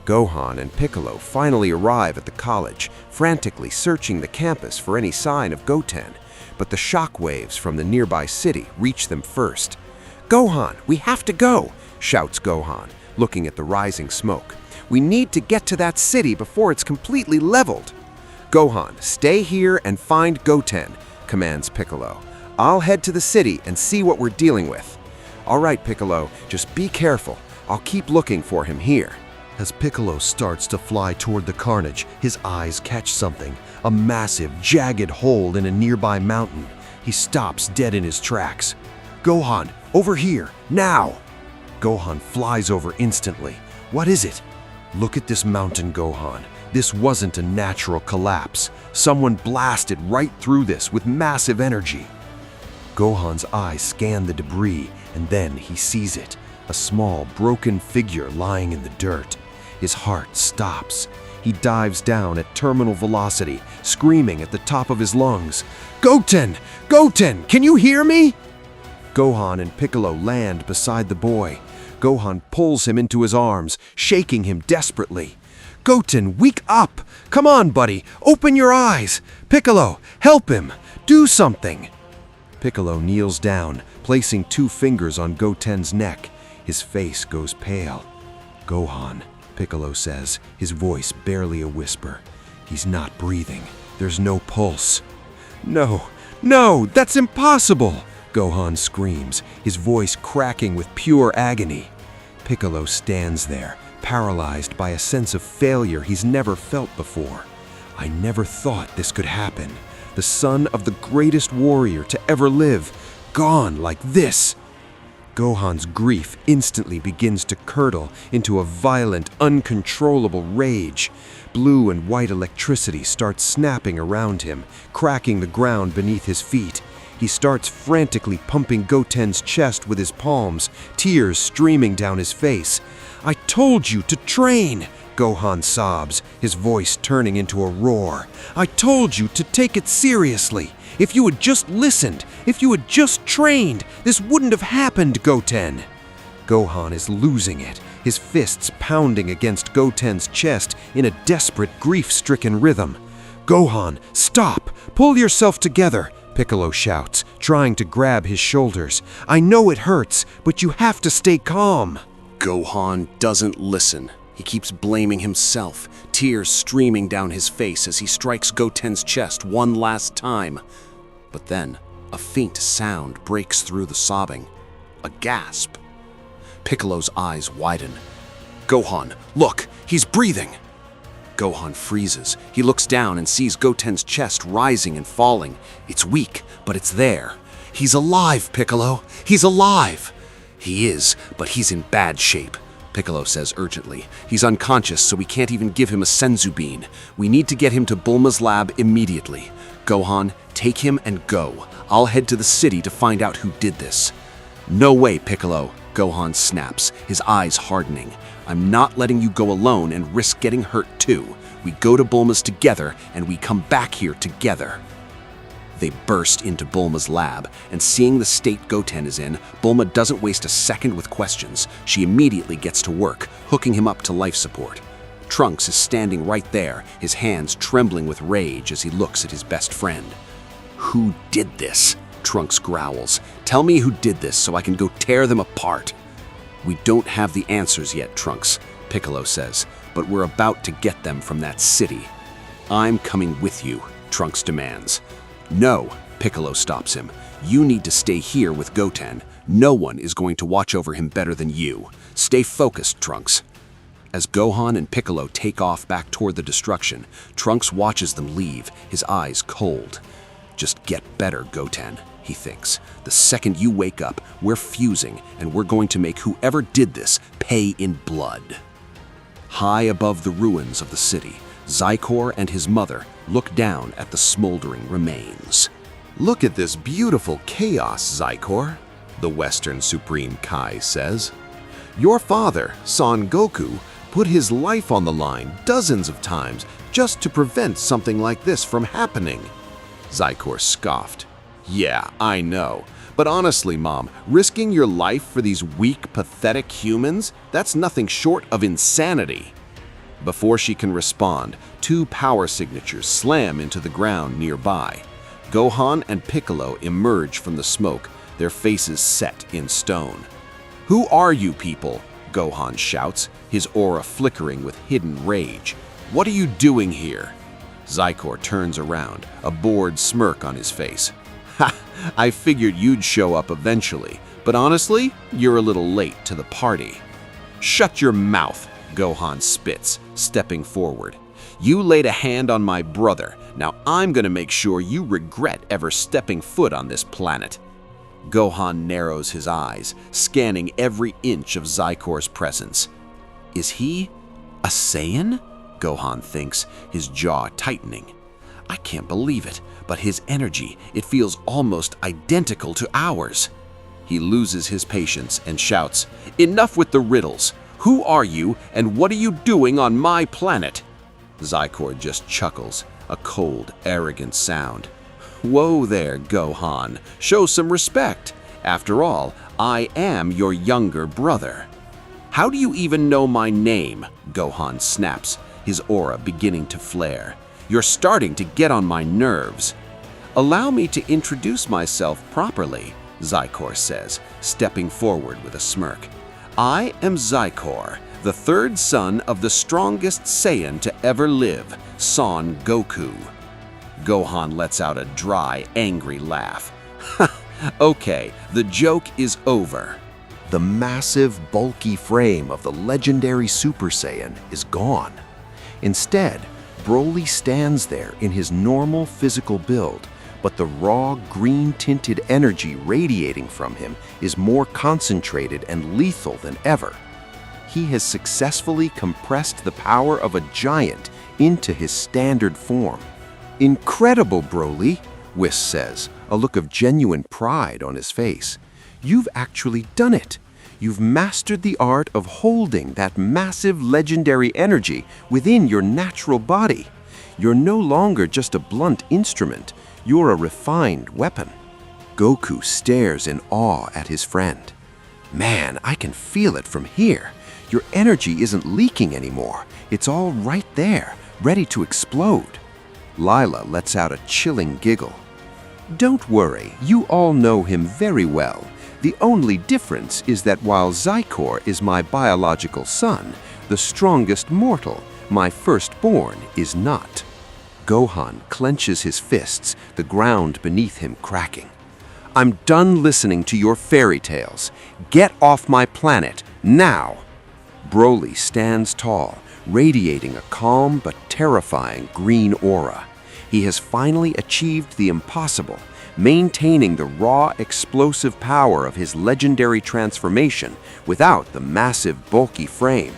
Gohan and Piccolo finally arrive at the college, frantically searching the campus for any sign of Goten. But the shockwaves from the nearby city reach them first. Gohan, we have to go, shouts Gohan, looking at the rising smoke. We need to get to that city before it's completely leveled. Gohan, stay here and find Goten, commands Piccolo. I'll head to the city and see what we're dealing with. All right, Piccolo, just be careful. I'll keep looking for him here. As Piccolo starts to fly toward the carnage, his eyes catch something, a massive, jagged hole in a nearby mountain. He stops dead in his tracks. Gohan, over here, now! Gohan flies over instantly. What is it? Look at this mountain, Gohan. This wasn't a natural collapse. Someone blasted right through this with massive energy. Gohan's eyes scan the debris, and then he sees it, a small, broken figure lying in the dirt. His heart stops. He dives down at terminal velocity, screaming at the top of his lungs. Goten! Goten! Can you hear me? Gohan and Piccolo land beside the boy. Gohan pulls him into his arms, shaking him desperately. Goten, wake up! Come on, buddy, open your eyes! Piccolo, help him! Do something! Piccolo kneels down, placing 2 fingers on Goten's neck. His face goes pale. Gohan, Piccolo says, his voice barely a whisper. He's not breathing. There's no pulse. No, that's impossible! Gohan screams, his voice cracking with pure agony. Piccolo stands there, paralyzed by a sense of failure he's never felt before. I never thought this could happen. The son of the greatest warrior to ever live, gone like this. Gohan's grief instantly begins to curdle into a violent, uncontrollable rage. Blue and white electricity starts snapping around him, cracking the ground beneath his feet. He starts frantically pumping Goten's chest with his palms, tears streaming down his face. "I told you to train!" Gohan sobs, his voice turning into a roar. "I told you to take it seriously! If you had just listened, if you had just trained, this wouldn't have happened, Goten!" Gohan is losing it, his fists pounding against Goten's chest in a desperate, grief-stricken rhythm. "Gohan, stop! Pull yourself together!" Piccolo shouts, trying to grab his shoulders. "I know it hurts, but you have to stay calm." Gohan doesn't listen. He keeps blaming himself, tears streaming down his face as he strikes Goten's chest one last time. But then, a faint sound breaks through the sobbing. A gasp. Piccolo's eyes widen. "Gohan, look! He's breathing!" Gohan freezes. He looks down and sees Goten's chest rising and falling. It's weak, but it's there. "He's alive, Piccolo! He's alive!" "He is, but he's in bad shape," Piccolo says urgently. "He's unconscious, so we can't even give him a senzu bean. We need to get him to Bulma's lab immediately. Gohan, take him and go. I'll head to the city to find out who did this." "No way, Piccolo," Gohan snaps, his eyes hardening. "I'm not letting you go alone and risk getting hurt too. We go to Bulma's together, and we come back here together." They burst into Bulma's lab, and seeing the state Goten is in, Bulma doesn't waste a second with questions. She immediately gets to work, hooking him up to life support. Trunks is standing right there, his hands trembling with rage as he looks at his best friend. "Who did this?" Trunks growls. "Tell me who did this so I can go tear them apart." "We don't have the answers yet, Trunks," Piccolo says, "but we're about to get them from that city." "I'm coming with you," Trunks demands. "No," Piccolo stops him. "You need to stay here with Goten. No one is going to watch over him better than you. Stay focused, Trunks." As Gohan and Piccolo take off back toward the destruction, Trunks watches them leave, his eyes cold. "Just get better, Goten," he thinks. "The second you wake up, we're fusing, and we're going to make whoever did this pay in blood." High above the ruins of the city, Zykor and his mother look down at the smoldering remains. "Look at this beautiful chaos, Zykor," the Western Supreme Kai says. "Your father, Son Goku, put his life on the line dozens of times just to prevent something like this from happening." Zykor scoffed. "Yeah, I know. But honestly, Mom, risking your life for these weak, pathetic humans, that's nothing short of insanity." Before she can respond, 2 power signatures slam into the ground nearby. Gohan and Piccolo emerge from the smoke, their faces set in stone. "Who are you people?" Gohan shouts, his aura flickering with hidden rage. "What are you doing here?" Zykor turns around, a bored smirk on his face. "Ha! I figured you'd show up eventually, but honestly, you're a little late to the party." "Shut your mouth," Gohan spits, stepping forward. "You laid a hand on my brother. Now I'm gonna make sure you regret ever stepping foot on this planet." Gohan narrows his eyes, scanning every inch of Zykor's presence. Is he a Saiyan? Gohan thinks, his jaw tightening. I can't believe it, but his energy, it feels almost identical to ours. He loses his patience and shouts, "Enough with the riddles! Who are you, and what are you doing on my planet?" Zykor just chuckles, a cold, arrogant sound. "Whoa there, Gohan. Show some respect. After all, I am your younger brother." "How do you even know my name?" Gohan snaps, his aura beginning to flare. "You're starting to get on my nerves." "Allow me to introduce myself properly," Zykor says, stepping forward with a smirk. "I am Zykor, the third son of the strongest Saiyan to ever live, Son Goku." Gohan lets out a dry, angry laugh. "Okay, the joke is over." The massive, bulky frame of the legendary Super Saiyan is gone. Instead, Broly stands there in his normal physical build, but the raw, green-tinted energy radiating from him is more concentrated and lethal than ever. He has successfully compressed the power of a giant into his standard form. "Incredible, Broly," Whis says, a look of genuine pride on his face. "You've actually done it. You've mastered the art of holding that massive legendary energy within your natural body. You're no longer just a blunt instrument, you're a refined weapon." Goku stares in awe at his friend. "Man, I can feel it from here. Your energy isn't leaking anymore. It's all right there, ready to explode." Lila lets out a chilling giggle. "Don't worry, you all know him very well. The only difference is that while Zykor is my biological son, the strongest mortal, my firstborn, is not." Gohan clenches his fists, the ground beneath him cracking. "I'm done listening to your fairy tales. Get off my planet, now!" Broly stands tall, radiating a calm but terrifying green aura. He has finally achieved the impossible, maintaining the raw, explosive power of his legendary transformation without the massive, bulky frame.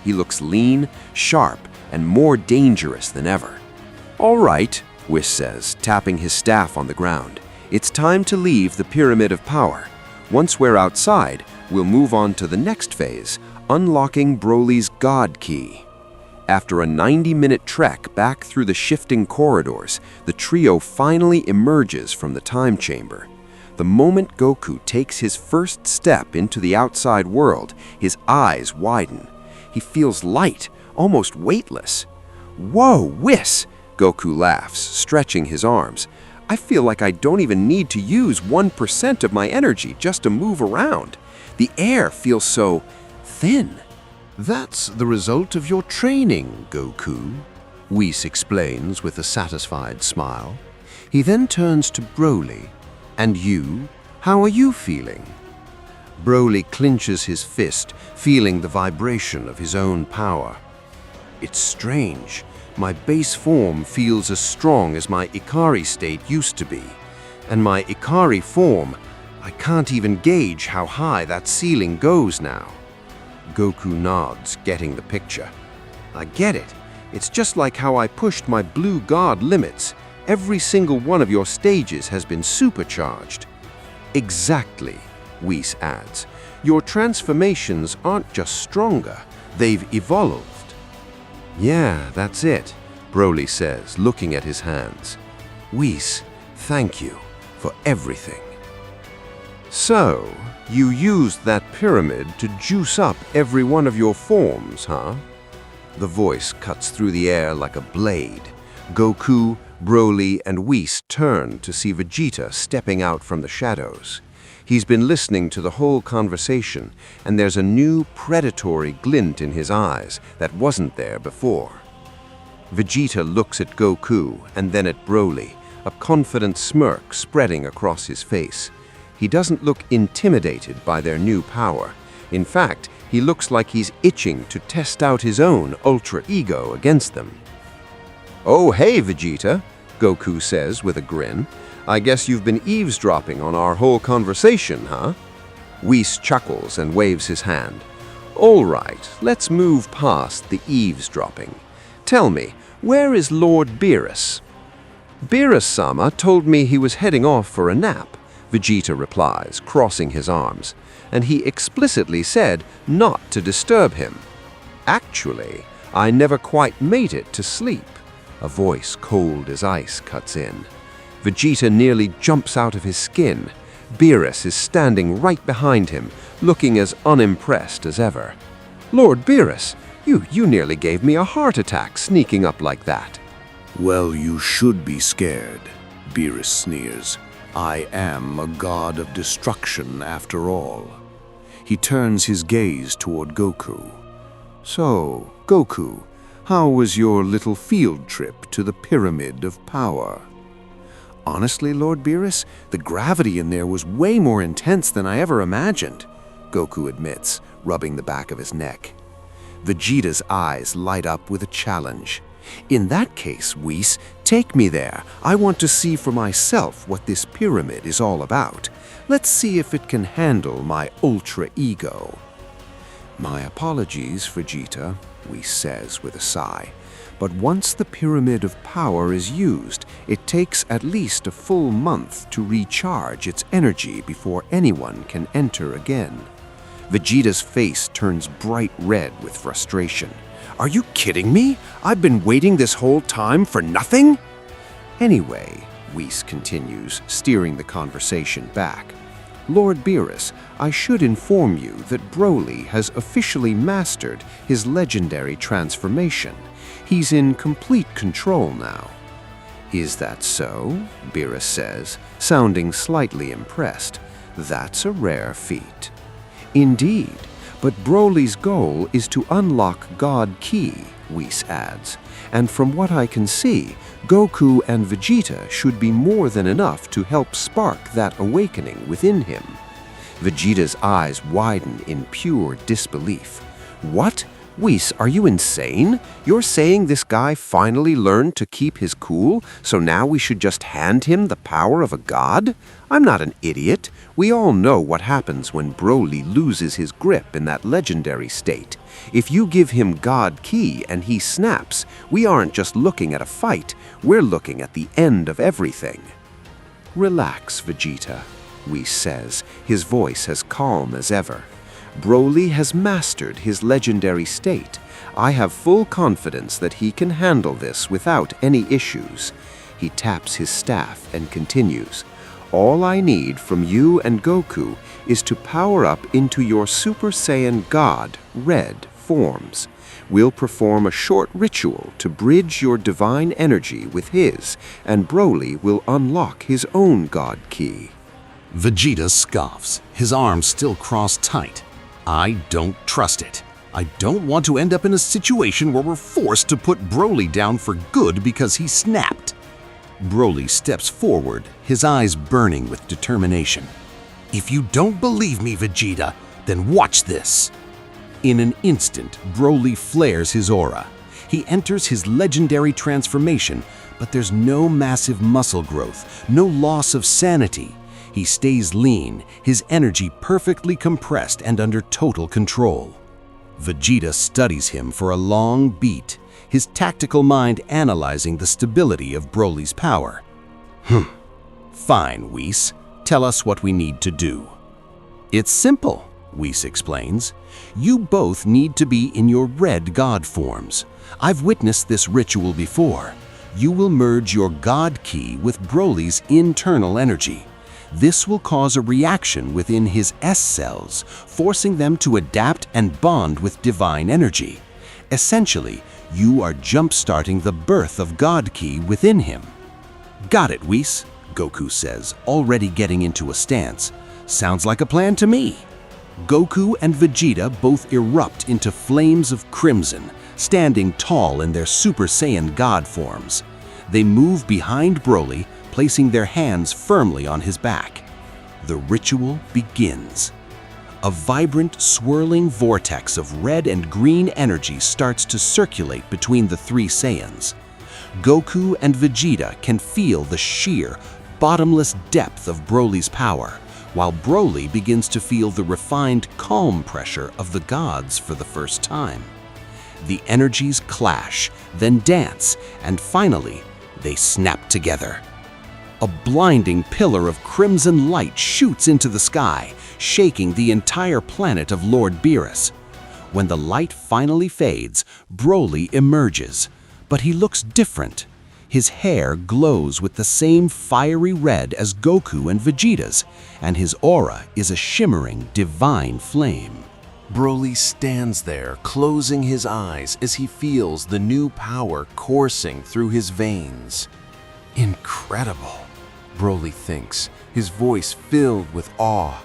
He looks lean, sharp, and more dangerous than ever. "All right," Whis says, tapping his staff on the ground. "It's time to leave the Pyramid of Power. Once we're outside, we'll move on to the next phase, unlocking Broly's God Key." After a 90-minute trek back through the shifting corridors, the trio finally emerges from the time chamber. The moment Goku takes his first step into the outside world, his eyes widen. He feels light, almost weightless. "Whoa, Whis!" Goku laughs, stretching his arms. "I feel like I don't even need to use 1% of my energy just to move around. The air feels so thin." "That's the result of your training, Goku," Whis explains with a satisfied smile. He then turns to Broly. "And you? How are you feeling?" Broly clenches his fist, feeling the vibration of his own power. "It's strange. My base form feels as strong as my Ikari state used to be. And my Ikari form, I can't even gauge how high that ceiling goes now." Goku nods, getting the picture. "I get it. It's just like how I pushed my blue God limits. Every single one of your stages has been supercharged." "Exactly," Whis adds. "Your transformations aren't just stronger, they've evolved." "Yeah, that's it," Broly says, looking at his hands. "Whis, thank you for everything." "So, you used that pyramid to juice up every one of your forms, huh?" The voice cuts through the air like a blade. Goku, Broly, and Whis turn to see Vegeta stepping out from the shadows. He's been listening to the whole conversation, and there's a new predatory glint in his eyes that wasn't there before. Vegeta looks at Goku and then at Broly, a confident smirk spreading across his face. He doesn't look intimidated by their new power. In fact, he looks like he's itching to test out his own ultra ego against them. "Oh, hey, Vegeta," Goku says with a grin. "I guess you've been eavesdropping on our whole conversation, huh?" Whis chuckles and waves his hand. "All right, let's move past the eavesdropping. Tell me, where is Lord Beerus?" "Beerus-sama told me he was heading off for a nap," Vegeta replies, crossing his arms, "and he explicitly said not to disturb him. Actually, I never quite made it to sleep." A voice cold as ice cuts in. Vegeta nearly jumps out of his skin. Beerus is standing right behind him, looking as unimpressed as ever. "Lord Beerus, You nearly gave me a heart attack sneaking up like that. Well, you should be scared, Beerus sneers. I am a god of destruction after all. He turns his gaze toward Goku. So, Goku, how was your little field trip to the Pyramid of Power? Honestly, Lord Beerus, the gravity in there was way more intense than I ever imagined, Goku admits, rubbing the back of his neck. Vegeta's eyes light up with a challenge. In that case, Whis, take me there. I want to see for myself what this pyramid is all about. Let's see if it can handle my ultra ego. My apologies, Vegeta, Whis says with a sigh. But once the Pyramid of Power is used, it takes at least a full month to recharge its energy before anyone can enter again. Vegeta's face turns bright red with frustration. Are you kidding me? I've been waiting this whole time for nothing? Anyway, Whis continues, steering the conversation back. Lord Beerus, I should inform you that Broly has officially mastered his legendary transformation. He's in complete control now. Is that so? Beerus says, sounding slightly impressed. That's a rare feat. Indeed, but Broly's goal is to unlock God Ki, Whis adds, and from what I can see, Goku and Vegeta should be more than enough to help spark that awakening within him. Vegeta's eyes widen in pure disbelief. What? Whis, are you insane? You're saying this guy finally learned to keep his cool, so now we should just hand him the power of a god? I'm not an idiot. We all know what happens when Broly loses his grip in that legendary state. If you give him God Ki and he snaps, we aren't just looking at a fight, we're looking at the end of everything. Relax, Vegeta, Whis says, his voice as calm as ever. Broly has mastered his legendary state. I have full confidence that he can handle this without any issues. He taps his staff and continues. All I need from you and Goku is to power up into your Super Saiyan God, Red, forms. We'll perform a short ritual to bridge your divine energy with his, and Broly will unlock his own God Ki. Vegeta scoffs, his arms still crossed tight. I don't trust it. I don't want to end up in a situation where we're forced to put Broly down for good because he snapped. Broly steps forward, his eyes burning with determination. If you don't believe me, Vegeta, then watch this. In an instant, Broly flares his aura. He enters his legendary transformation, but there's no massive muscle growth, no loss of sanity. He stays lean, his energy perfectly compressed and under total control. Vegeta studies him for a long beat, his tactical mind analyzing the stability of Broly's power. Fine, Whis. Tell us what we need to do. It's simple, Whis explains. You both need to be in your red god forms. I've witnessed this ritual before. You will merge your God Ki with Broly's internal energy. This will cause a reaction within his S cells, forcing them to adapt and bond with divine energy. Essentially, you are jump-starting the birth of God Ki within him. Got it, Whis, Goku says, already getting into a stance. Sounds like a plan to me. Goku and Vegeta both erupt into flames of crimson, standing tall in their Super Saiyan God forms. They move behind Broly, placing their hands firmly on his back. The ritual begins. A vibrant, swirling vortex of red and green energy starts to circulate between the three Saiyans. Goku and Vegeta can feel the sheer, bottomless depth of Broly's power, while Broly begins to feel the refined, calm pressure of the gods for the first time. The energies clash, then dance, and finally, they snap together. A blinding pillar of crimson light shoots into the sky, shaking the entire planet of Lord Beerus. When the light finally fades, Broly emerges, but he looks different. His hair glows with the same fiery red as Goku and Vegeta's, and his aura is a shimmering, divine flame. Broly stands there, closing his eyes as he feels the new power coursing through his veins. Incredible, Broly thinks, his voice filled with awe.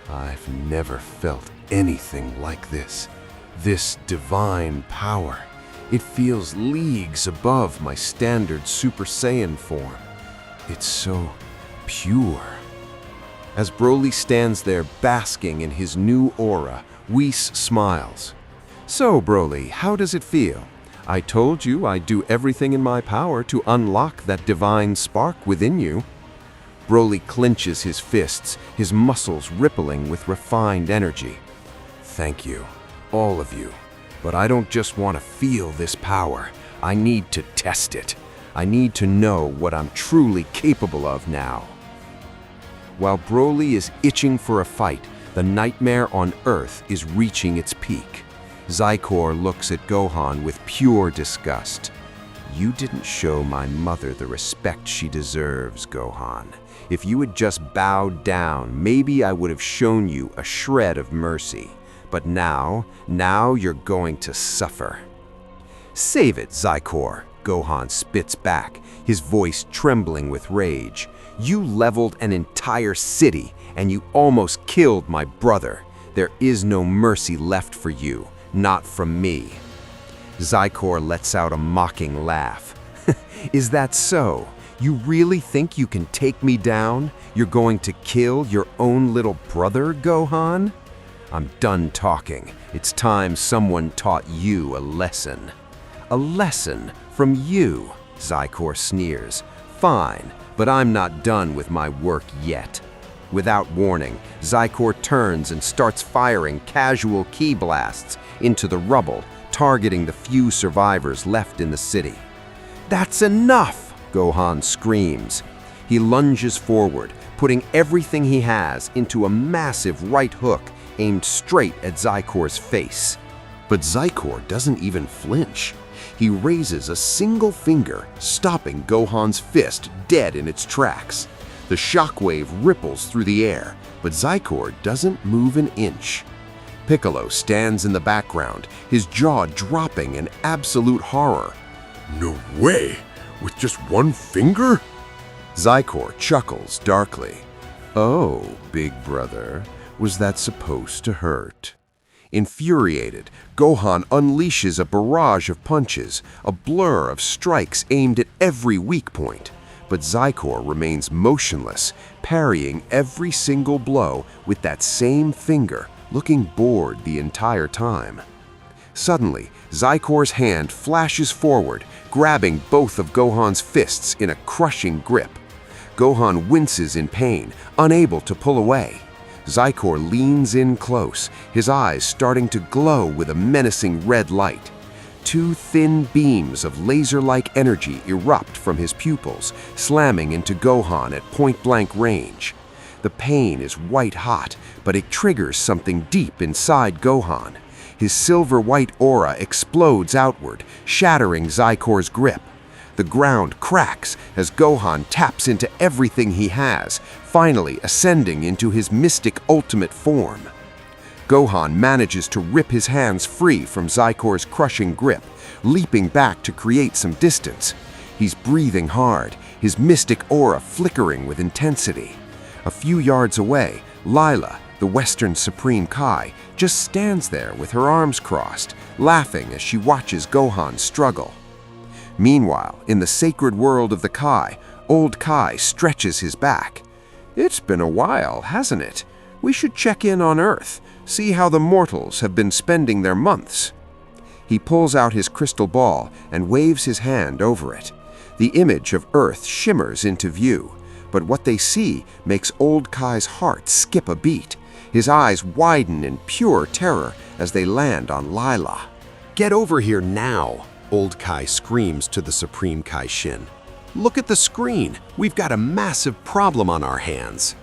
I've never felt anything like this. This divine power. It feels leagues above my standard Super Saiyan form. It's so pure. As Broly stands there basking in his new aura, Whis smiles. So, Broly, how does it feel? I told you I'd do everything in my power to unlock that divine spark within you. Broly clenches his fists, his muscles rippling with refined energy. Thank you, all of you. But I don't just want to feel this power. I need to test it. I need to know what I'm truly capable of now. While Broly is itching for a fight, the nightmare on Earth is reaching its peak. Zycor looks at Gohan with pure disgust. You didn't show my mother the respect she deserves, Gohan. If you had just bowed down, maybe I would have shown you a shred of mercy. But now you're going to suffer. Save it, Zycor, Gohan spits back, his voice trembling with rage. You leveled an entire city, and you almost killed my brother. There is no mercy left for you, not from me. Zycor lets out a mocking laugh. Is that so? You really think you can take me down? You're going to kill your own little brother, Gohan? I'm done talking. It's time someone taught you a lesson. A lesson from you, Zycor sneers. Fine, but I'm not done with my work yet. Without warning, Zycor turns and starts firing casual ki blasts into the rubble, targeting the few survivors left in the city. That's enough, Gohan screams. He lunges forward, putting everything he has into a massive right hook aimed straight at Zycor's face. But Zycor doesn't even flinch. He raises a single finger, stopping Gohan's fist dead in its tracks. The shockwave ripples through the air, but Zycor doesn't move an inch. Piccolo stands in the background, his jaw dropping in absolute horror. No way! With just one finger? Zycor chuckles darkly. Oh, big brother, was that supposed to hurt? Infuriated, Gohan unleashes a barrage of punches, a blur of strikes aimed at every weak point. But Zycor remains motionless, parrying every single blow with that same finger, looking bored the entire time. Suddenly, Zycor's hand flashes forward, grabbing both of Gohan's fists in a crushing grip. Gohan winces in pain, unable to pull away. Zycor leans in close, his eyes starting to glow with a menacing red light. Two thin beams of laser-like energy erupt from his pupils, slamming into Gohan at point-blank range. The pain is white-hot, but it triggers something deep inside Gohan. His silver-white aura explodes outward, shattering Zycor's grip. The ground cracks as Gohan taps into everything he has, finally ascending into his mystic ultimate form. Gohan manages to rip his hands free from Zycor's crushing grip, leaping back to create some distance. He's breathing hard, his mystic aura flickering with intensity. A few yards away, Lila, the Western Supreme Kai, just stands there with her arms crossed, laughing as she watches Gohan struggle. Meanwhile, in the sacred world of the Kai, old Kai stretches his back. It's been a while, hasn't it? We should check in on Earth, see how the mortals have been spending their months. He pulls out his crystal ball and waves his hand over it. The image of Earth shimmers into view, but what they see makes old Kai's heart skip a beat. His eyes widen in pure terror as they land on Lila. Get over here now, old Kai screams to the Supreme Kai Shin. Look at the screen. We've got a massive problem on our hands.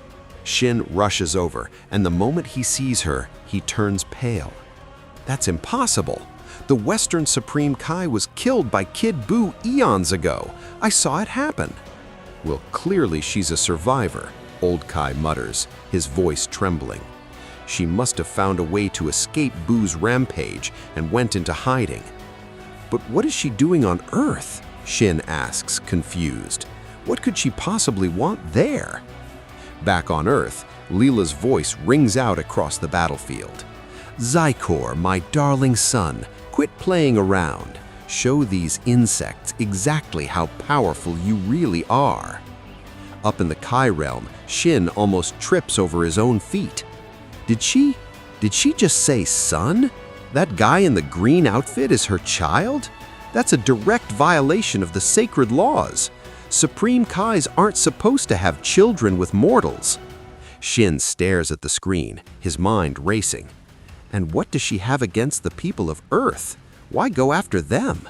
Shin rushes over, and the moment he sees her, he turns pale. That's impossible. The Western Supreme Kai was killed by Kid Buu eons ago. I saw it happen. Well, clearly she's a survivor, old Kai mutters, his voice trembling. She must have found a way to escape Boo's rampage and went into hiding. But what is she doing on Earth? Shin asks, confused. What could she possibly want there? Back on Earth, Leela's voice rings out across the battlefield. Zykor, my darling son, quit playing around. Show these insects exactly how powerful you really are. Up in the Kai realm, Shin almost trips over his own feet. Did she just say son? That guy in the green outfit is her child? That's a direct violation of the sacred laws. Supreme Kais aren't supposed to have children with mortals. Shin stares at the screen, his mind racing. And what does she have against the people of Earth? Why go after them?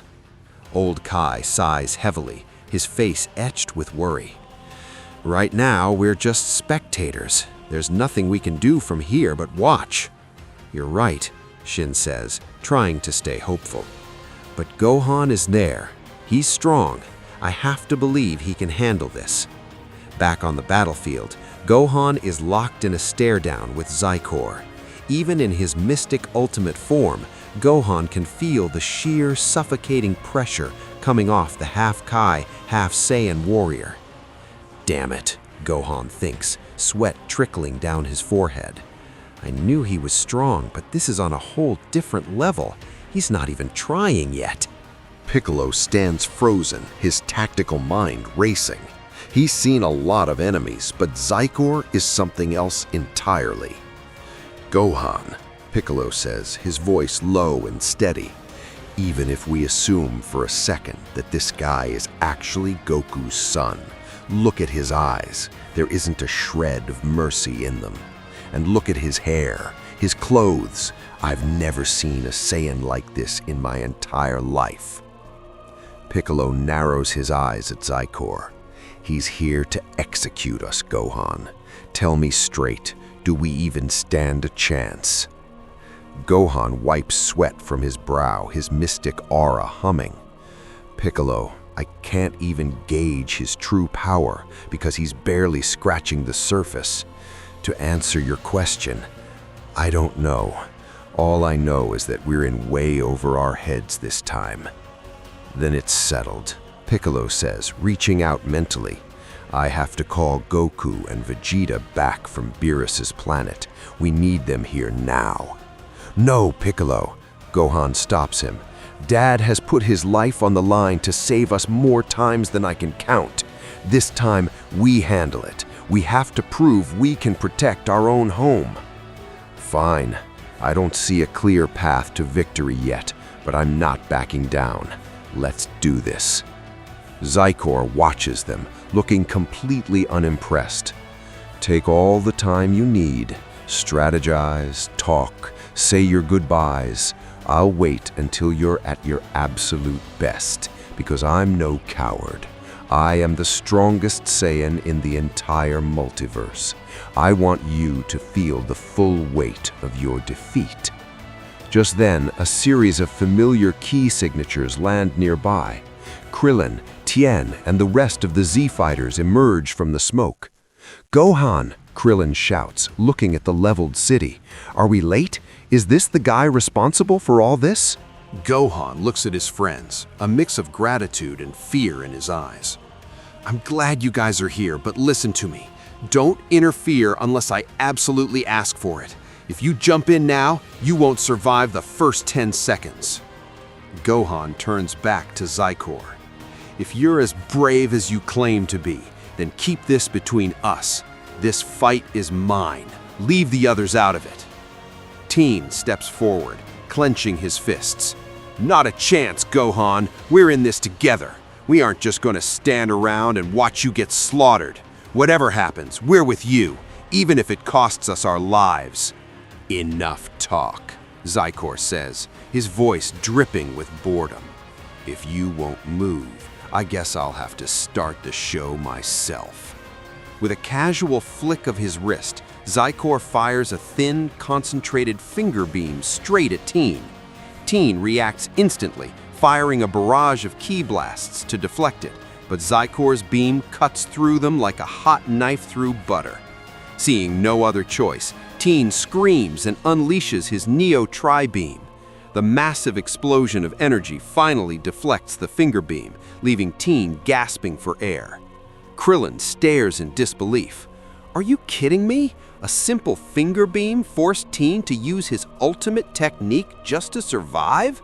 Old Kai sighs heavily, his face etched with worry. Right now, we're just spectators. There's nothing we can do from here but watch. You're right, Shin says, trying to stay hopeful. But Gohan is there. He's strong. I have to believe he can handle this. Back on the battlefield, Gohan is locked in a stare-down with Zykor. Even in his mystic ultimate form, Gohan can feel the sheer, suffocating pressure coming off the half-Kai, half-Saiyan warrior. Damn it, Gohan thinks, sweat trickling down his forehead. I knew he was strong, but this is on a whole different level. He's not even trying yet. Piccolo stands frozen, his tactical mind racing. He's seen a lot of enemies, but Zykor is something else entirely. Gohan, Piccolo says, his voice low and steady. Even if we assume for a second that this guy is actually Goku's son, look at his eyes. There isn't a shred of mercy in them. And look at his hair, his clothes. I've never seen a Saiyan like this in my entire life. Piccolo narrows his eyes at Zykor. He's here to execute us, Gohan. Tell me straight, do we even stand a chance? Gohan wipes sweat from his brow, his mystic aura humming. Piccolo, I can't even gauge his true power because he's barely scratching the surface. To answer your question, I don't know. All I know is that we're in way over our heads this time. Then it's settled, Piccolo says, reaching out mentally. I have to call Goku and Vegeta back from Beerus's planet. We need them here now. No, Piccolo, Gohan stops him. Dad has put his life on the line to save us more times than I can count. This time, we handle it. We have to prove we can protect our own home. Fine. I don't see a clear path to victory yet, but I'm not backing down. Let's do this. Zykor watches them, looking completely unimpressed. Take all the time you need. Strategize, talk, say your goodbyes. I'll wait until you're at your absolute best, because I'm no coward. I am the strongest Saiyan in the entire multiverse. I want you to feel the full weight of your defeat. Just then, a series of familiar key signatures land nearby. Krillin, Tien, and the rest of the Z-Fighters emerge from the smoke. Gohan, Krillin shouts, looking at the leveled city. Are we late? Is this the guy responsible for all this? Gohan looks at his friends, a mix of gratitude and fear in his eyes. I'm glad you guys are here, but listen to me. Don't interfere unless I absolutely ask for it. If you jump in now, you won't survive the first 10 seconds. Gohan turns back to Zykor. If you're as brave as you claim to be, then keep this between us. This fight is mine. Leave the others out of it. Teen steps forward, clenching his fists. Not a chance, Gohan. We're in this together. We aren't just going to stand around and watch you get slaughtered. Whatever happens, we're with you, even if it costs us our lives. Enough talk, Zykor says, his voice dripping with boredom. If you won't move, I guess I'll have to start the show myself. With a casual flick of his wrist, Zykor fires a thin, concentrated finger beam straight at Teen. Teen reacts instantly, firing a barrage of ki blasts to deflect it, but Zykor's beam cuts through them like a hot knife through butter. Seeing no other choice, Teen screams and unleashes his Neo Tri-Beam. The massive explosion of energy finally deflects the finger beam, leaving Teen gasping for air. Krillin stares in disbelief. Are you kidding me? A simple finger beam forced Teen to use his ultimate technique just to survive?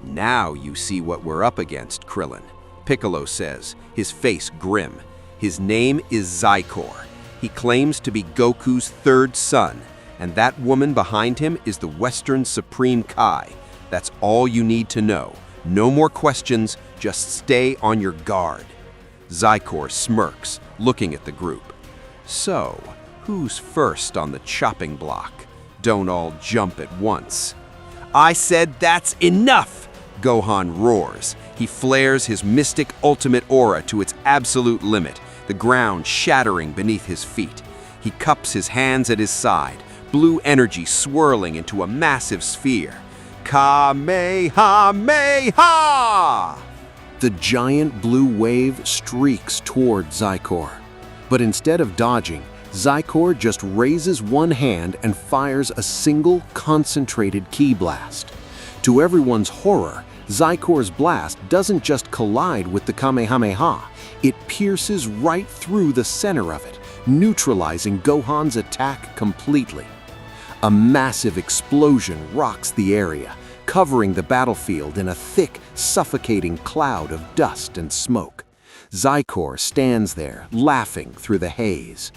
Now you see what we're up against, Krillin, Piccolo says, his face grim. His name is Zykor. He claims to be Goku's third son, and that woman behind him is the Western Supreme Kai. That's all you need to know. No more questions, just stay on your guard. Zykor smirks, looking at the group. So, who's first on the chopping block? Don't all jump at once. I said that's enough! Gohan roars. He flares his mystic ultimate aura to its absolute limit, the ground shattering beneath his feet. He cups his hands at his side, blue energy swirling into a massive sphere. Kamehameha! The giant blue wave streaks toward Zykor. But instead of dodging, Zykor just raises one hand and fires a single concentrated ki blast. To everyone's horror, Zykor's blast doesn't just collide with the Kamehameha, it pierces right through the center of it, neutralizing Gohan's attack completely. A massive explosion rocks the area, covering the battlefield in a thick, suffocating cloud of dust and smoke. Zykor stands there, laughing through the haze.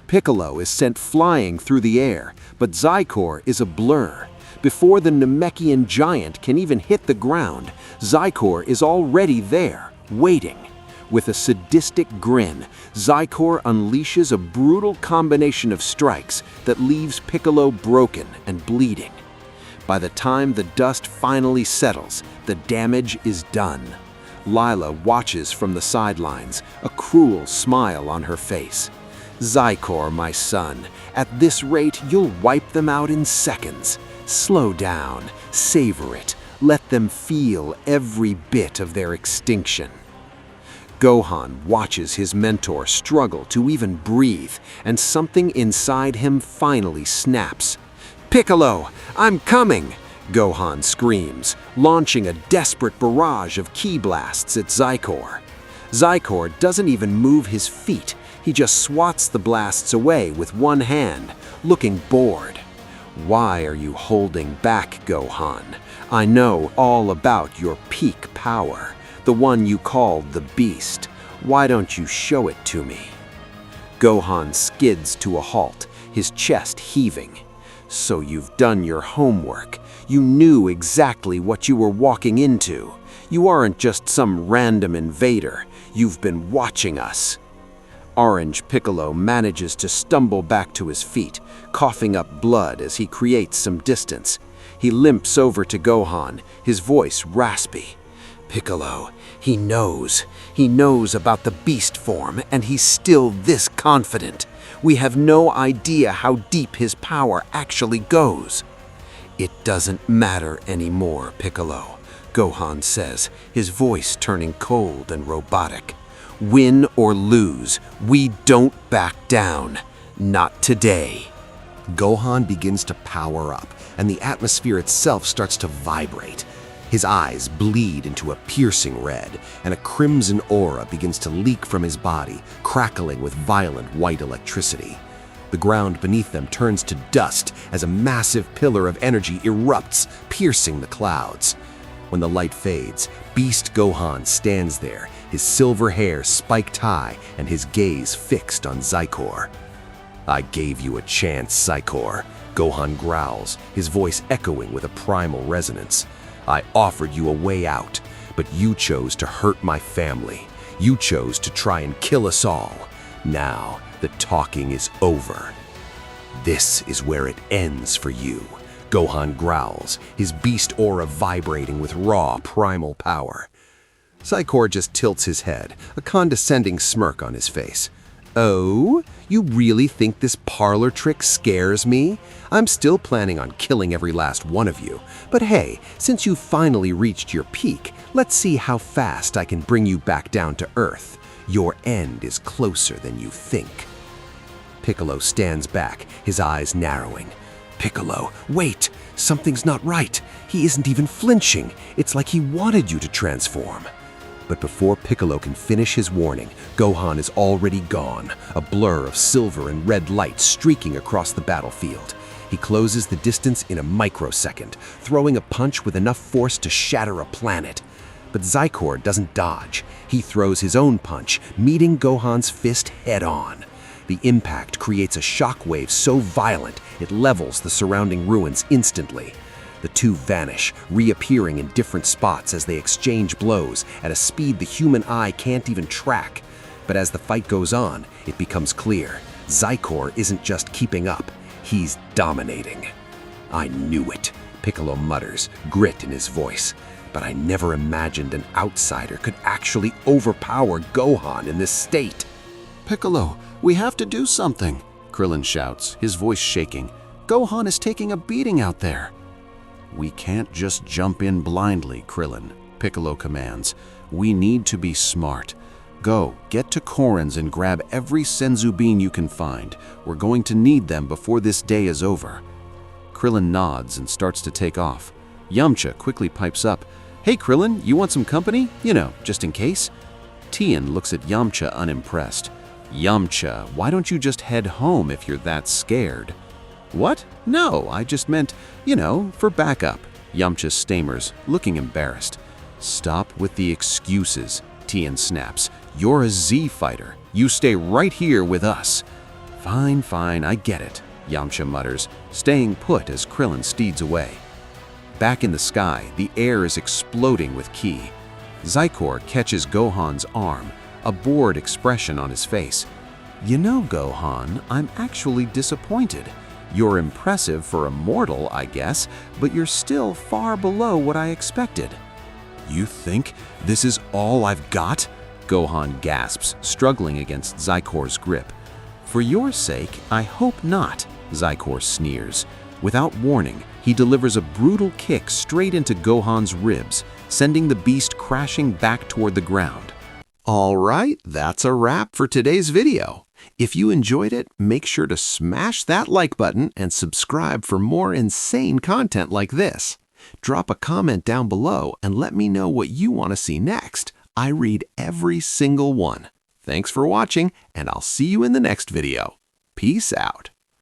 Piccolo is sent flying through the air, but Zykor is a blur. Before the Namekian giant can even hit the ground, Zykor is already there, waiting. With a sadistic grin, Zykor unleashes a brutal combination of strikes that leaves Piccolo broken and bleeding. By the time the dust finally settles, the damage is done. Lila watches from the sidelines, a cruel smile on her face. Zykor, my son, at this rate you'll wipe them out in seconds. Slow down, savor it, let them feel every bit of their extinction. Gohan watches his mentor struggle to even breathe, and something inside him finally snaps. "Piccolo, I'm coming!" Gohan screams, launching a desperate barrage of ki blasts at Zykor. Zykor doesn't even move his feet, he just swats the blasts away with one hand, looking bored. Why are you holding back, Gohan? I know all about your peak power, the one you called the Beast. Why don't you show it to me? Gohan skids to a halt, his chest heaving. So you've done your homework. You knew exactly what you were walking into. You aren't just some random invader. You've been watching us. Orange Piccolo manages to stumble back to his feet, coughing up blood as he creates some distance. He limps over to Gohan, his voice raspy. Piccolo, he knows about the beast form, and he's still this confident. We have no idea how deep his power actually goes. It doesn't matter anymore, Piccolo, Gohan says, his voice turning cold and robotic. Win or lose, we don't back down. Not today. Gohan begins to power up, and the atmosphere itself starts to vibrate. His eyes bleed into a piercing red, and a crimson aura begins to leak from his body, crackling with violent white electricity. The ground beneath them turns to dust as a massive pillar of energy erupts, piercing the clouds. When the light fades, Beast Gohan stands there, his silver hair spiked high and his gaze fixed on Zykor. I gave you a chance, Zykor, Gohan growls, his voice echoing with a primal resonance. I offered you a way out, but you chose to hurt my family. You chose to try and kill us all. Now, the talking is over. This is where it ends for you, Gohan growls, his beast aura vibrating with raw, primal power. Zykor just tilts his head, a condescending smirk on his face. Oh, you really think this parlor trick scares me? I'm still planning on killing every last one of you. But hey, since you finally reached your peak, let's see how fast I can bring you back down to Earth. Your end is closer than you think. Piccolo stands back, his eyes narrowing. Piccolo, wait! Something's not right. He isn't even flinching. It's like he wanted you to transform. But before Piccolo can finish his warning, Gohan is already gone, a blur of silver and red light streaking across the battlefield. He closes the distance in a microsecond, throwing a punch with enough force to shatter a planet. But Zykor doesn't dodge. He throws his own punch, meeting Gohan's fist head-on. The impact creates a shockwave so violent it levels the surrounding ruins instantly. The two vanish, reappearing in different spots as they exchange blows at a speed the human eye can't even track. But as the fight goes on, it becomes clear. Zykor isn't just keeping up, he's dominating. I knew it, Piccolo mutters, grit in his voice. But I never imagined an outsider could actually overpower Gohan in this state. Piccolo, we have to do something, Krillin shouts, his voice shaking. Gohan is taking a beating out there. We can't just jump in blindly, Krillin, Piccolo commands. We need to be smart. Go, get to Korin's and grab every Senzu bean you can find. We're going to need them before this day is over. Krillin nods and starts to take off. Yamcha quickly pipes up. Hey Krillin, you want some company? You know, just in case. Tien looks at Yamcha unimpressed. Yamcha, why don't you just head home if you're that scared? What? No, I just meant, for backup. Yamcha stammers, looking embarrassed. Stop with the excuses, Tien snaps. You're a Z fighter. You stay right here with us. Fine, I get it, Yamcha mutters, staying put as Krillin steeds away. Back in the sky, the air is exploding with ki. Zykor catches Gohan's arm, a bored expression on his face. You know, Gohan, I'm actually disappointed. You're impressive for a mortal, I guess, but you're still far below what I expected. You think this is all I've got? Gohan gasps, struggling against Zykor's grip. For your sake, I hope not, Zykor sneers. Without warning, he delivers a brutal kick straight into Gohan's ribs, sending the beast crashing back toward the ground. All right, that's a wrap for today's video. If you enjoyed it, make sure to smash that like button and subscribe for more insane content like this. Drop a comment down below and let me know what you want to see next. I read every single one. Thanks for watching, and I'll see you in the next video. Peace out.